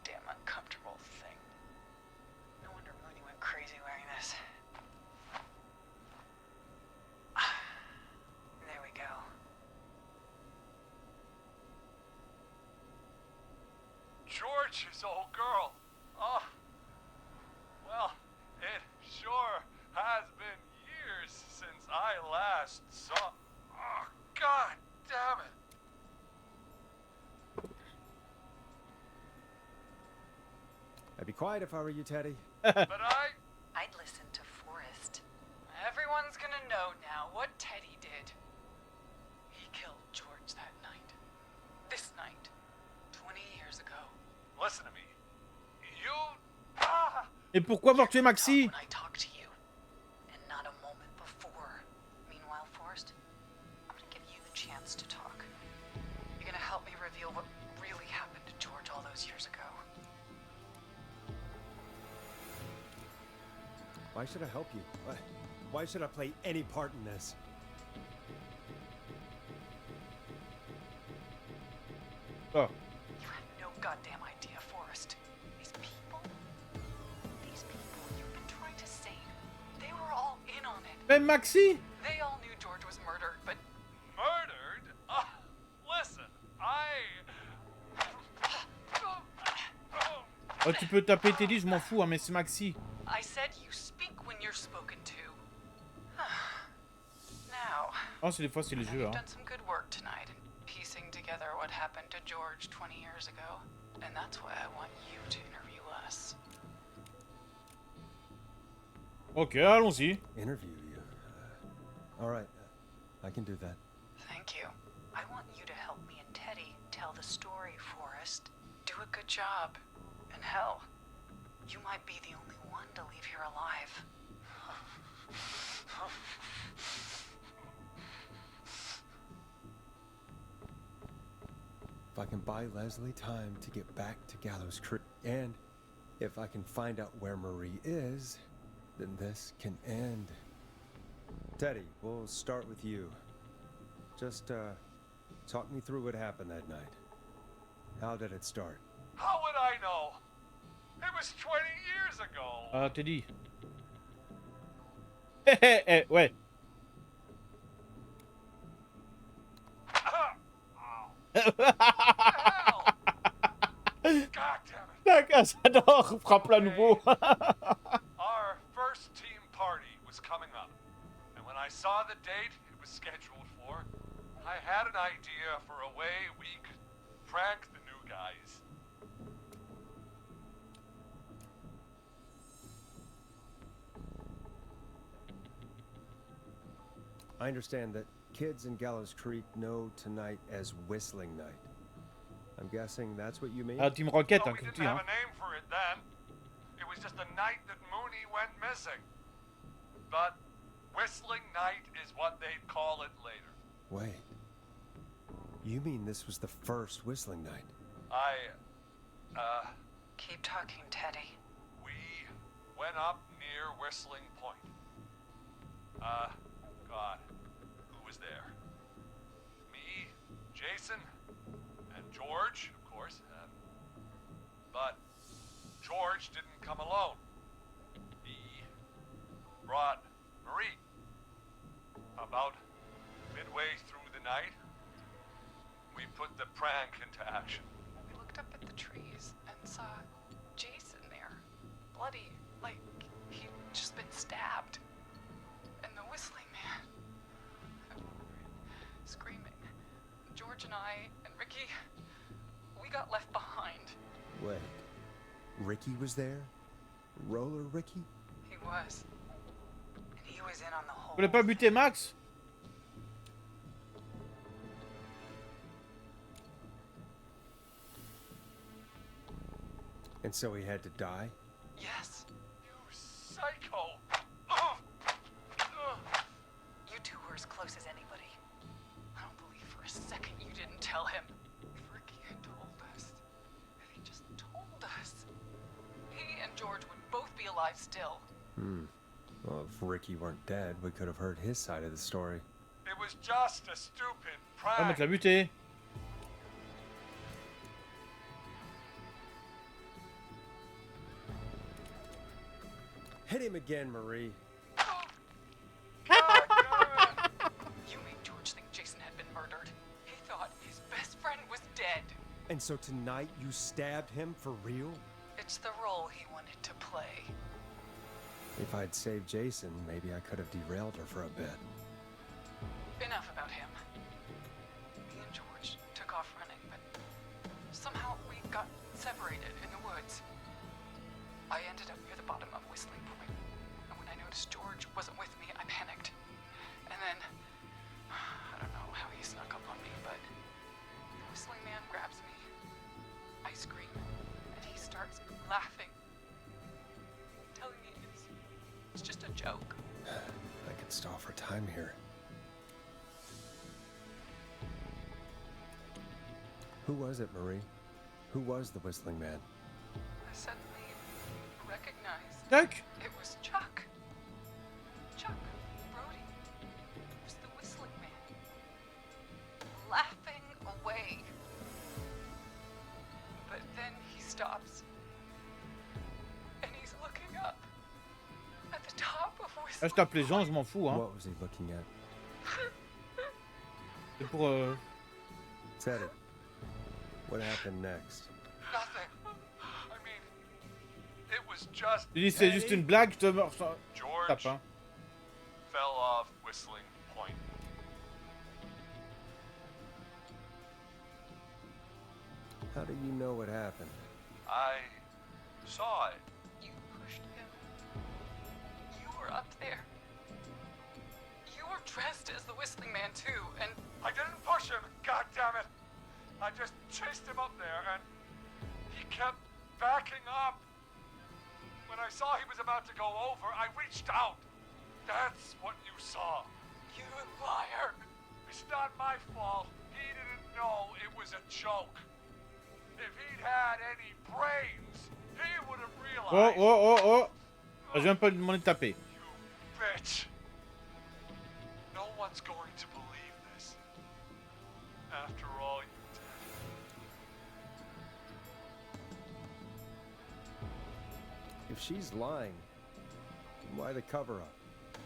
Damn uncomfortable thing. No wonder Mooney went crazy wearing this. There we go. George's old girl. Oh. Well, it sure has been years since I last saw... Oh, God damn it. I'd be quiet if I were you, Teddy. But I'd listen to Forrest. Everyone's gonna know now what Teddy did. He killed George that night. This night. 20 years ago. Listen to me. You... Et pourquoi avoir tué Maxi? When I talk to you, and not a moment before. Meanwhile, Forrest, I'm gonna give you the chance to talk. You're gonna help me reveal what really happened to George all those years ago. Why should I help you? Why should I play any part in this? Oh. You have no goddamn idea, Forrest. These people you've been trying to save, they were all in on it. Même Maxi? They all knew George was murdered, but... Murdered? Listen, Oh, tu peux taper Teddy, je m'en fous, hein, mais c'est Maxi. I said you speak when you're spoken to. Now... Oh, c'est des fois, c'est les jeux, You've hein. done some good work tonight in piecing together what happened to George 20 years ago. And that's why I want you to interview us. Ok, allons-y. Interview you. All right, I can do that. Thank you. I want you to help me and Teddy tell the story, Forrest. Do a good job. And hell, you might be the only one to leave here alive. If I can buy Leslie time to get back to Gallows Creek, and if I can find out where Marie is, then this can end. Teddy, we'll start with you. Just, talk me through what happened that night. How did it start? how would I know? It was 20 years ago. Ah, Teddy. Ouais. D'accord, j'adore. Frappe-le à nouveau. Our first team party was coming up, and when I saw the date it was scheduled for, I had an idea for a way we could prank the new guys. I understand that kids in Gallows Creek know tonight as Whistling Night. I'm guessing that's what you mean? Ah, Team Rocket, Oh, hein, we comme didn't tu dis, have hein. a name for it then. It was just the night that Mooney went missing. But Whistling Night is what they'd call it later. Wait. You mean this was the first Whistling Night? Keep talking, Teddy. We went up near Whistling Point. God, who was there? Me, Jason, and George, of course. But George didn't come alone. He brought Marie. About midway through the night, we put the prank into action. We looked up at the trees and saw Jason there. Bloody, like he'd just been stabbed. And the Whistling Man. Screaming. George and I and Ricky, we got left behind. Wait. Ricky was there? Roller Ricky? He was. And he was in on the whole... Vous voulez pas buter Max? And so he had to die? Yes. You psycho! You two were as close as anybody. I don't believe for a second you didn't tell him. If Ricky had told us, if he just told us, he and George would both be alive still. Well, if Ricky weren't dead, we could have heard his side of the story. It was just a stupid Ah, mais prank. tu l'as buté. Hit him again, Marie. You made George think Jason had been murdered. He thought his best friend was dead. And so tonight you stabbed him for real? It's the role he wanted to play. If I'd saved Jason, maybe I could have derailed her for a bit. Enough about him. Me and George took off running, but somehow we got separated in the woods. I ended up near the bottom of Whistling Point, and when I noticed George wasn't with me, I panicked. And then, I don't know how he snuck up on me, but the Whistling Man grabs me. I scream, and he starts laughing, telling me it's just a joke. I could stall for time here. Who was it, Marie? Who was the Whistling Man? I suddenly recognized Chuck? it was Chuck. Ah, je tape les gens, je m'en fous, hein. What was he looking at? C'est pour Teddy, what happened next? Nothing. I mean, it was just. Tu dis c'est juste une blague, je te meurs. George Tape, hein. fell off Whistling Point. How do you know what happened? I saw it. You pushed him. You were up there. You were dressed as the Whistling Man too, and I didn't push him, God damn it! I just chased him up there and he kept backing up. When I saw he was about to go over, I reached out. That's what you saw. you liar. It's not my fault. He didn't know it was a joke. If he'd had any brains, he would have realized. Oh. Je viens pas de demander de taper. Bitch. No one's going to believe this. After all you did. If she's lying, why the cover-up?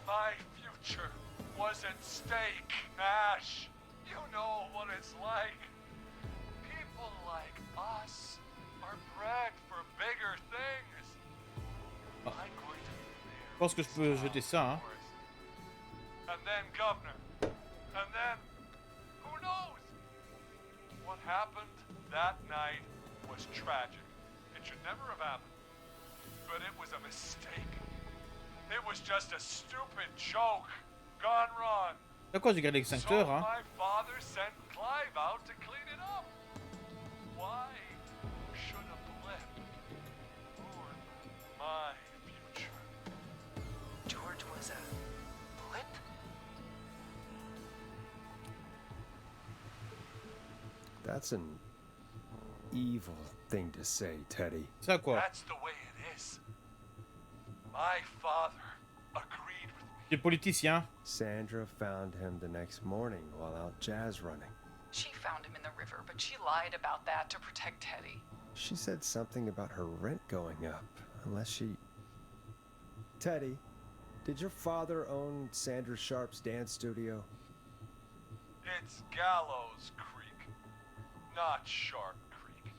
My future was at stake, Nash. You know what it's like. People like us are bred for bigger things. I'm going to be there. Je pense que je peux jeter ça, hein. And then governor. And then, who knows? What happened that night was tragic. It should never have happened. But it was a mistake. It was just a stupid joke gone wrong. D'accord, j'ai gardé l'extincteur, So hein. my father sent Clive out to clean it up. Why should a blip ruin my future? George was a blip? That's an evil thing to say, Teddy. Ça quoi? That's the way it is. My father agreed with me. Des politiciens. Sandra found him the next morning while out jazz running. She found him in the river, but she lied about that to protect Teddy. She said something about her rent going up, unless she... Teddy, did your father own Sandra Sharp's dance studio? It's Gallows Creek, not Shark Creek.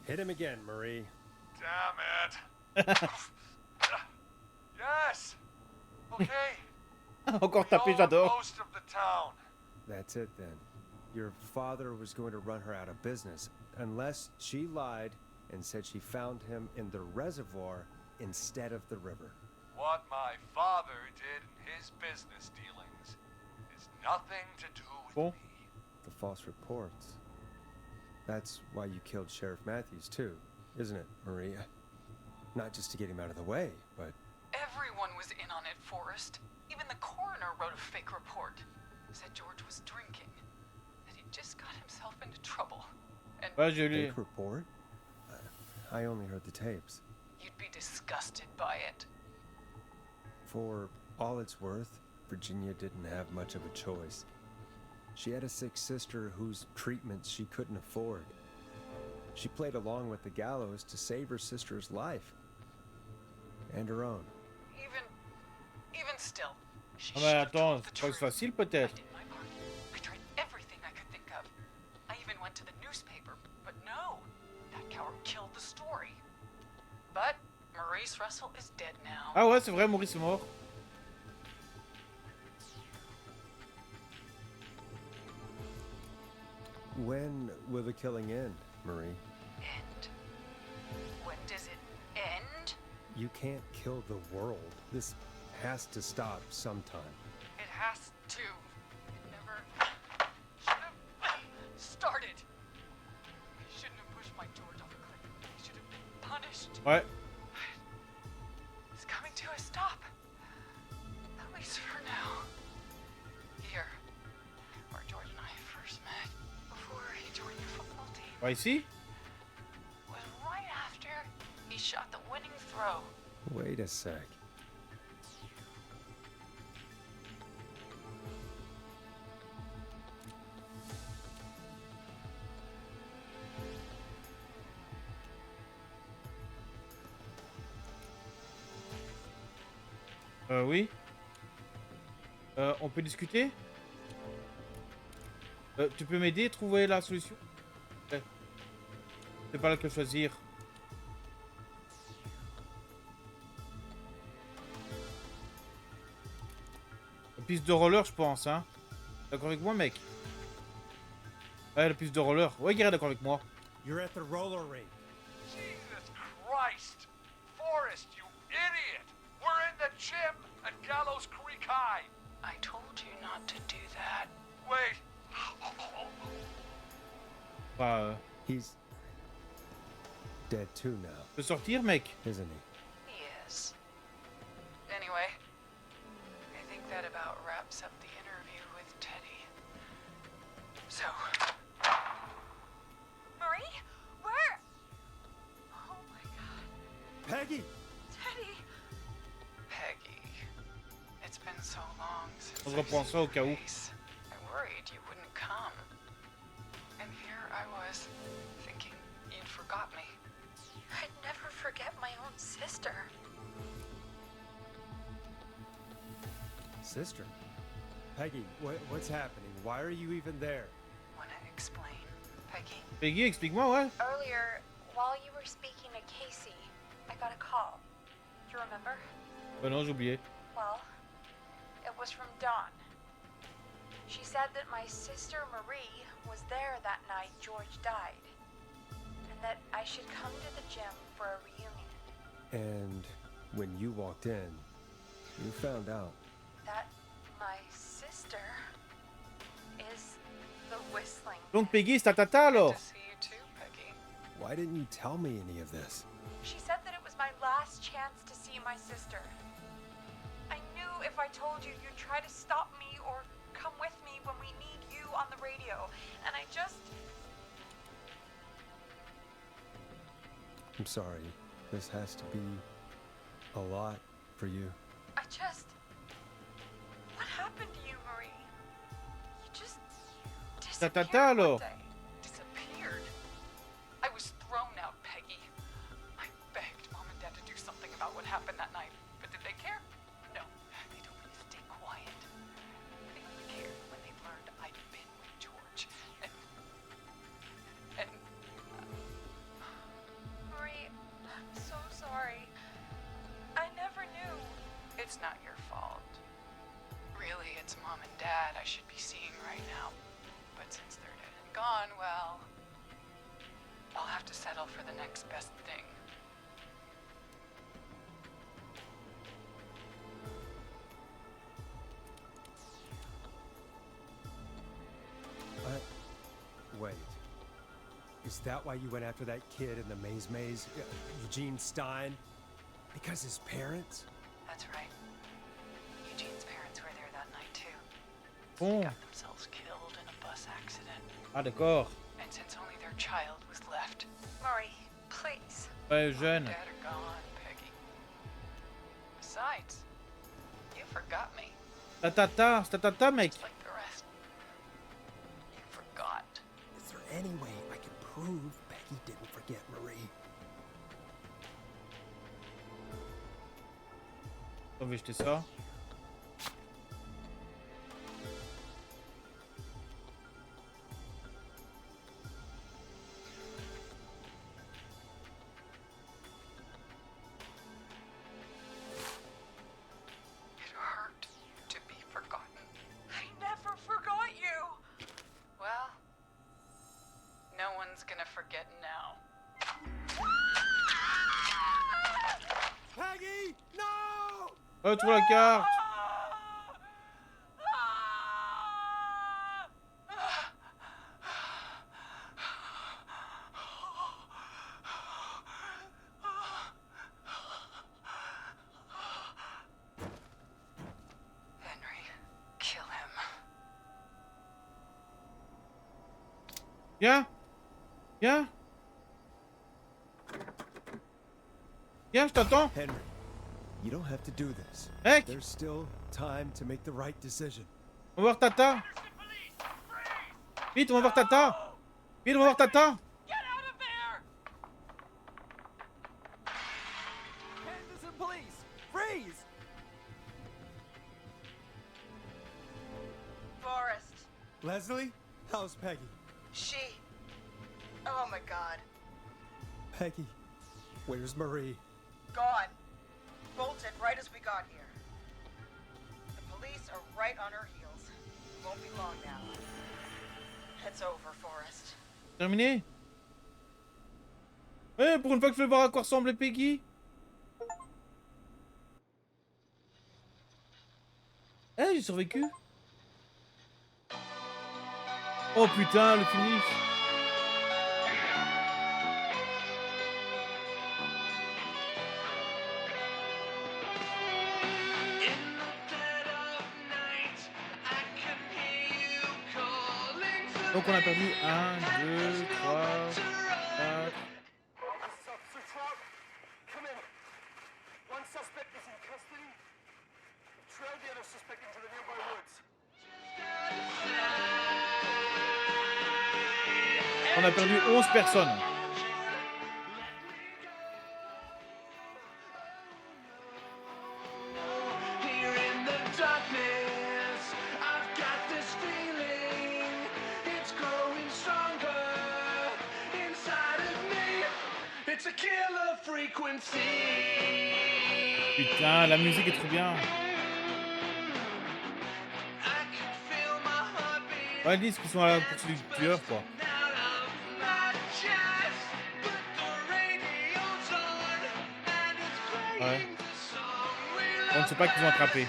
Hit him again, Marie. Damn it. Yes. Okay. Encore We taper, own j'adore. most of the town. That's it then. Your father was going to run her out of business, unless she lied and said she found him in the reservoir instead of the river. What my father did in his business dealings is nothing to do with me. The false reports. That's why you killed Sheriff Matthews too, isn't it, Maria? Not just to get him out of the way, but... Everyone was in on it, Forrest. Even the coroner wrote a fake report. Said George was drinking. That he just got himself into trouble. And Fake report? I only heard the tapes. you'd be disgusted by it. For all it's worth, Virginia didn't have much of a choice. She had a sick sister whose treatments she couldn't afford. She played along with the gallows to save her sister's life. And her own. Even still, she Ah mais attends, c'est pas facile peut-être. I tried everything I could think of. I even went to the newspaper, but no, that coward killed the story. But Maurice Russell is dead now. Ah ouais, c'est vrai, Maurice est mort. When will the killing end, Marie? End? When does it end? You can't kill the world. This has to stop sometime. It has to. It never should have started. I shouldn't have pushed my George off a cliff. I should have been punished. Ouais. It's coming to a stop. At least for now. Here, where George and I first met, before he joined the football team, Par ici? was right after he shot the winning throw. Wait a sec. Oui. On peut discuter? Tu peux m'aider à trouver la solution? Ouais. C'est pas laquelle choisir. La piste de roller, je pense, hein. D'accord avec moi, mec? Ouais, la piste de roller. Ouais, Guerre est d'accord avec moi. You're at the roller rink. Jesus Christ! Forrest, you idiot! We're in the gym at Gallows Creek High! I told you not to do that. Wait! Bah, He's dead too now, peut sortir, mec? isn't he? He is. Anyway, I think that about wraps up the interview with Teddy. So, Marie? Where? Oh my god. Peggy! Teddy! Peggy, it's been so long since On reprend ça au cas où. I worried you wouldn't come. And here I was, thinking you'd forgot me. I'd never forget my own sister. Sister? Peggy, what's happening? Why are you even there? Wanna explain, Peggy? Peggy, explique-moi, ouais. Earlier, while you were speaking to Casey, I got a call. Do you remember? Non, j'ai oublié. Well, it was from Dawn. She said that my sister Marie was there that night George died, and that I should come to the gym for a reunion. And when you walked in, you found out. That my sister is the whistling. Donc Peggy, c'est ta tata alors? See you too, Peggy. Why didn't you tell me any of this? She said that it was my last chance to see my sister. I knew if I told you, you'd try to stop me or come with me when we need you on the radio. And I just... I'm sorry. This has to be a lot for you. I just... What happened to you, Marie? You just Ta disappeared tata one alors? day. Disappeared. I was thrown out, Peggy. I begged Mom and Dad to do something about what happened that night, but did they care? No, they told me to stay quiet. They only cared when they learned I'd been with George. And Marie, I'm so sorry. I never knew. it's not your fault. Really, it's Mom and Dad I should be seeing right now. But since they're dead and gone, well, I'll have to settle for the next best thing. Wait. Is that why you went after that kid in the maze? Eugene Stein? Because his parents? That's right. Eugene's parents were there that night too. Bon. They got themselves killed in a bus accident. Ah, d'accord. And since only their child was left, Marie, please. Ouais, jeune. Dad are gone, Peggy. Besides, you forgot me. Ta tata, c'est ta tata, mec. Just like the rest. You forgot. Is there any way I can prove Peggy didn't forget Marie? On va jeter ça. It hurt to be forgotten. I never forgot you. Well, no one's gonna forget now. Peggy! No! Oh, trouve la carte. Henry, kill him. Viens. Viens. Viens, je t'attends. Henry, you don't have to do this. Mec, There's still time to make the right decision. on va voir tata. Vite, on va voir tata. Vite, on va voir tata. Get out of there! Henderson police! Freeze! Leslie? How's Peggy? She... Oh my god. Peggy, where's Marie? Gone. Bolted right as we got here. The police are right on her heels. Won't be long now. It's over, Forrest. Terminé? Ouais, pour une fois que je veux voir à quoi ressemble Peggy. Eh, j'ai survécu. Oh putain, le finish. Donc on a perdu 1, 2, 3, 4. On a perdu 11 personnes. Putain, la musique est trop bien. Ouais, ils disent qu'ils sont à la poursuite du tueur, quoi. Ouais. On ne sait pas qu'ils ont attrapé.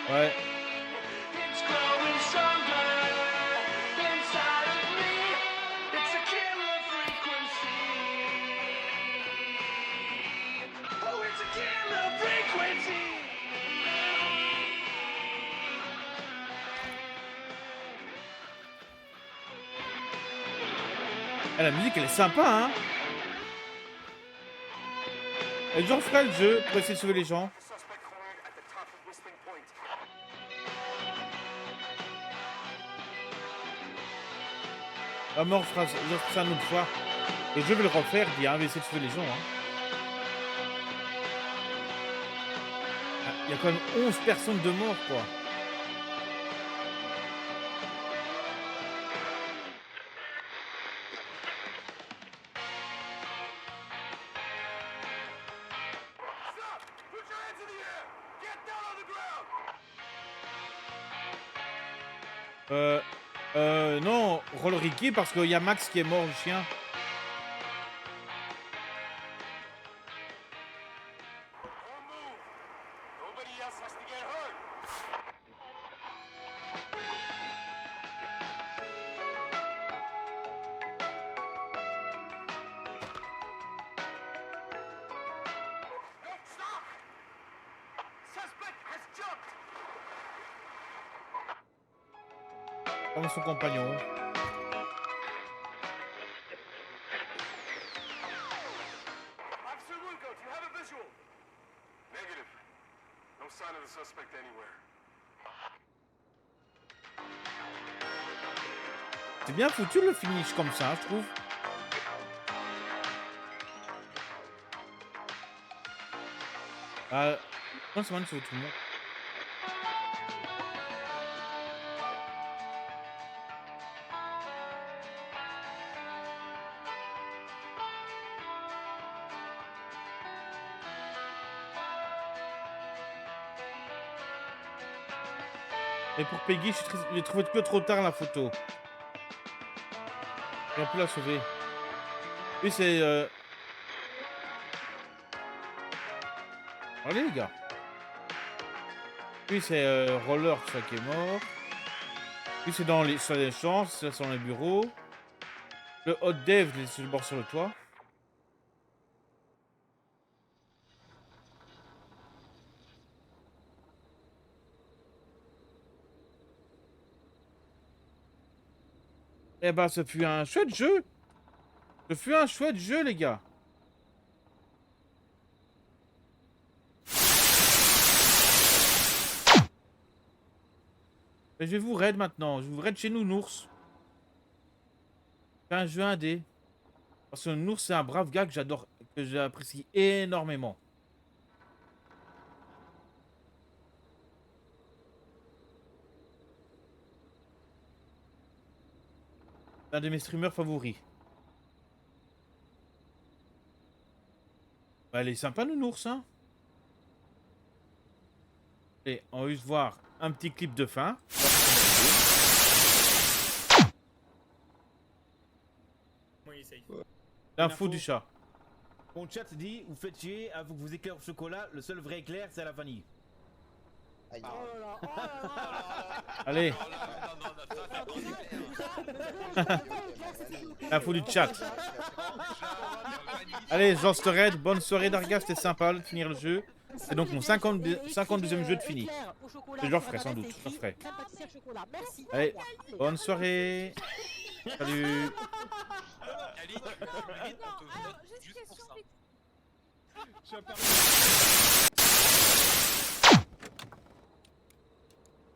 Ouais. Ah, la musique elle est sympa, hein. Et j'en ferai le jeu pour essayer de sauver les gens. Ah, mais on fera ça une autre fois. Et je vais le refaire, il va essayer de sauver les gens, hein. Ah, il y a quand même 11 personnes de morts, quoi. Non, roll Ricky parce qu'il y a Max qui est mort, le chien. Comme son compagnon. C'est bien foutu le finish comme ça, je trouve. Je pense que c'est mal de sauver tout le monde. Et pour Peggy, j'ai trouvé que trop tard la photo. J'ai pu la sauver. Oui, c'est... Allez, les gars. Oui, c'est Roller, tout ça qui est mort. Oui, c'est sur les champs, c'est dans les bureaux. Le Hot Dev, c'est le bord sur le toit. Eh ben, ce fut un chouette jeu. Ce fut un chouette jeu, les gars. Je vais vous raid maintenant. Je vous raid chez nous, Nours. C'est un jeu indé. Parce que Nours, c'est un brave gars que j'adore, que j'apprécie énormément. C'est un de mes streamers favoris. Bah, elle est sympa, Nounours, hein. Et on va juste voir un petit clip de fin. L'info du chat. Mon chat dit, vous faites chier, avant que vous éclairez au chocolat, le seul vrai éclair, c'est la vanille. Oh là là, oh là là. Allez. L'info du chat. Allez, je lance le raid. Bonne soirée, Darga, c'était sympa de finir le jeu. C'est donc mon 52e jeu de fini. Je le referai sans doute, je le referai. Allez, bonne soirée. Salut. Non, alors, juste question vite.